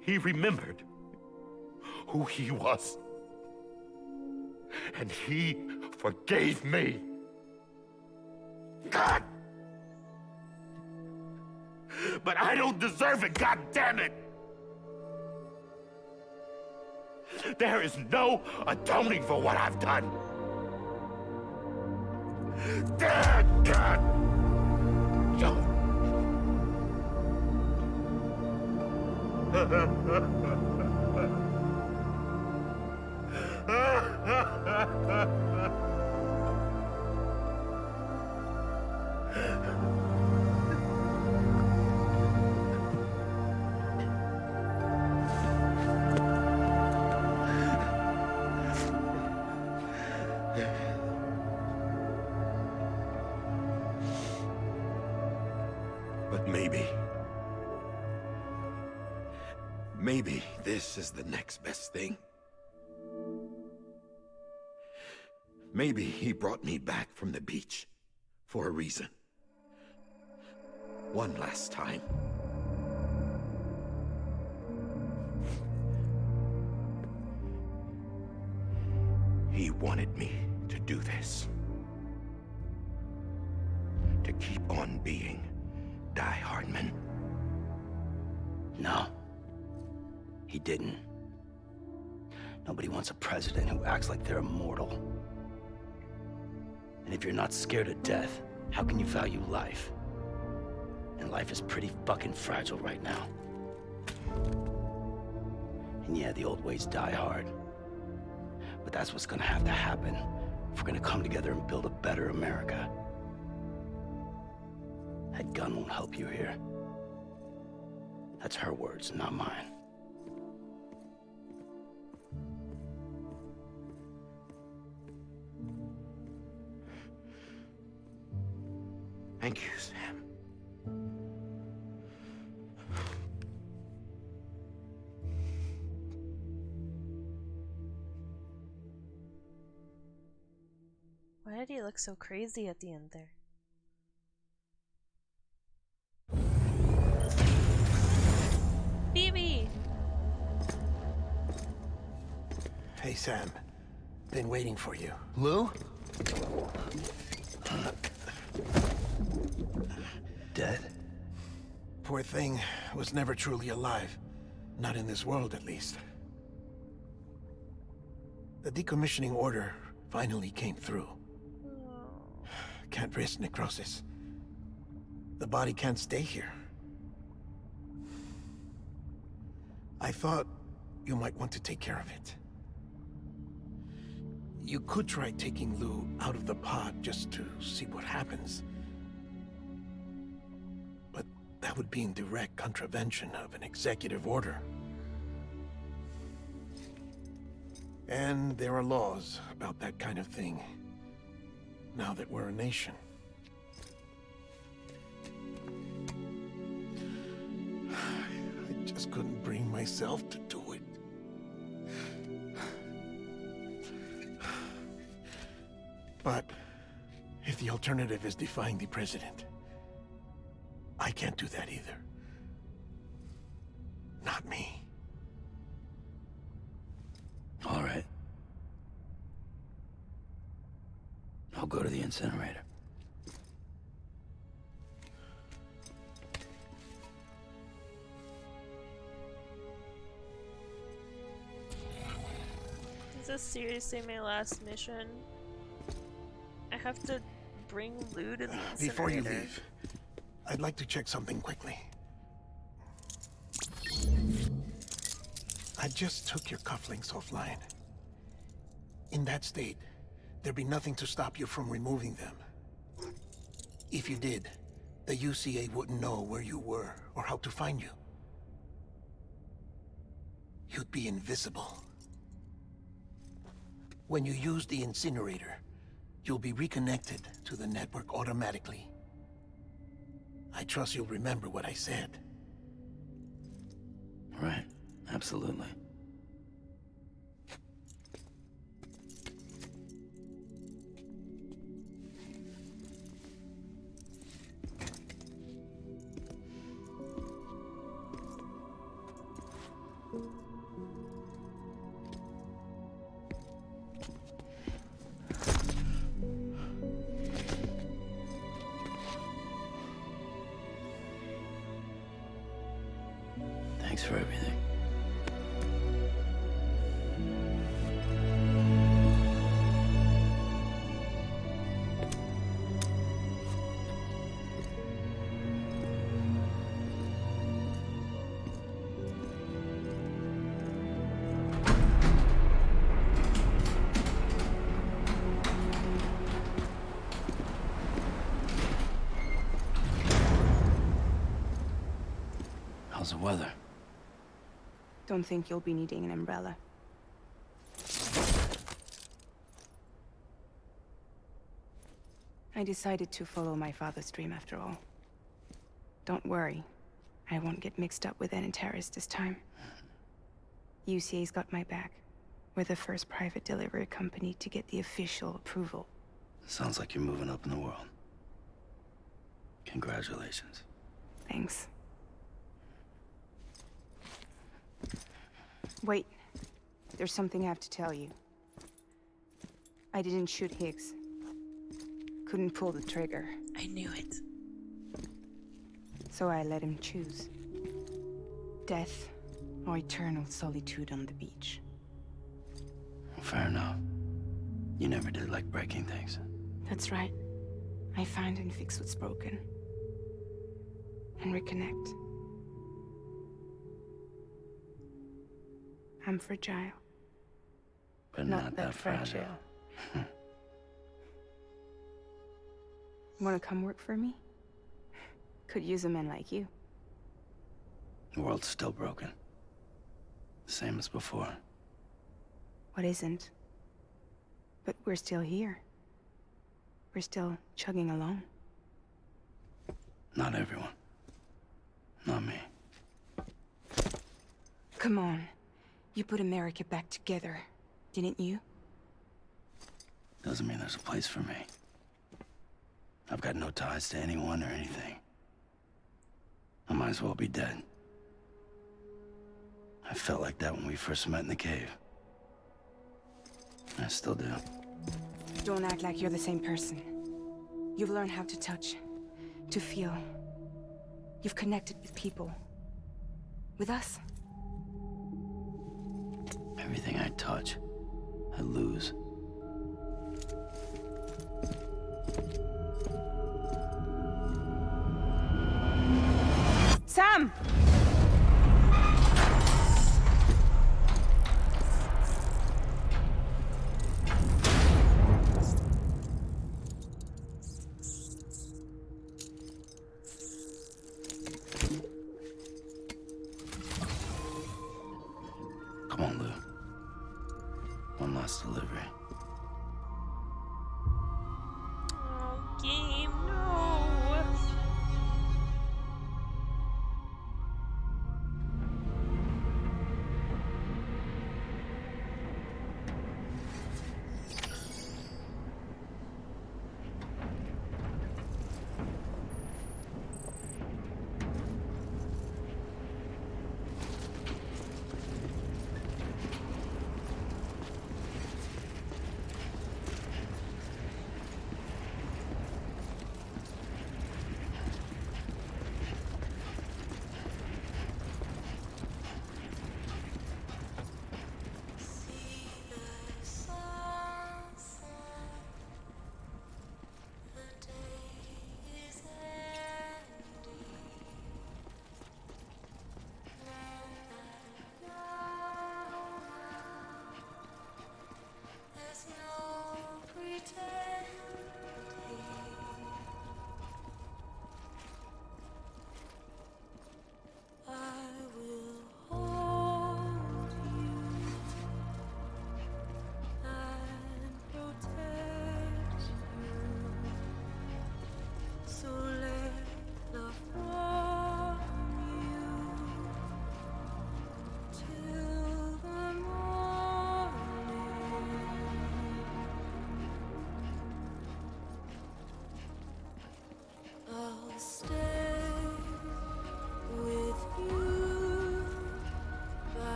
he remembered who he was. And he forgave me. God! But I don't deserve it, God damn it! There is no atoning for what I've done. Dad, God! But maybe this is the next best thing. Maybe he brought me back from the beach for a reason. One last time. He wanted me to do this. To keep on being Die Hardman. No. He didn't. Nobody wants a president who acts like they're immortal. And if you're not scared of death, how can you value life? And life is pretty fucking fragile right now. And yeah, the old ways die hard. But that's what's gonna have to happen if we're gonna come together and build a better America. That gun won't help you here. That's her words, not mine. Thank you, Sam. Why did he look so crazy at the end there? Phoebe! Hey, Sam. Been waiting for you. Lou? dead? Poor thing was never truly alive. Not in this world, at least. The decommissioning order finally came through. Can't risk necrosis. The body can't stay here. I thought you might want to take care of it. You could try taking Lou out of the pod just to see what happens. But that would be in direct contravention of an executive order. And there are laws about that kind of thing, now that we're a nation. I just couldn't bring myself to do it. But if the alternative is defying the president, I can't do that either. Not me. All right. I'll go to the incinerator. Is this seriously my last mission? I have to bring Lou to the incinerator. Before you leave, I'd like to check something quickly. I just took your cufflinks offline. In that state, there'd be nothing to stop you from removing them. If you did, the UCA wouldn't know where you were or how to find you. You'd be invisible. When you use the incinerator, you'll be reconnected to the network automatically. I trust you'll remember what I said. Right. Absolutely. Thanks for everything. How's the weather? Don't think you'll be needing an umbrella. I decided to follow my father's dream after all. Don't worry. I won't get mixed up with any terrorists this time. UCA's got my back. We're the first private delivery company to get the official approval. Sounds like you're moving up in the world. Congratulations. Thanks. Wait. There's something I have to tell you. I didn't shoot Higgs. Couldn't pull the trigger. I knew it. So I let him choose. Death or eternal solitude on the beach. Fair enough. You never did like breaking things. That's right. I find and fix what's broken. And reconnect. I'm fragile. But not that fragile. Wanna come work for me? Could use a man like you. The world's still broken. Same as before. What isn't? But we're still here. We're still chugging along. Not everyone. Not me. Come on. You put America back together, didn't you? Doesn't mean there's a place for me. I've got no ties to anyone or anything. I might as well be dead. I felt like that when we first met in the cave. I still do. Don't act like you're the same person. You've learned how to touch, to feel, You've connected with people. With us. Everything I touch, I lose. Sam! Come on, Lou. One last salute.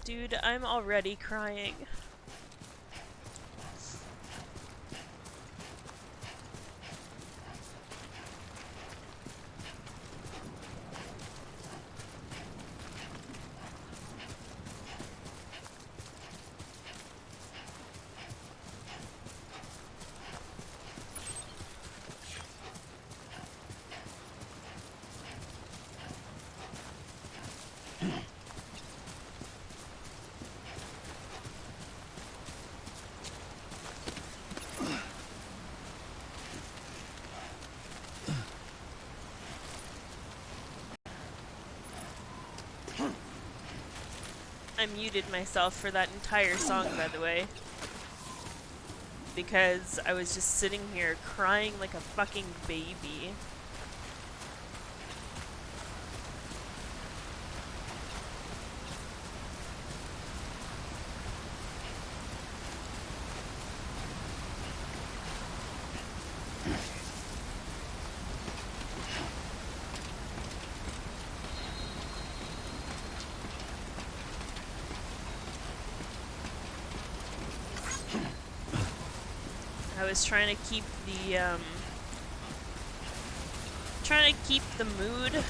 Dude, I'm already crying. I muted myself for that entire song, by the way. Because I was just sitting here crying like a fucking baby. I was trying to keep the mood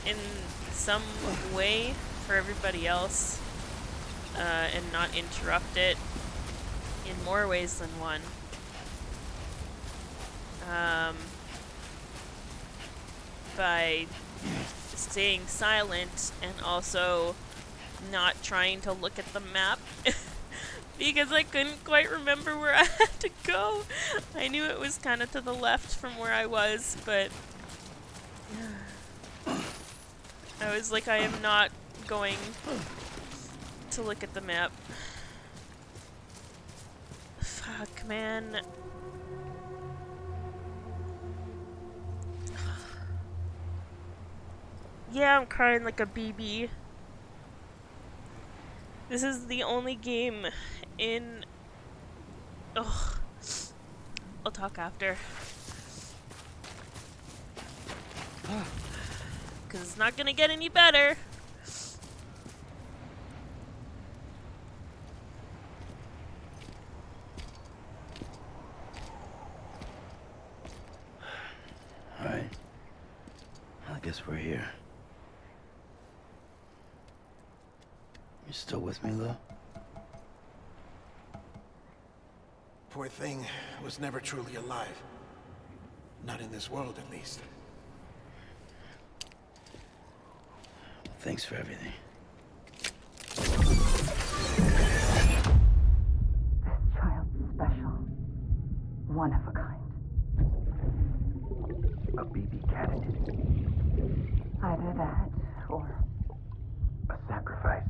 in some way for everybody else, and not interrupt it in more ways than one. By staying silent and also not trying to look at the map. Because I couldn't quite remember where I had to go. I knew it was kind of to the left from where I was, but I was like, I am not going to look at the map. Fuck, man. Yeah, I'm crying like a baby. This is the only game in... Ugh. I'll talk after. Because it's not gonna get any better. Alright. I guess we're here. You still with me, Lou? Poor thing was never truly alive. Not in this world, at least. Thanks for everything. This child's special. One of a kind. A BB candidate. Either that, or... A sacrifice.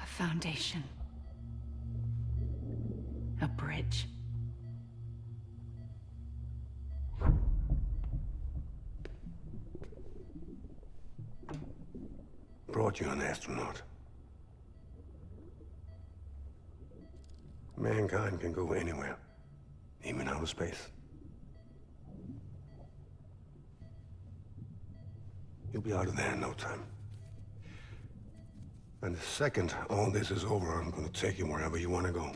a foundation. A bridge. Brought you an astronaut. Mankind can go anywhere, even outer space. You'll be out of there in no time. And the second all this is over, I'm gonna take you wherever you want to go.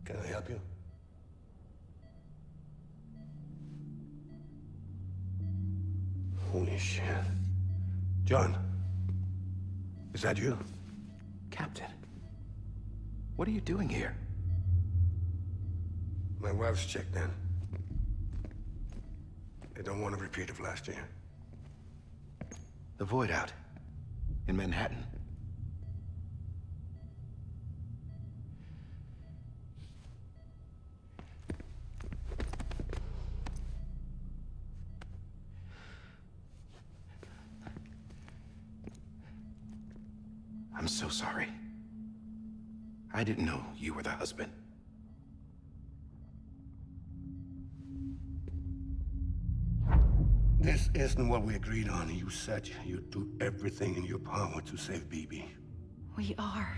Can I help you? Holy shit. John, is that you? Captain, what are you doing here? My wife's checked in. They don't want a repeat of last year. The Void Out in Manhattan. I'm so sorry. I didn't know you were the husband. This isn't what we agreed on. You said you'd do everything in your power to save BB. We are.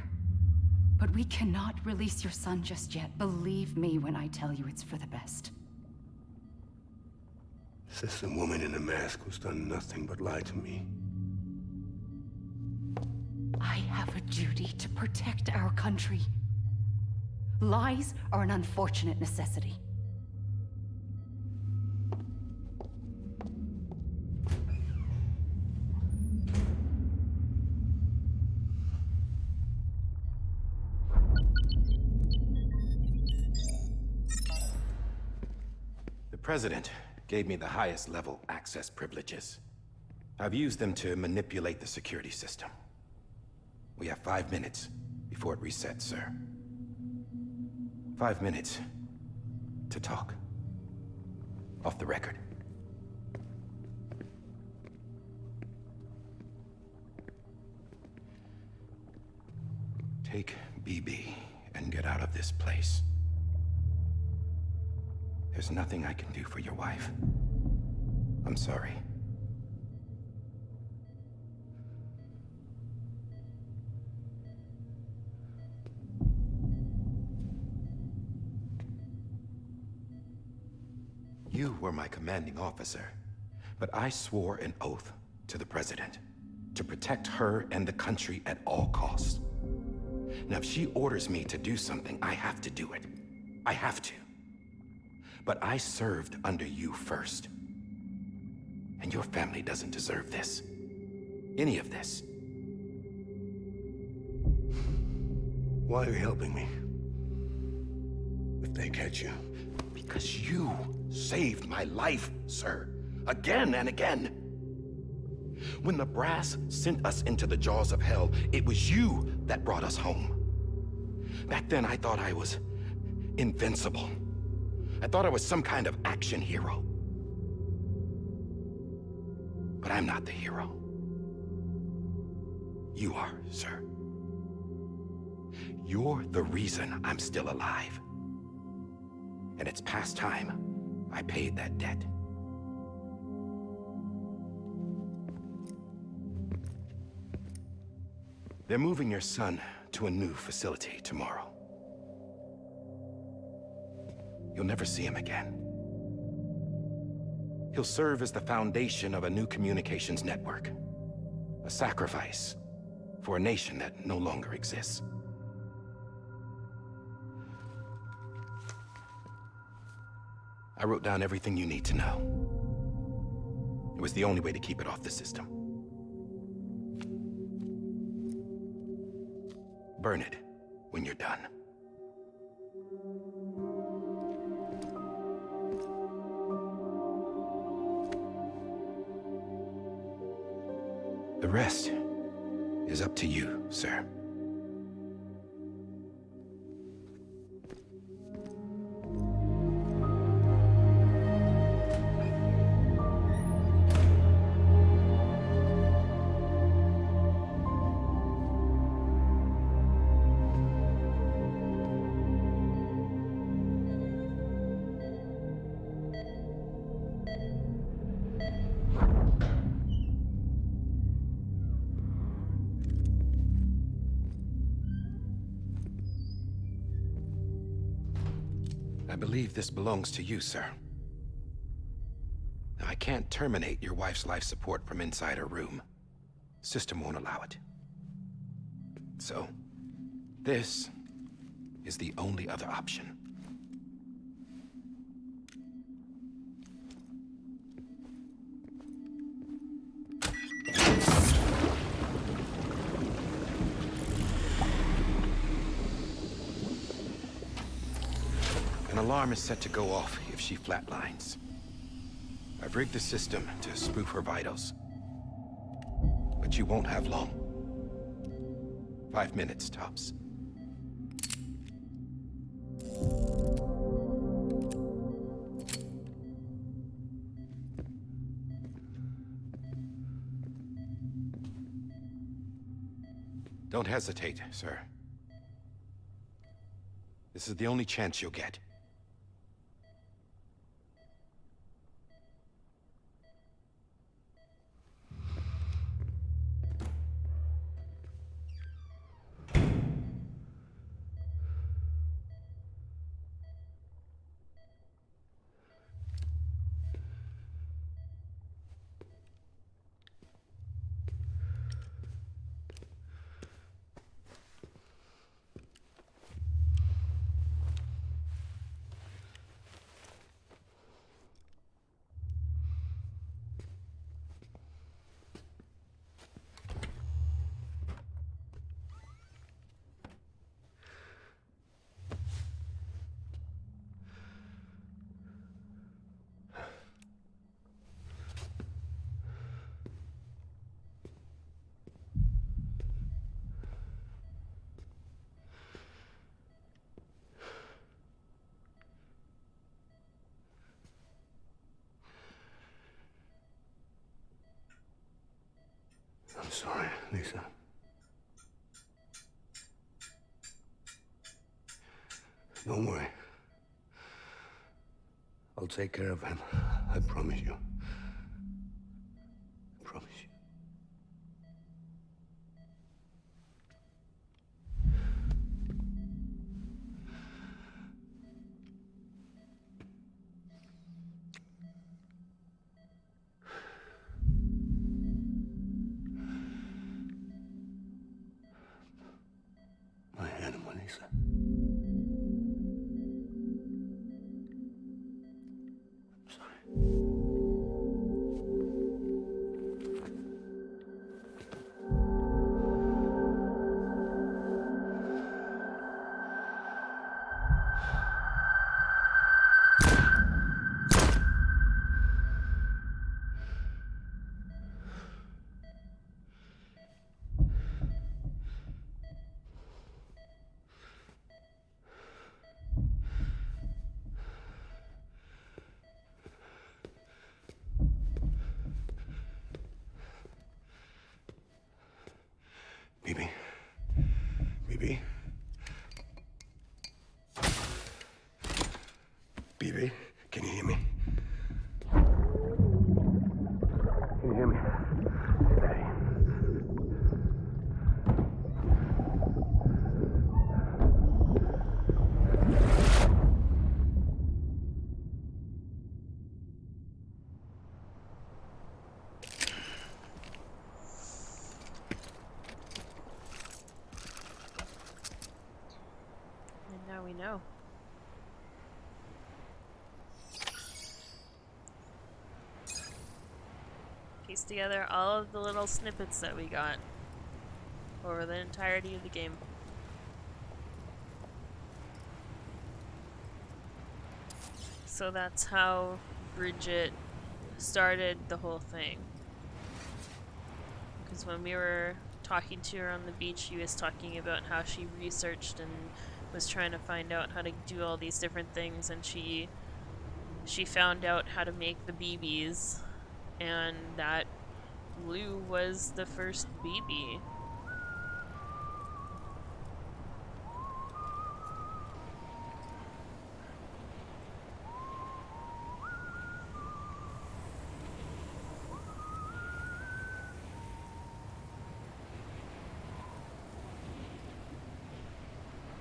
But we cannot release your son just yet. Believe me when I tell you it's for the best. This is a woman in a mask who's done nothing but lie to me. I have a duty to protect our country. Lies are an unfortunate necessity. The President gave me the highest level access privileges. I've used them to manipulate the security system. We have 5 minutes before it resets, sir. 5 minutes to talk. Off the record. Take BB and get out of this place. There's nothing I can do for your wife. I'm sorry. You were my commanding officer, but I swore an oath to the President to protect her and the country at all costs. Now, if she orders me to do something, I have to do it. I have to. But I served under you first. And your family doesn't deserve this. Any of this. Why are you helping me? If they catch you. Because you saved my life, sir. Again and again. When the brass sent us into the jaws of hell, it was you that brought us home. Back then, I thought I was invincible. I thought I was some kind of action hero. But I'm not the hero. You are, sir. You're the reason I'm still alive. And it's past time I paid that debt. They're moving your son to a new facility tomorrow. You'll never see him again. He'll serve as the foundation of a new communications network. A sacrifice for a nation that no longer exists. I wrote down everything you need to know. It was the only way to keep it off the system. Burn it when you're done. The rest is up to you, sir. I believe this belongs to you, sir. Now, I can't terminate your wife's life support from inside her room. System won't allow it. So, this is the only other option. An alarm is set to go off if she flatlines. I've rigged the system to spoof her vitals. But you won't have long. 5 minutes, tops. Don't hesitate, sir. This is the only chance you'll get. I'm sorry, Lisa. Don't worry. I'll take care of him. I promise you. I promise you. My animal, Lisa. Bibi? Bibi? Bibi? Can you hear me? Can you hear me? Steady. And now we know. Piece together all of the little snippets that we got over the entirety of the game. So that's how Bridget started the whole thing. Because when we were talking to her on the beach, she was talking about how she researched and was trying to find out how to do all these different things, and she found out how to make the BBs, and that Lou was the first BB.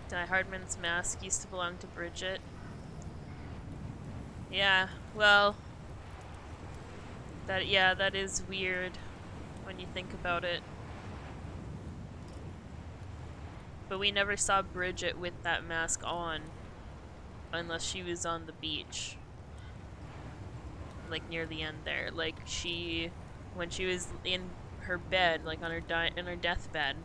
Die Hardman's mask used to belong to Bridget. Yeah, well, that is weird when you think about it. But we never saw Bridget with that mask on unless she was on the beach. Like near the end there. Like when she was in her bed, like on her deathbed,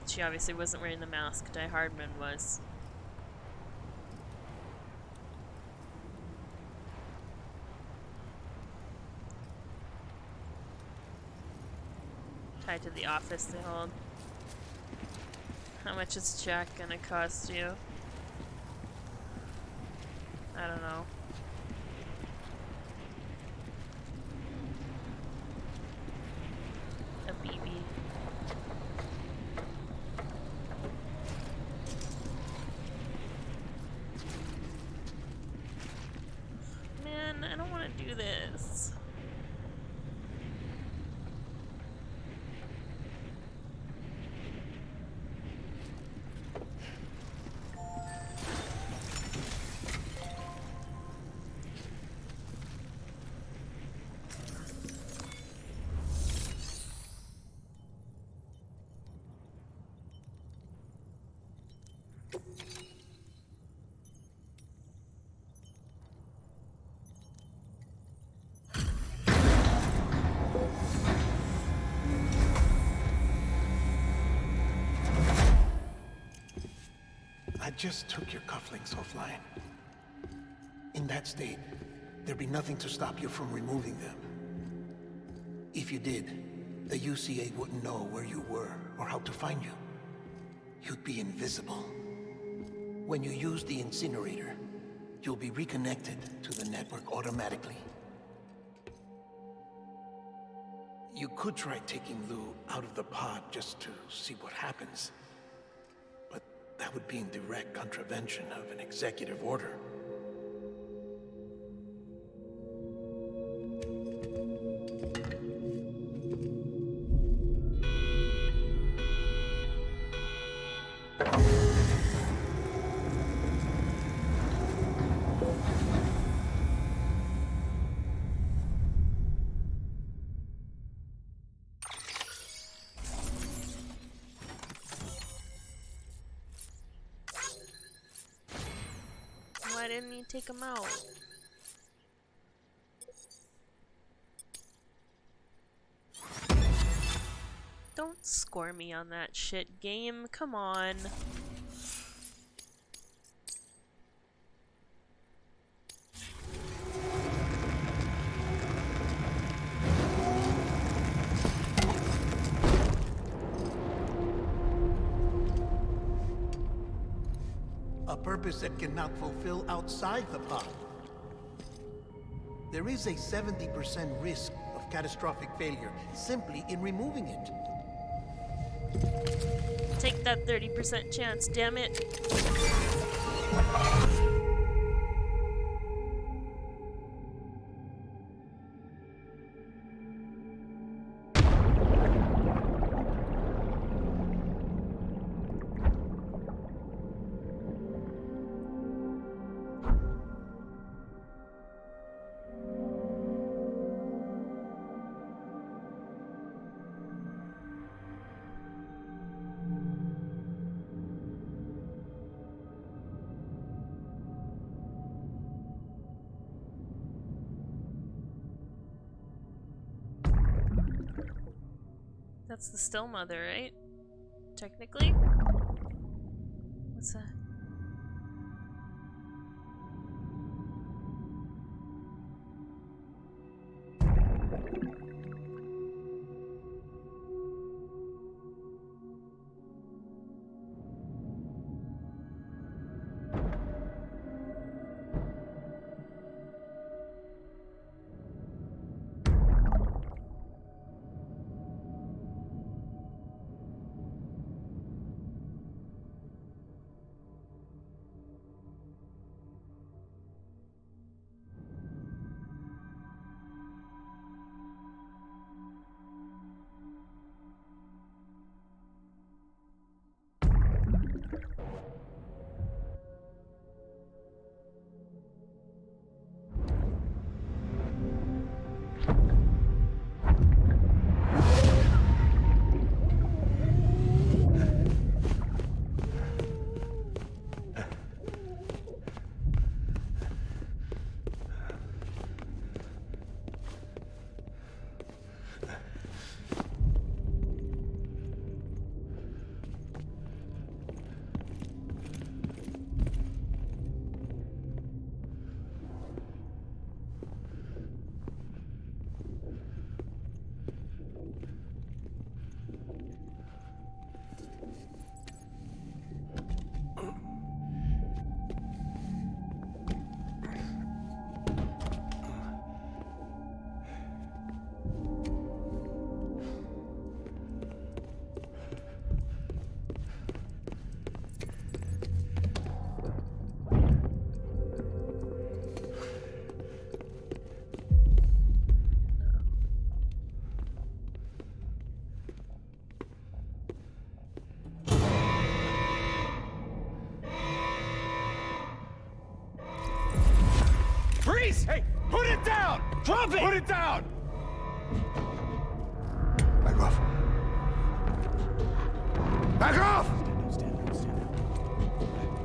she obviously wasn't wearing the mask. Die Hardman was. Tied to the office they hold. How much is Jack gonna cost you? I don't know. A BB. I just took your cufflinks offline. In that state, there'd be nothing to stop you from removing them. If you did, the UCA wouldn't know where you were or how to find you. You'd be invisible. When you use the incinerator, you'll be reconnected to the network automatically. You could try taking Lou out of the pod just to see what happens. But that would be in direct contravention of an executive order. Why didn't you take him out? Don't score me on that shit, game. Come on. A purpose that cannot fulfill outside the pod. There is a 70% risk of catastrophic failure simply in removing it. Take that 30% chance, damn it. That's the still mother, right? Technically? What's that? Freeze! Hey, put it down! Drop it! Put it down! Back off. Back off! Stand down, stand down.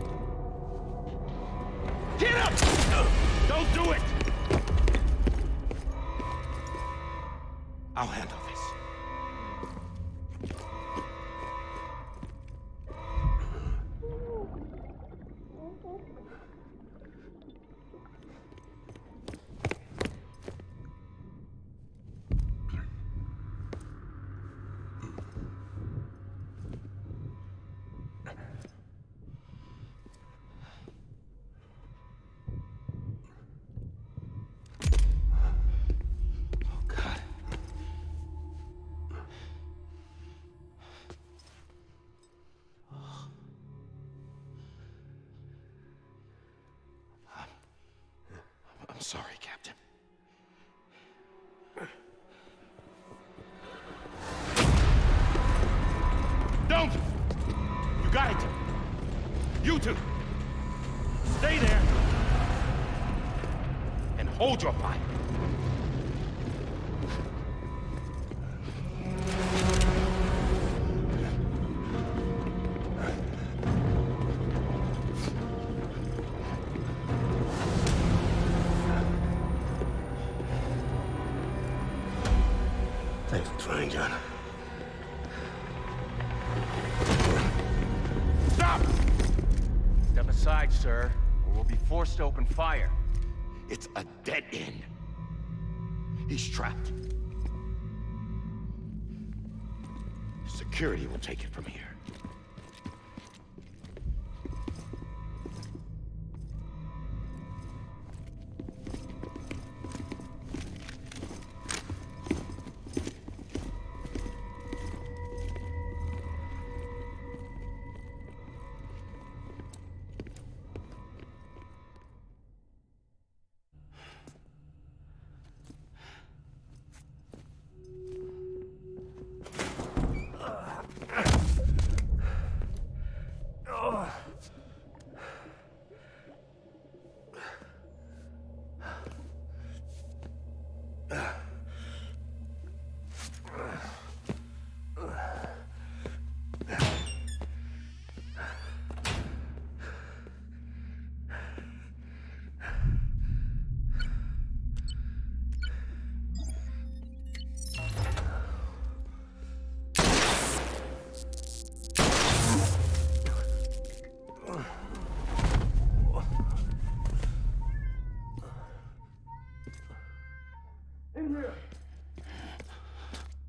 sorry, Captain. Don't! You got it! You two! Stay there! And hold your fire. Thanks for trying, John. Stop! Step aside, sir, or we'll be forced to open fire. It's a dead end. He's trapped. Security will take it from here. In here!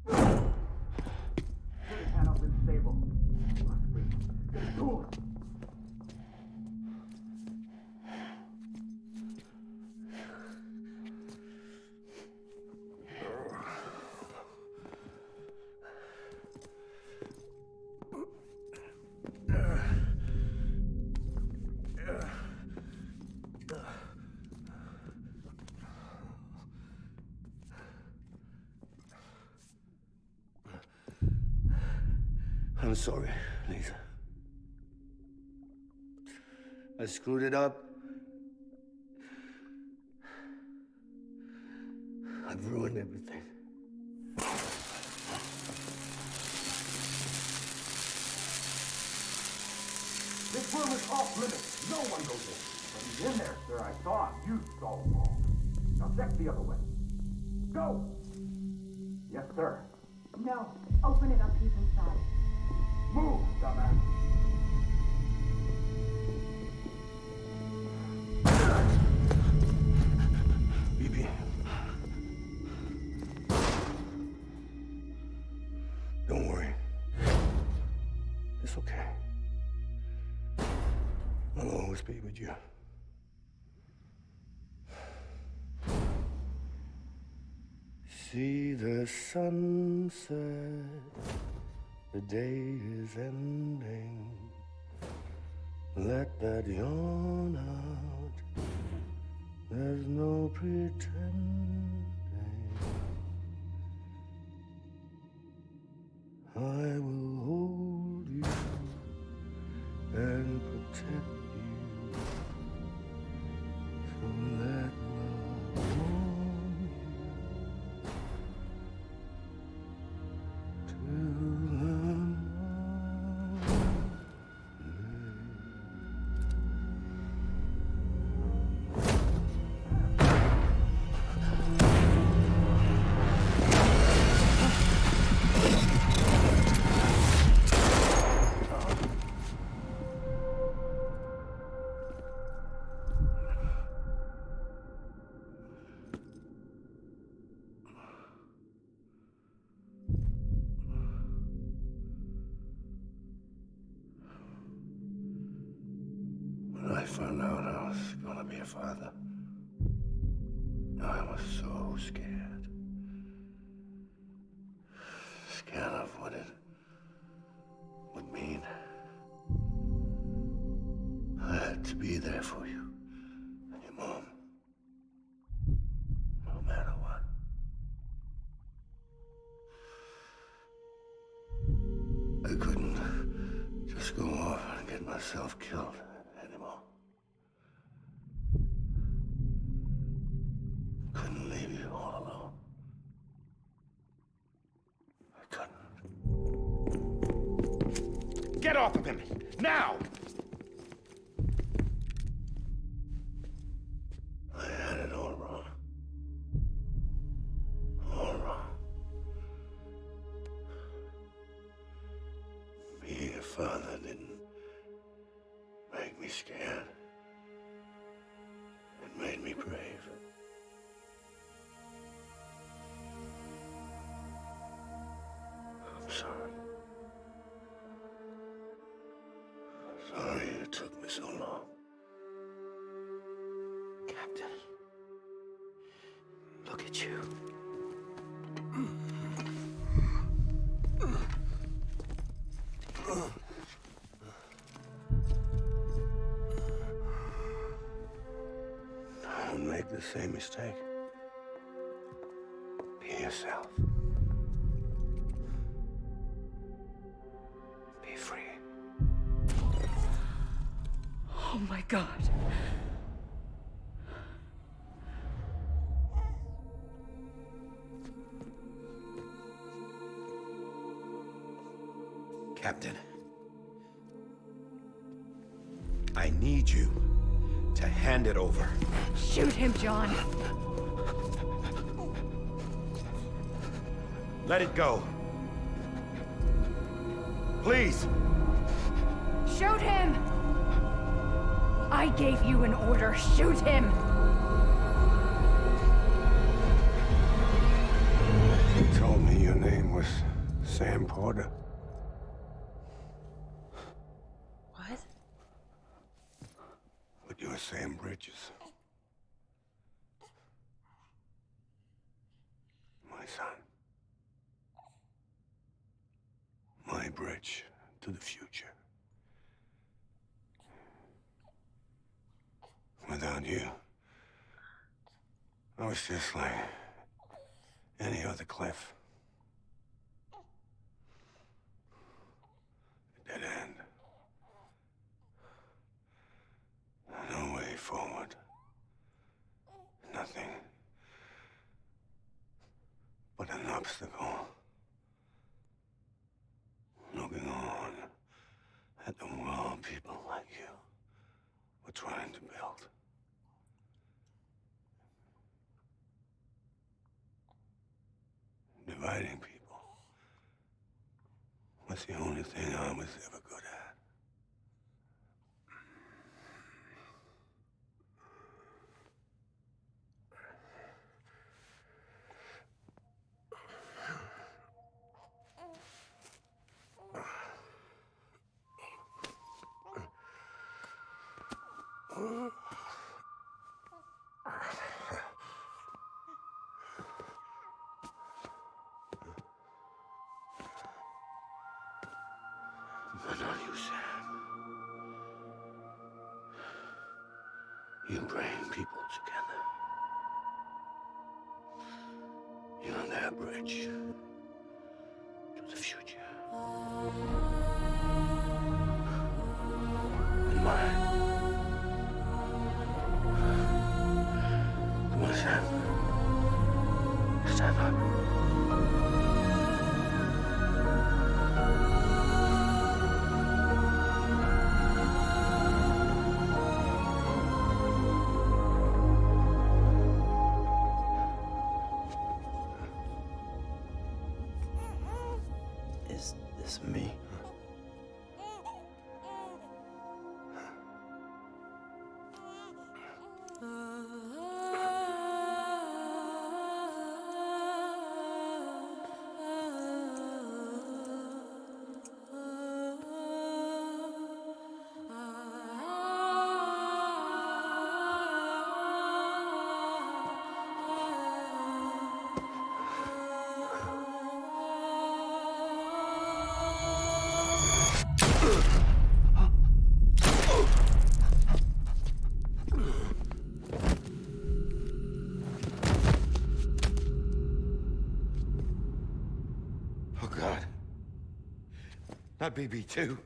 Get his hand up and stable. Get to him! I'm sorry, Lisa. I screwed it up. I've ruined everything. This room is off limits. No one goes in. But he's in there, sir. I saw him. You saw him all. Now check the other way. Go! Yes, sir. No. Open it up. He's inside. Move, dumbass. BB. Don't worry. It's okay. I'll always be with you. See the sunset. The day is ending. Let that yawn out. There's no pretending. I will hold you and protect you. So let love warm you till the When I found out I was gonna be a father, I was so scared. Scared of what it would mean. I had to be there for you and your mom. Let's go off and get myself killed anymore. Couldn't leave you all alone. I couldn't. Get off of him! Now! I had it all wrong. All wrong. Being a father didn't make me scared. It made me brave. I'm sorry. Sorry it took me so long. Captain, look at you. Don't make the same mistake. Be yourself. Be free. Oh my God. Captain, I need you to hand it over. Shoot him, John. Let it go. Please. Shoot him! I gave you an order. Shoot him! You told me your name was Sam Porter. What? But you're Sam Bridges. My son. My bridge to the future. Without you, I was just like any other Cliff. A dead end. No way forward. Nothing but an obstacle. Looking on at the world people like you were trying to build. Dividing people was the only thing I was ever good at. But not you, Sam. You bring people together. You're their bridge to the future. And mine. Come on, Sam. Stand up. Is this me? Oh, God. Not BB2.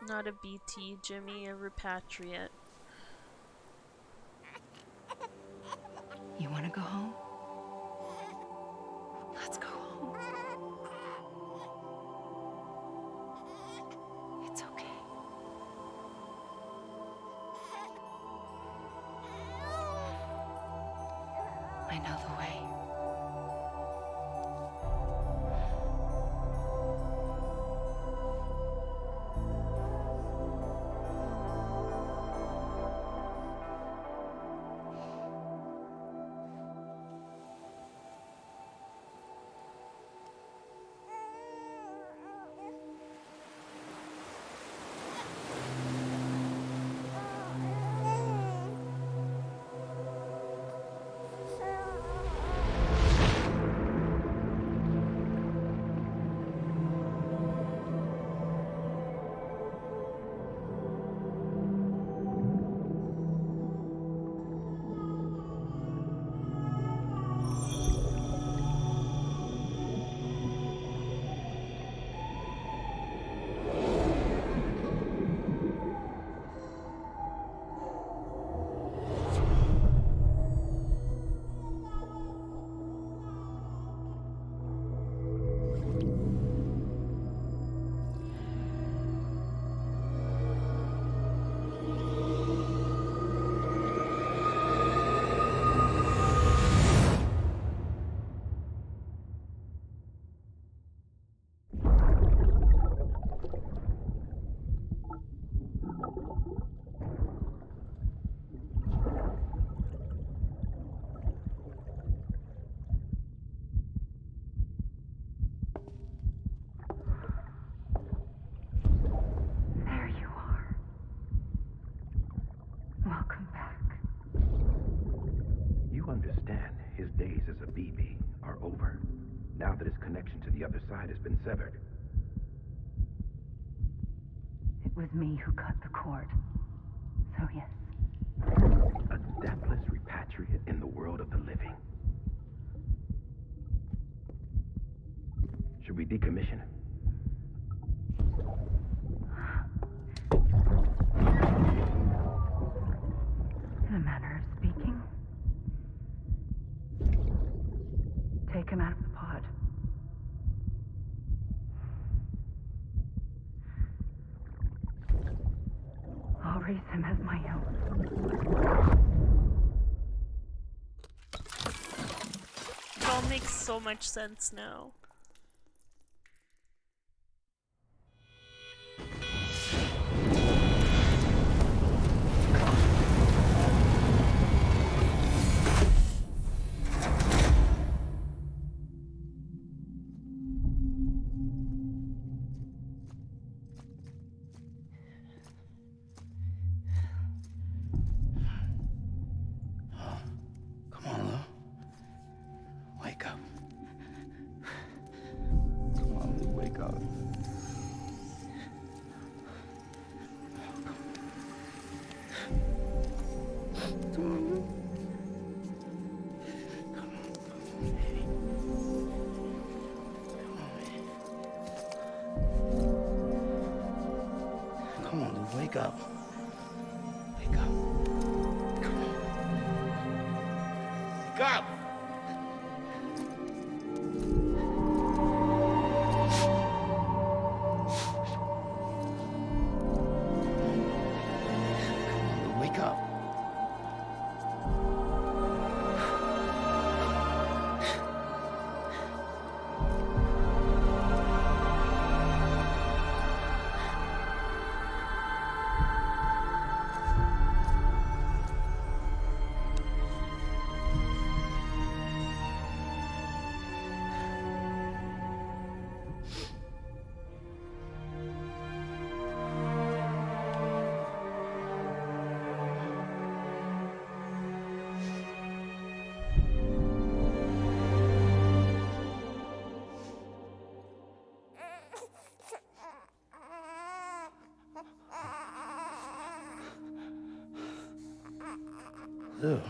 Not a BT, Jimmy, a repatriate. You want to go home? Let's go home. It's okay. I know the way. There you are. Welcome back. You understand his days as a BB are over, now that his connection to the other side has been severed. It was me who cut the cord. So yes. A deathless repatriate in the world of the living. Should we decommission him? In a manner of speaking. Take him out of the pod. I'll raise him as my own. It all makes so much sense now. Come on, Lou. Wake up. Come on, Lou, wake up. Come on, Lou. Come on, Lou, wake up. Wake up. Come on. Wake up! Come on, Lou, wake up. Lou.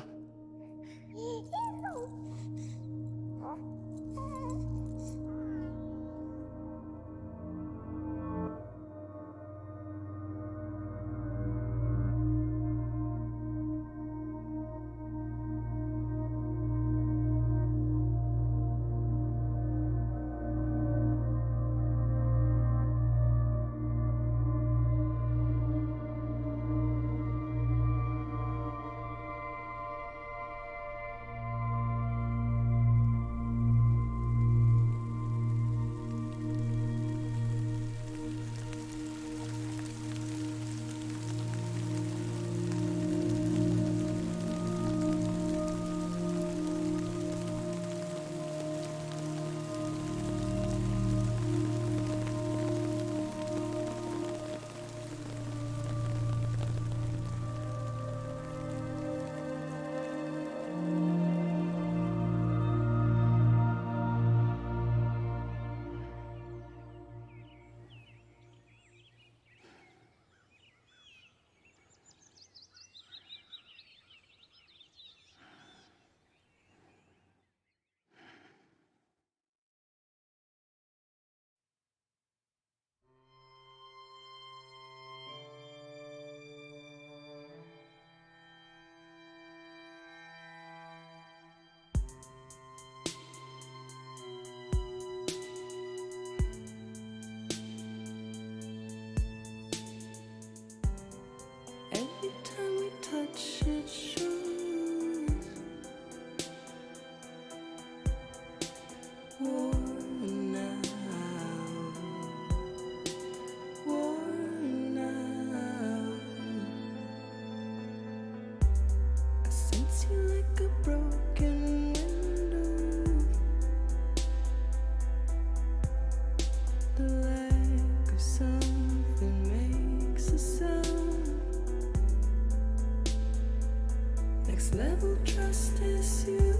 Next level trust is you.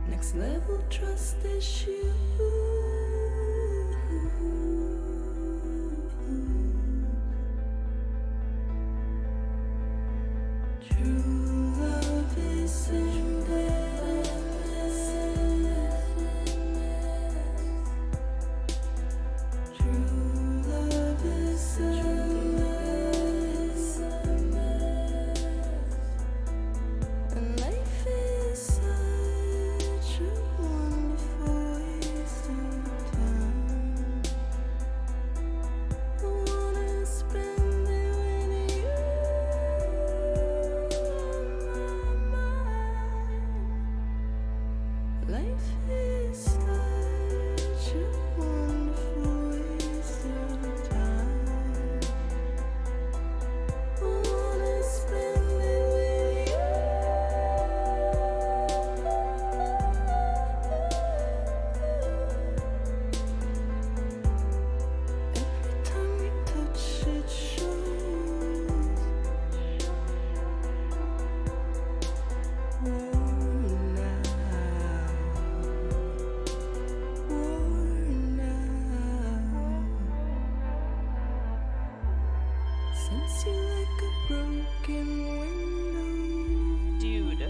Next level trust is you. True love is embedded. True love is and life is such a wonderful waste of time. I wanna spend it with you on my mind. Life is such a wonderful waste of time. I wanna spend it with you. Every time we touch it shows. Worn out. Sense you like a broken window. Dude.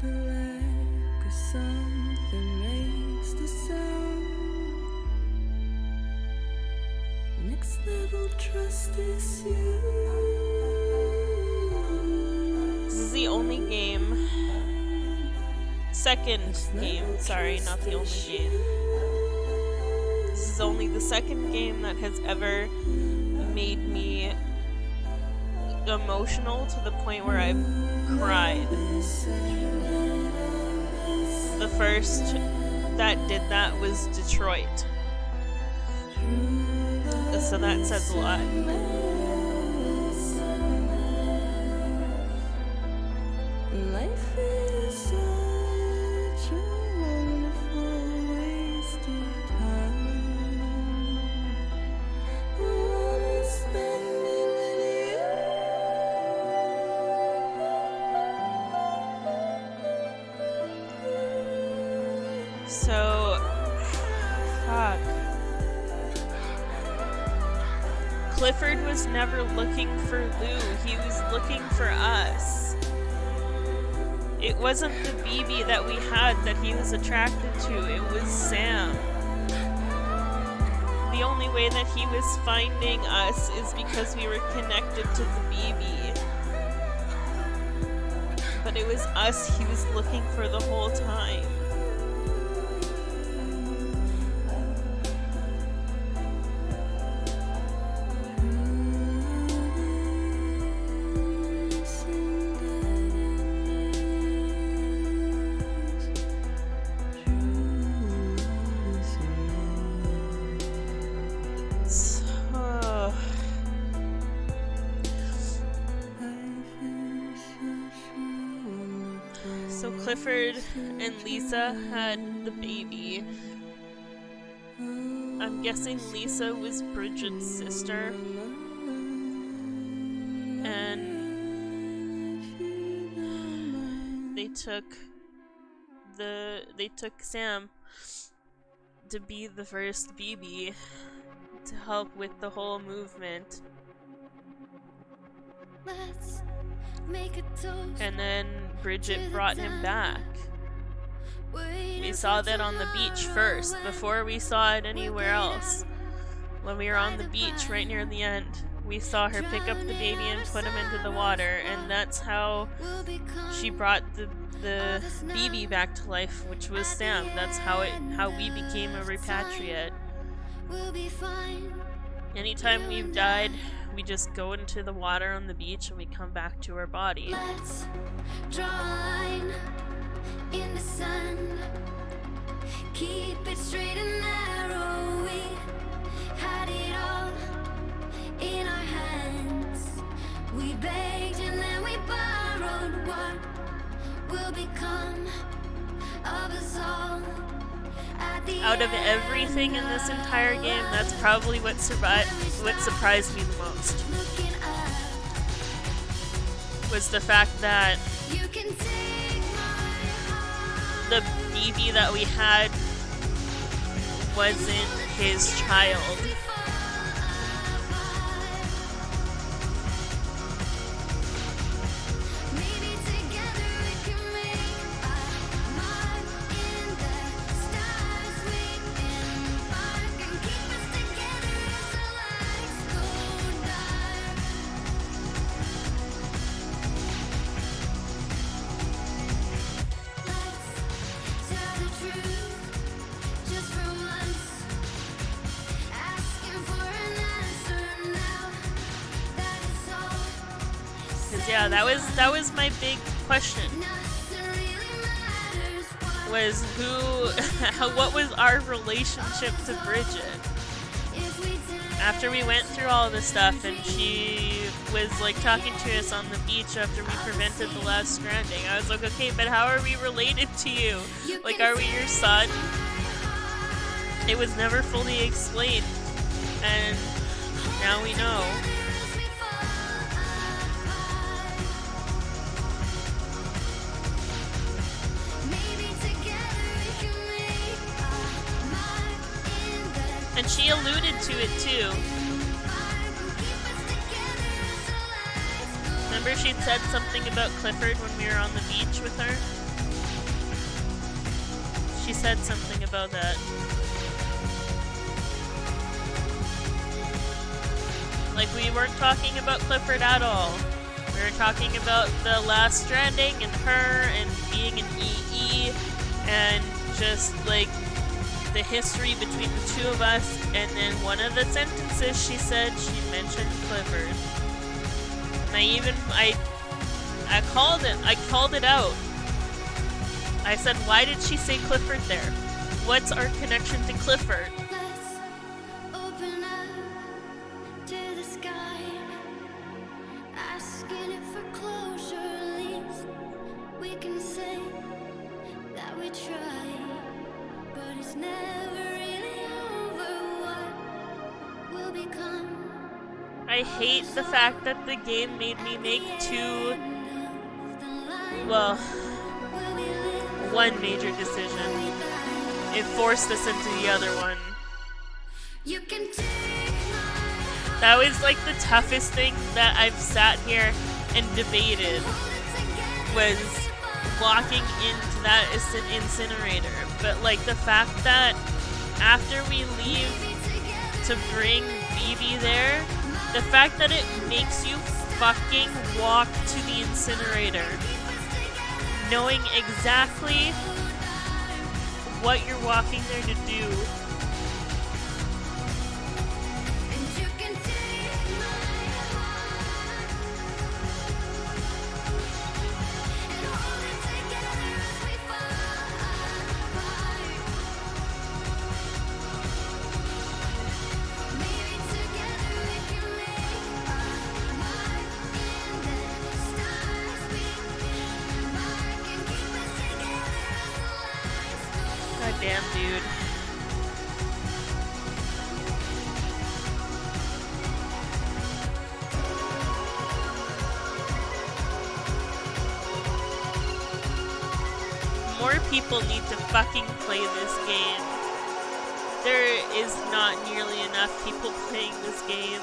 The lack of something makes the sound. Next level trust is you. This is the only game. Second game, sorry, not the only game. This is only the second game that has ever made me emotional to the point where I've cried. The first that did that was Detroit. So that says a lot. Life is such a wonderful waste of time. I wanna spend it with you. So, fuck. Clifford was never looking for Lou, he was looking for us. It wasn't the BB that we had that he was attracted to, it was Sam. The only way that he was finding us is because we were connected to the BB. But it was us he was looking for the whole time. So Clifford and Lisa had the baby. I'm guessing Lisa was Bridget's sister. And they took Sam to be the first BB to help with the whole movement. Let's make a toast. And then Bridget brought him back. We saw that on the beach first, before we saw it anywhere else. When we were on the beach right near the end, we saw her pick up the baby and put him into the water, and that's how she brought the BB back to life, which was Sam. That's how we became a repatriate. Anytime we've died, we just go into the water on the beach and we come back to our body. Let's draw a line in the sun. Keep it straight and narrow. We had it all in our hands. We begged and then we borrowed. What will become of us all at the Out of everything in this entire game, that's probably what surprised me the most. Was the fact that the BB that we had wasn't his child. Yeah, that was my big question. Was what was our relationship to Bridget? After we went through all this stuff and she was like talking to us on the beach after we prevented the last stranding, I was like, okay, but how are we related to you? Like, are we your son? It was never fully explained, and now we know. And she alluded to it too. Remember she'd said something about Clifford when we were on the beach with her? She said something about that. Like, we weren't talking about Clifford at all. We were talking about the last stranding and her and being an EE and just like the history between the two of us, and then one of the sentences she said, she mentioned Clifford. And I called it out. I said, why did she say Clifford there? What's our connection to Clifford? I hate the fact that the game made me make one major decision. It forced us into the other one. That was like the toughest thing that I've sat here and debated, was walking into that incinerator. But like the fact that after we leave to bring BB there, the fact that it makes you fucking walk to the incinerator, knowing exactly what you're walking there to do. Damn, dude. More people need to fucking play this game. There is not nearly enough people playing this game.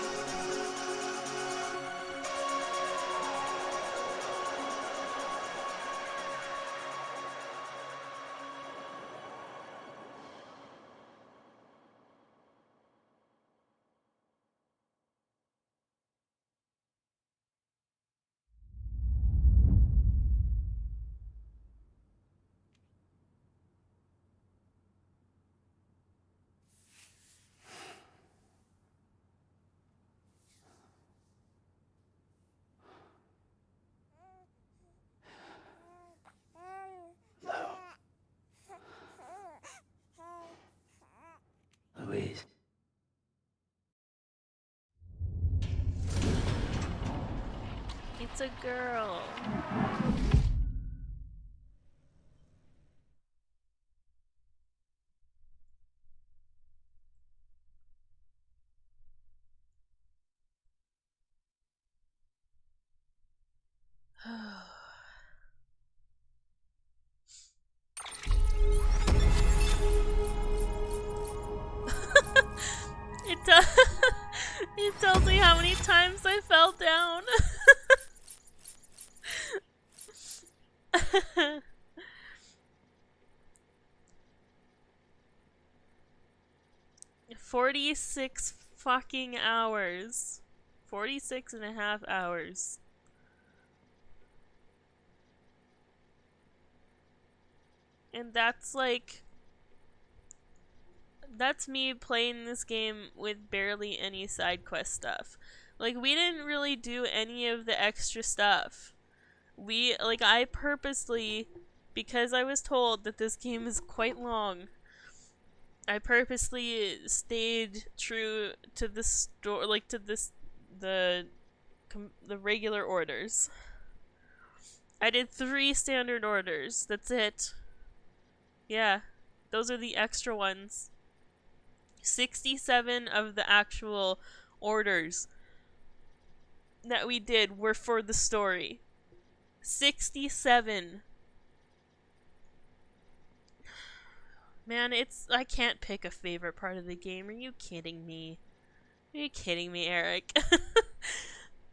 Louise. It's a girl. times I fell down. 46 fucking hours. 46 and a half hours. And that's like... That's me playing this game with barely any side quest stuff. Like, we didn't really do any of the extra stuff. I purposely, because I was told that this game is quite long, I purposely stayed true to the store, the regular orders. I did 3 standard orders. That's it. Yeah, those are the extra ones. 67 of the actual orders that we did were for the story. 67. Man, I can't pick a favorite part of the game. Are you kidding me? Are you kidding me, Eric?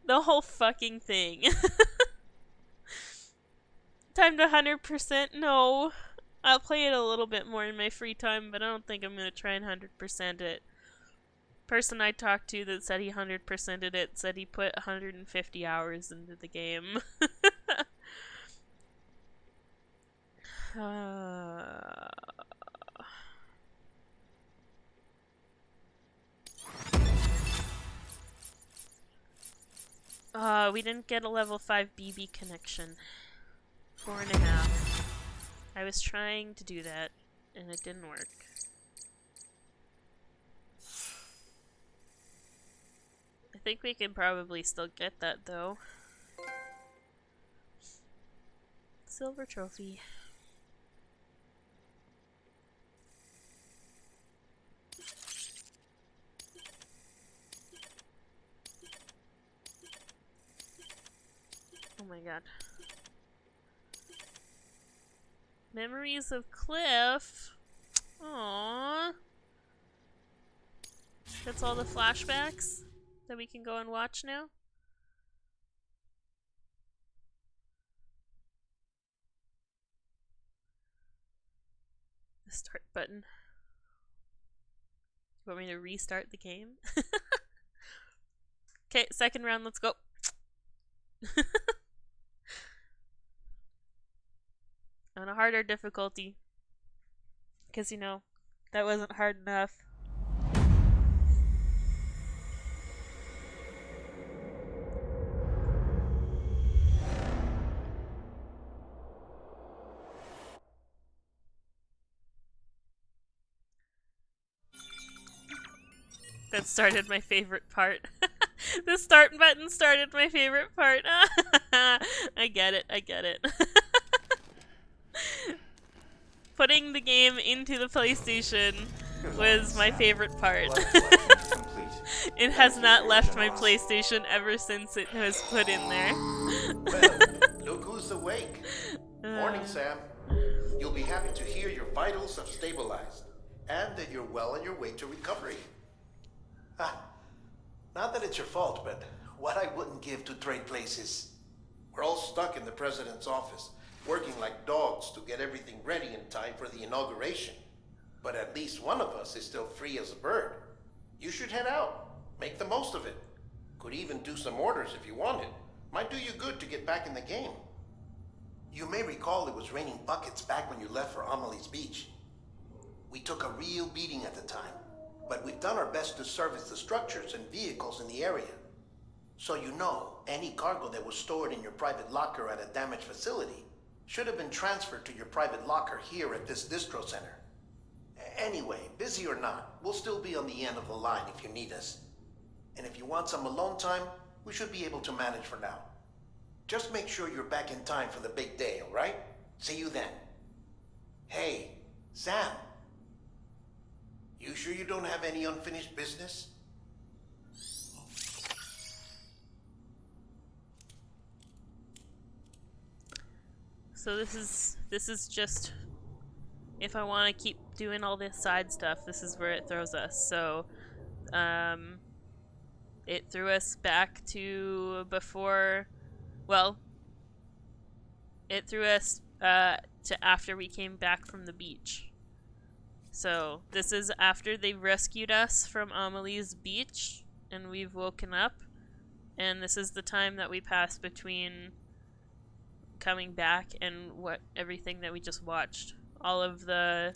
The whole fucking thing. Time to 100%? No. I'll play it a little bit more in my free time, but I don't think I'm going to try and 100% it. Person I talked to that said he 100%ed it said he put 150 hours into the game. We didn't get a level 5 BB connection. 4.5. I was trying to do that, and it didn't work. I think we can probably still get that, though. Silver trophy. Oh my god. Memories of Cliff. Aww. That's all the flashbacks that we can go and watch now? The start button. You want me to restart the game? Okay, second round, let's go. On a harder difficulty. Because, you know, that wasn't hard enough. That started my favorite part. The start button started my favorite part. I get it, I get it. Putting the game into the PlayStation was my favorite part. It has not left my PlayStation ever since it was put in there. Well, look who's awake. Morning, Sam. You'll be happy to hear your vitals have stabilized, and that you're well on your way to recovery. Not that it's your fault, but what I wouldn't give to trade places. We're all stuck in the president's office, working like dogs to get everything ready in time for the inauguration. But at least one of us is still free as a bird. You should head out. Make the most of it. Could even do some orders if you wanted. Might do you good to get back in the game. You may recall it was raining buckets back when you left for Amelie's Beach. We took a real beating at the time, but we've done our best to service the structures and vehicles in the area. So you know, any cargo that was stored in your private locker at a damaged facility should have been transferred to your private locker here at this distro center. Anyway, busy or not, we'll still be on the end of the line if you need us. And if you want some alone time, we should be able to manage for now. Just make sure you're back in time for the big day, all right? See you then. Hey, Sam. You sure you don't have any unfinished business? So this is just, if I want to keep doing all this side stuff, this is where it throws us. So it threw us back to before, well, it threw us to after we came back from the beach. So this is after they rescued us from Amelie's beach and we've woken up, and this is the time that we passed between coming back and what everything that we just watched. All of the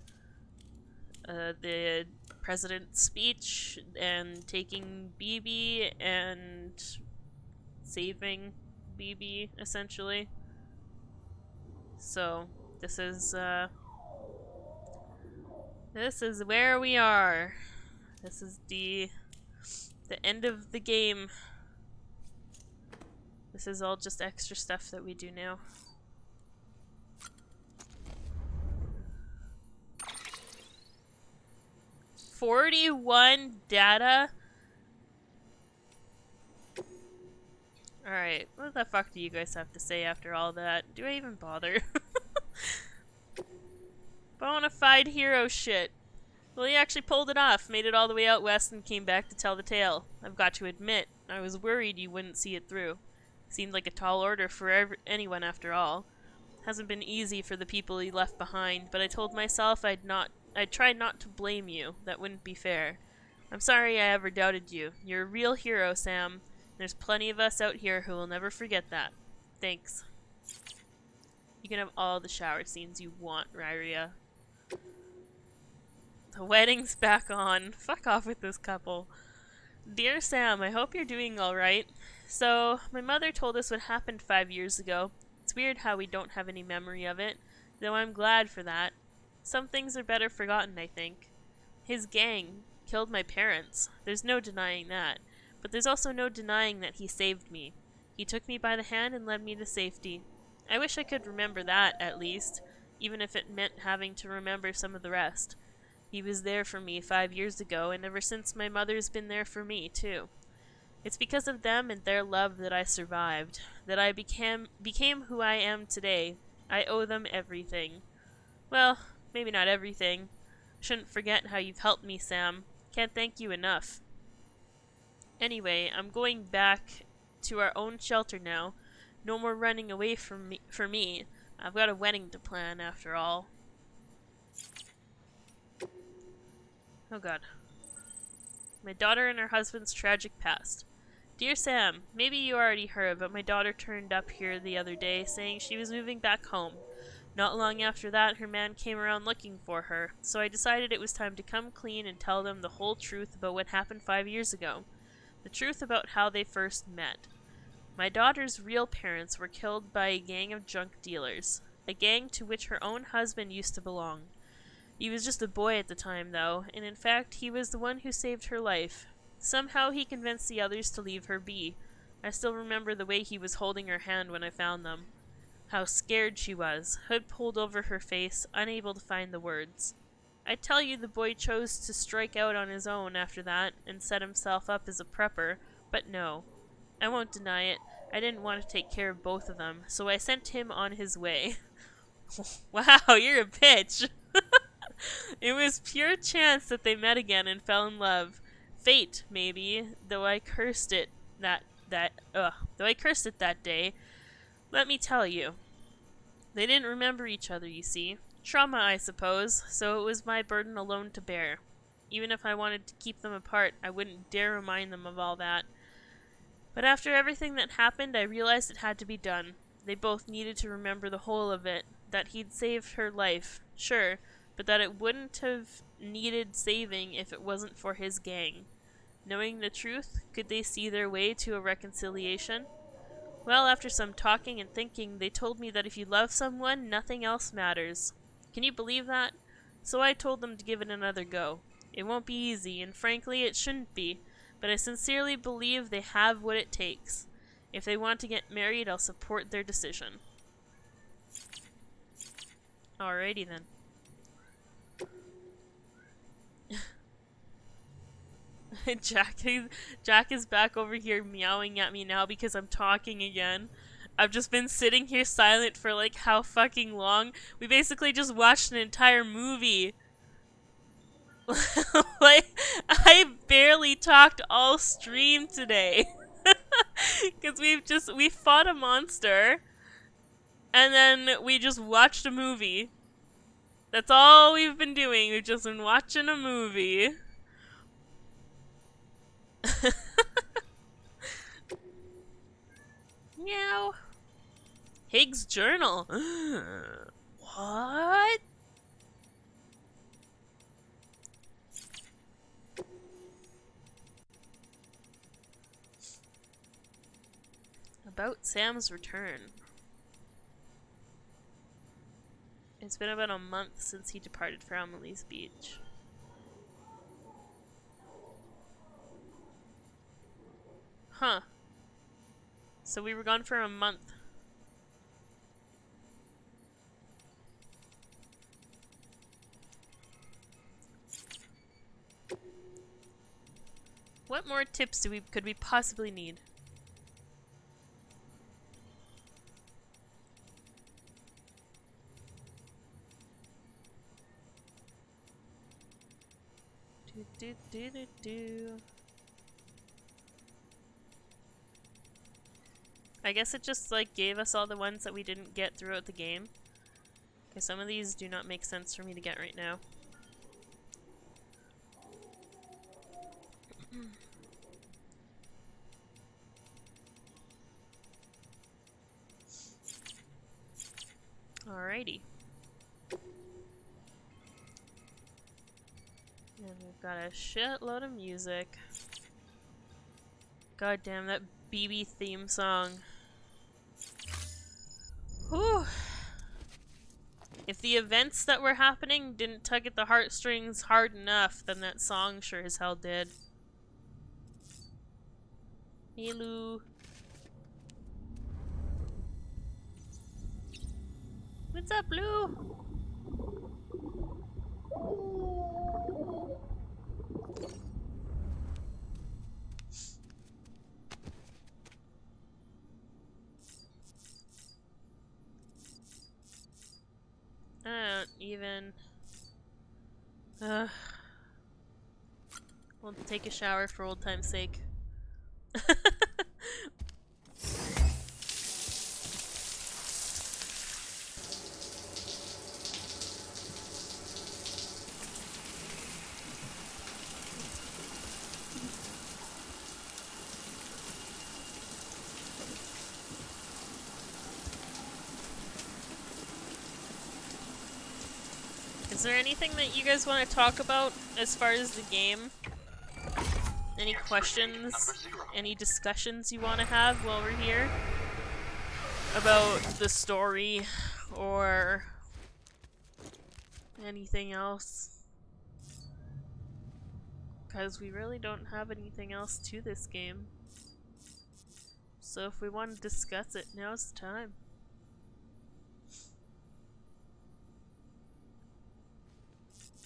president's speech and taking BB and saving BB essentially. So this is where we are. This is the end of the game. This is all just extra stuff that we do now. $41 data? Alright, what the fuck do you guys have to say after all that? Do I even bother? Bonafide hero shit. Well, he actually pulled it off, made it all the way out west and came back to tell the tale. I've got to admit, I was worried you wouldn't see it through. Seemed like a tall order for anyone after all. Hasn't been easy for the people he left behind, but I told myself I'd try not to blame you. That wouldn't be fair. I'm sorry I ever doubted you. You're a real hero, Sam. There's plenty of us out here who will never forget that. Thanks. You can have all the shower scenes you want, Ryria. The wedding's back on. Fuck off with this couple. Dear Sam, I hope you're doing alright. So, my mother told us what happened 5 years ago. It's weird how we don't have any memory of it, though I'm glad for that. Some things are better forgotten, I think. His gang killed my parents. There's no denying that. But there's also no denying that he saved me. He took me by the hand and led me to safety. I wish I could remember that, at least, even if it meant having to remember some of the rest. He was there for me 5 years ago, and ever since my mother's been there for me, too. It's because of them and their love that I survived, that I became who I am today. I owe them everything. Well, maybe not everything. Shouldn't forget how you've helped me, Sam. Can't thank you enough. Anyway, I'm going back to our own shelter now. No more running away from me. For me, I've got a wedding to plan, after all. Oh god. My daughter and her husband's tragic past. Dear Sam, maybe you already heard, but my daughter turned up here the other day saying she was moving back home. Not long after that, her man came around looking for her, so I decided it was time to come clean and tell them the whole truth about what happened 5 years ago. The truth about how they first met. My daughter's real parents were killed by a gang of junk dealers, a gang to which her own husband used to belong. He was just a boy at the time, though, and in fact, he was the one who saved her life. Somehow he convinced the others to leave her be. I still remember the way he was holding her hand when I found them. How scared she was, hood pulled over her face, unable to find the words. I tell you, the boy chose to strike out on his own after that and set himself up as a prepper, but no. I won't deny it. I didn't want to take care of both of them, so I sent him on his way. Wow, you're a bitch! It was pure chance that they met again and fell in love. Fate, maybe, though I cursed it that day. Let me tell you. They didn't remember each other, you see. Trauma, I suppose, so it was my burden alone to bear. Even if I wanted to keep them apart, I wouldn't dare remind them of all that. But after everything that happened, I realized it had to be done. They both needed to remember the whole of it, that he'd saved her life, sure, but that it wouldn't have needed saving if it wasn't for his gang. Knowing the truth, could they see their way to a reconciliation? Well, after some talking and thinking, they told me that if you love someone, nothing else matters. Can you believe that? So I told them to give it another go. It won't be easy, and frankly, it shouldn't be, but I sincerely believe they have what it takes. If they want to get married, I'll support their decision. Alrighty then. Jack is back over here meowing at me now because I'm talking again. I've just been sitting here silent for like how fucking long? We basically just watched an entire movie. Like, I barely talked all stream today. Because we fought a monster, and then we just watched a movie. That's all we've been doing. We've just been watching a movie. Meow. Higgs journal. What? About Sam's return. It's been about a month since he departed for Amelie's Beach. Huh. So we were gone for a month. What more tips could we possibly need? I guess it just like gave us all the ones that we didn't get throughout the game. Okay, some of these do not make sense for me to get right now. Alrighty. And we've got a shitload of music. God damn, that BB theme song. Whew. If the events that were happening didn't tug at the heartstrings hard enough, then that song sure as hell did. Hey, Lou. What's up, Lou? I don't even... We'll take a shower for old time's sake. Is there anything that you guys want to talk about as far as the game? Any questions? Any discussions you want to have while we're here? About the story or anything else? Because we really don't have anything else to this game. So if we want to discuss it, now's the time.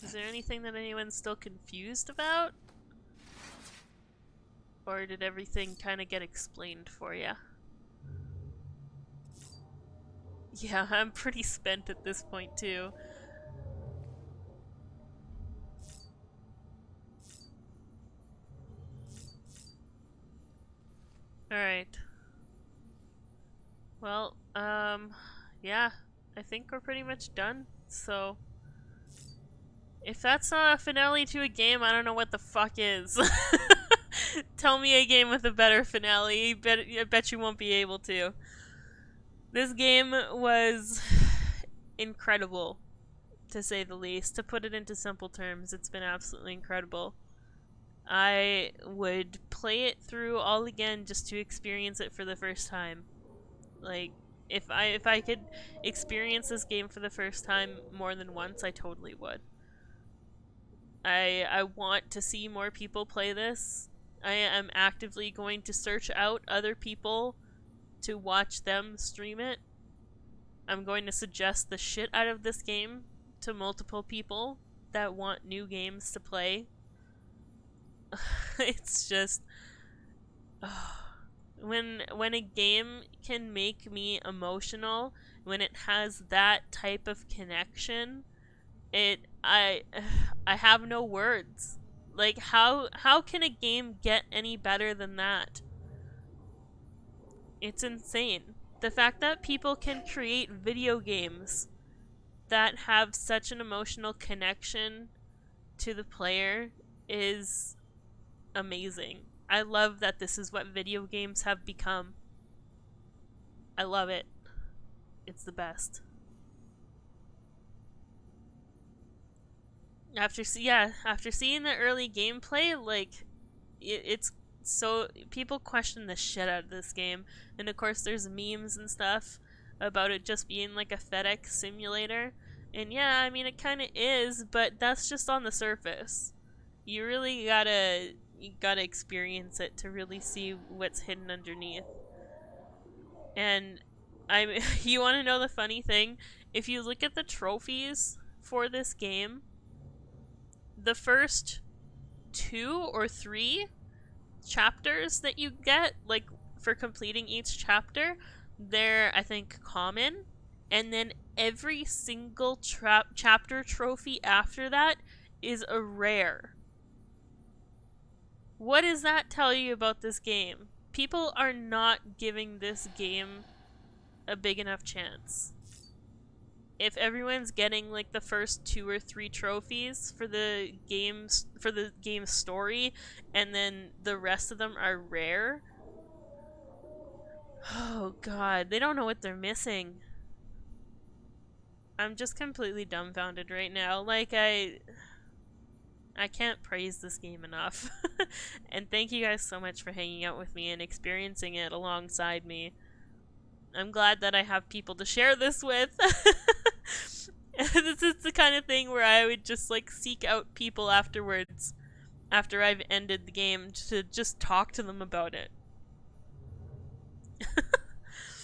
Is there anything that anyone's still confused about? Or did everything kind of get explained for ya? Yeah, I'm pretty spent at this point too. Alright. Well, yeah, I think we're pretty much done, so... If that's not a finale to a game, I don't know what the fuck is. Tell me a game with a better finale. I bet you won't be able to. This game was incredible, to say the least. To put it into simple terms, it's been absolutely incredible. I would play it through all again just to experience it for the first time. Like, if I could experience this game for the first time more than once, I totally would. I want to see more people play this. I am actively going to search out other people to watch them stream it. I'm going to suggest the shit out of this game to multiple people that want new games to play. It's just... when a game can make me emotional, when it has that type of connection, I have no words. Like, how can a game get any better than that? It's insane. The fact that people can create video games that have such an emotional connection to the player is amazing. I love that this is what video games have become. I love it. It's the best. After seeing the early gameplay, like it's so people question the shit out of this game, and of course there's memes and stuff about it just being like a FedEx simulator. And yeah, I mean it kind of is, but that's just on the surface. You really gotta experience it to really see what's hidden underneath. And I you want to know the funny thing? If you look at the trophies for this game, the first 2 or 3 chapters that you get, like for completing each chapter, they're, I think, common. And then every single chapter trophy after that is a rare. What does that tell you about this game? People are not giving this game a big enough chance. If everyone's getting like the first 2 or 3 trophies for the game's story, and then the rest of them are rare, oh god, they don't know what they're missing. I'm just completely dumbfounded right now. Like I can't praise this game enough. And thank you guys so much for hanging out with me and experiencing it alongside me. I'm glad that I have people to share this with. This is the kind of thing where I would just like seek out people afterwards, after I've ended the game, to just talk to them about it.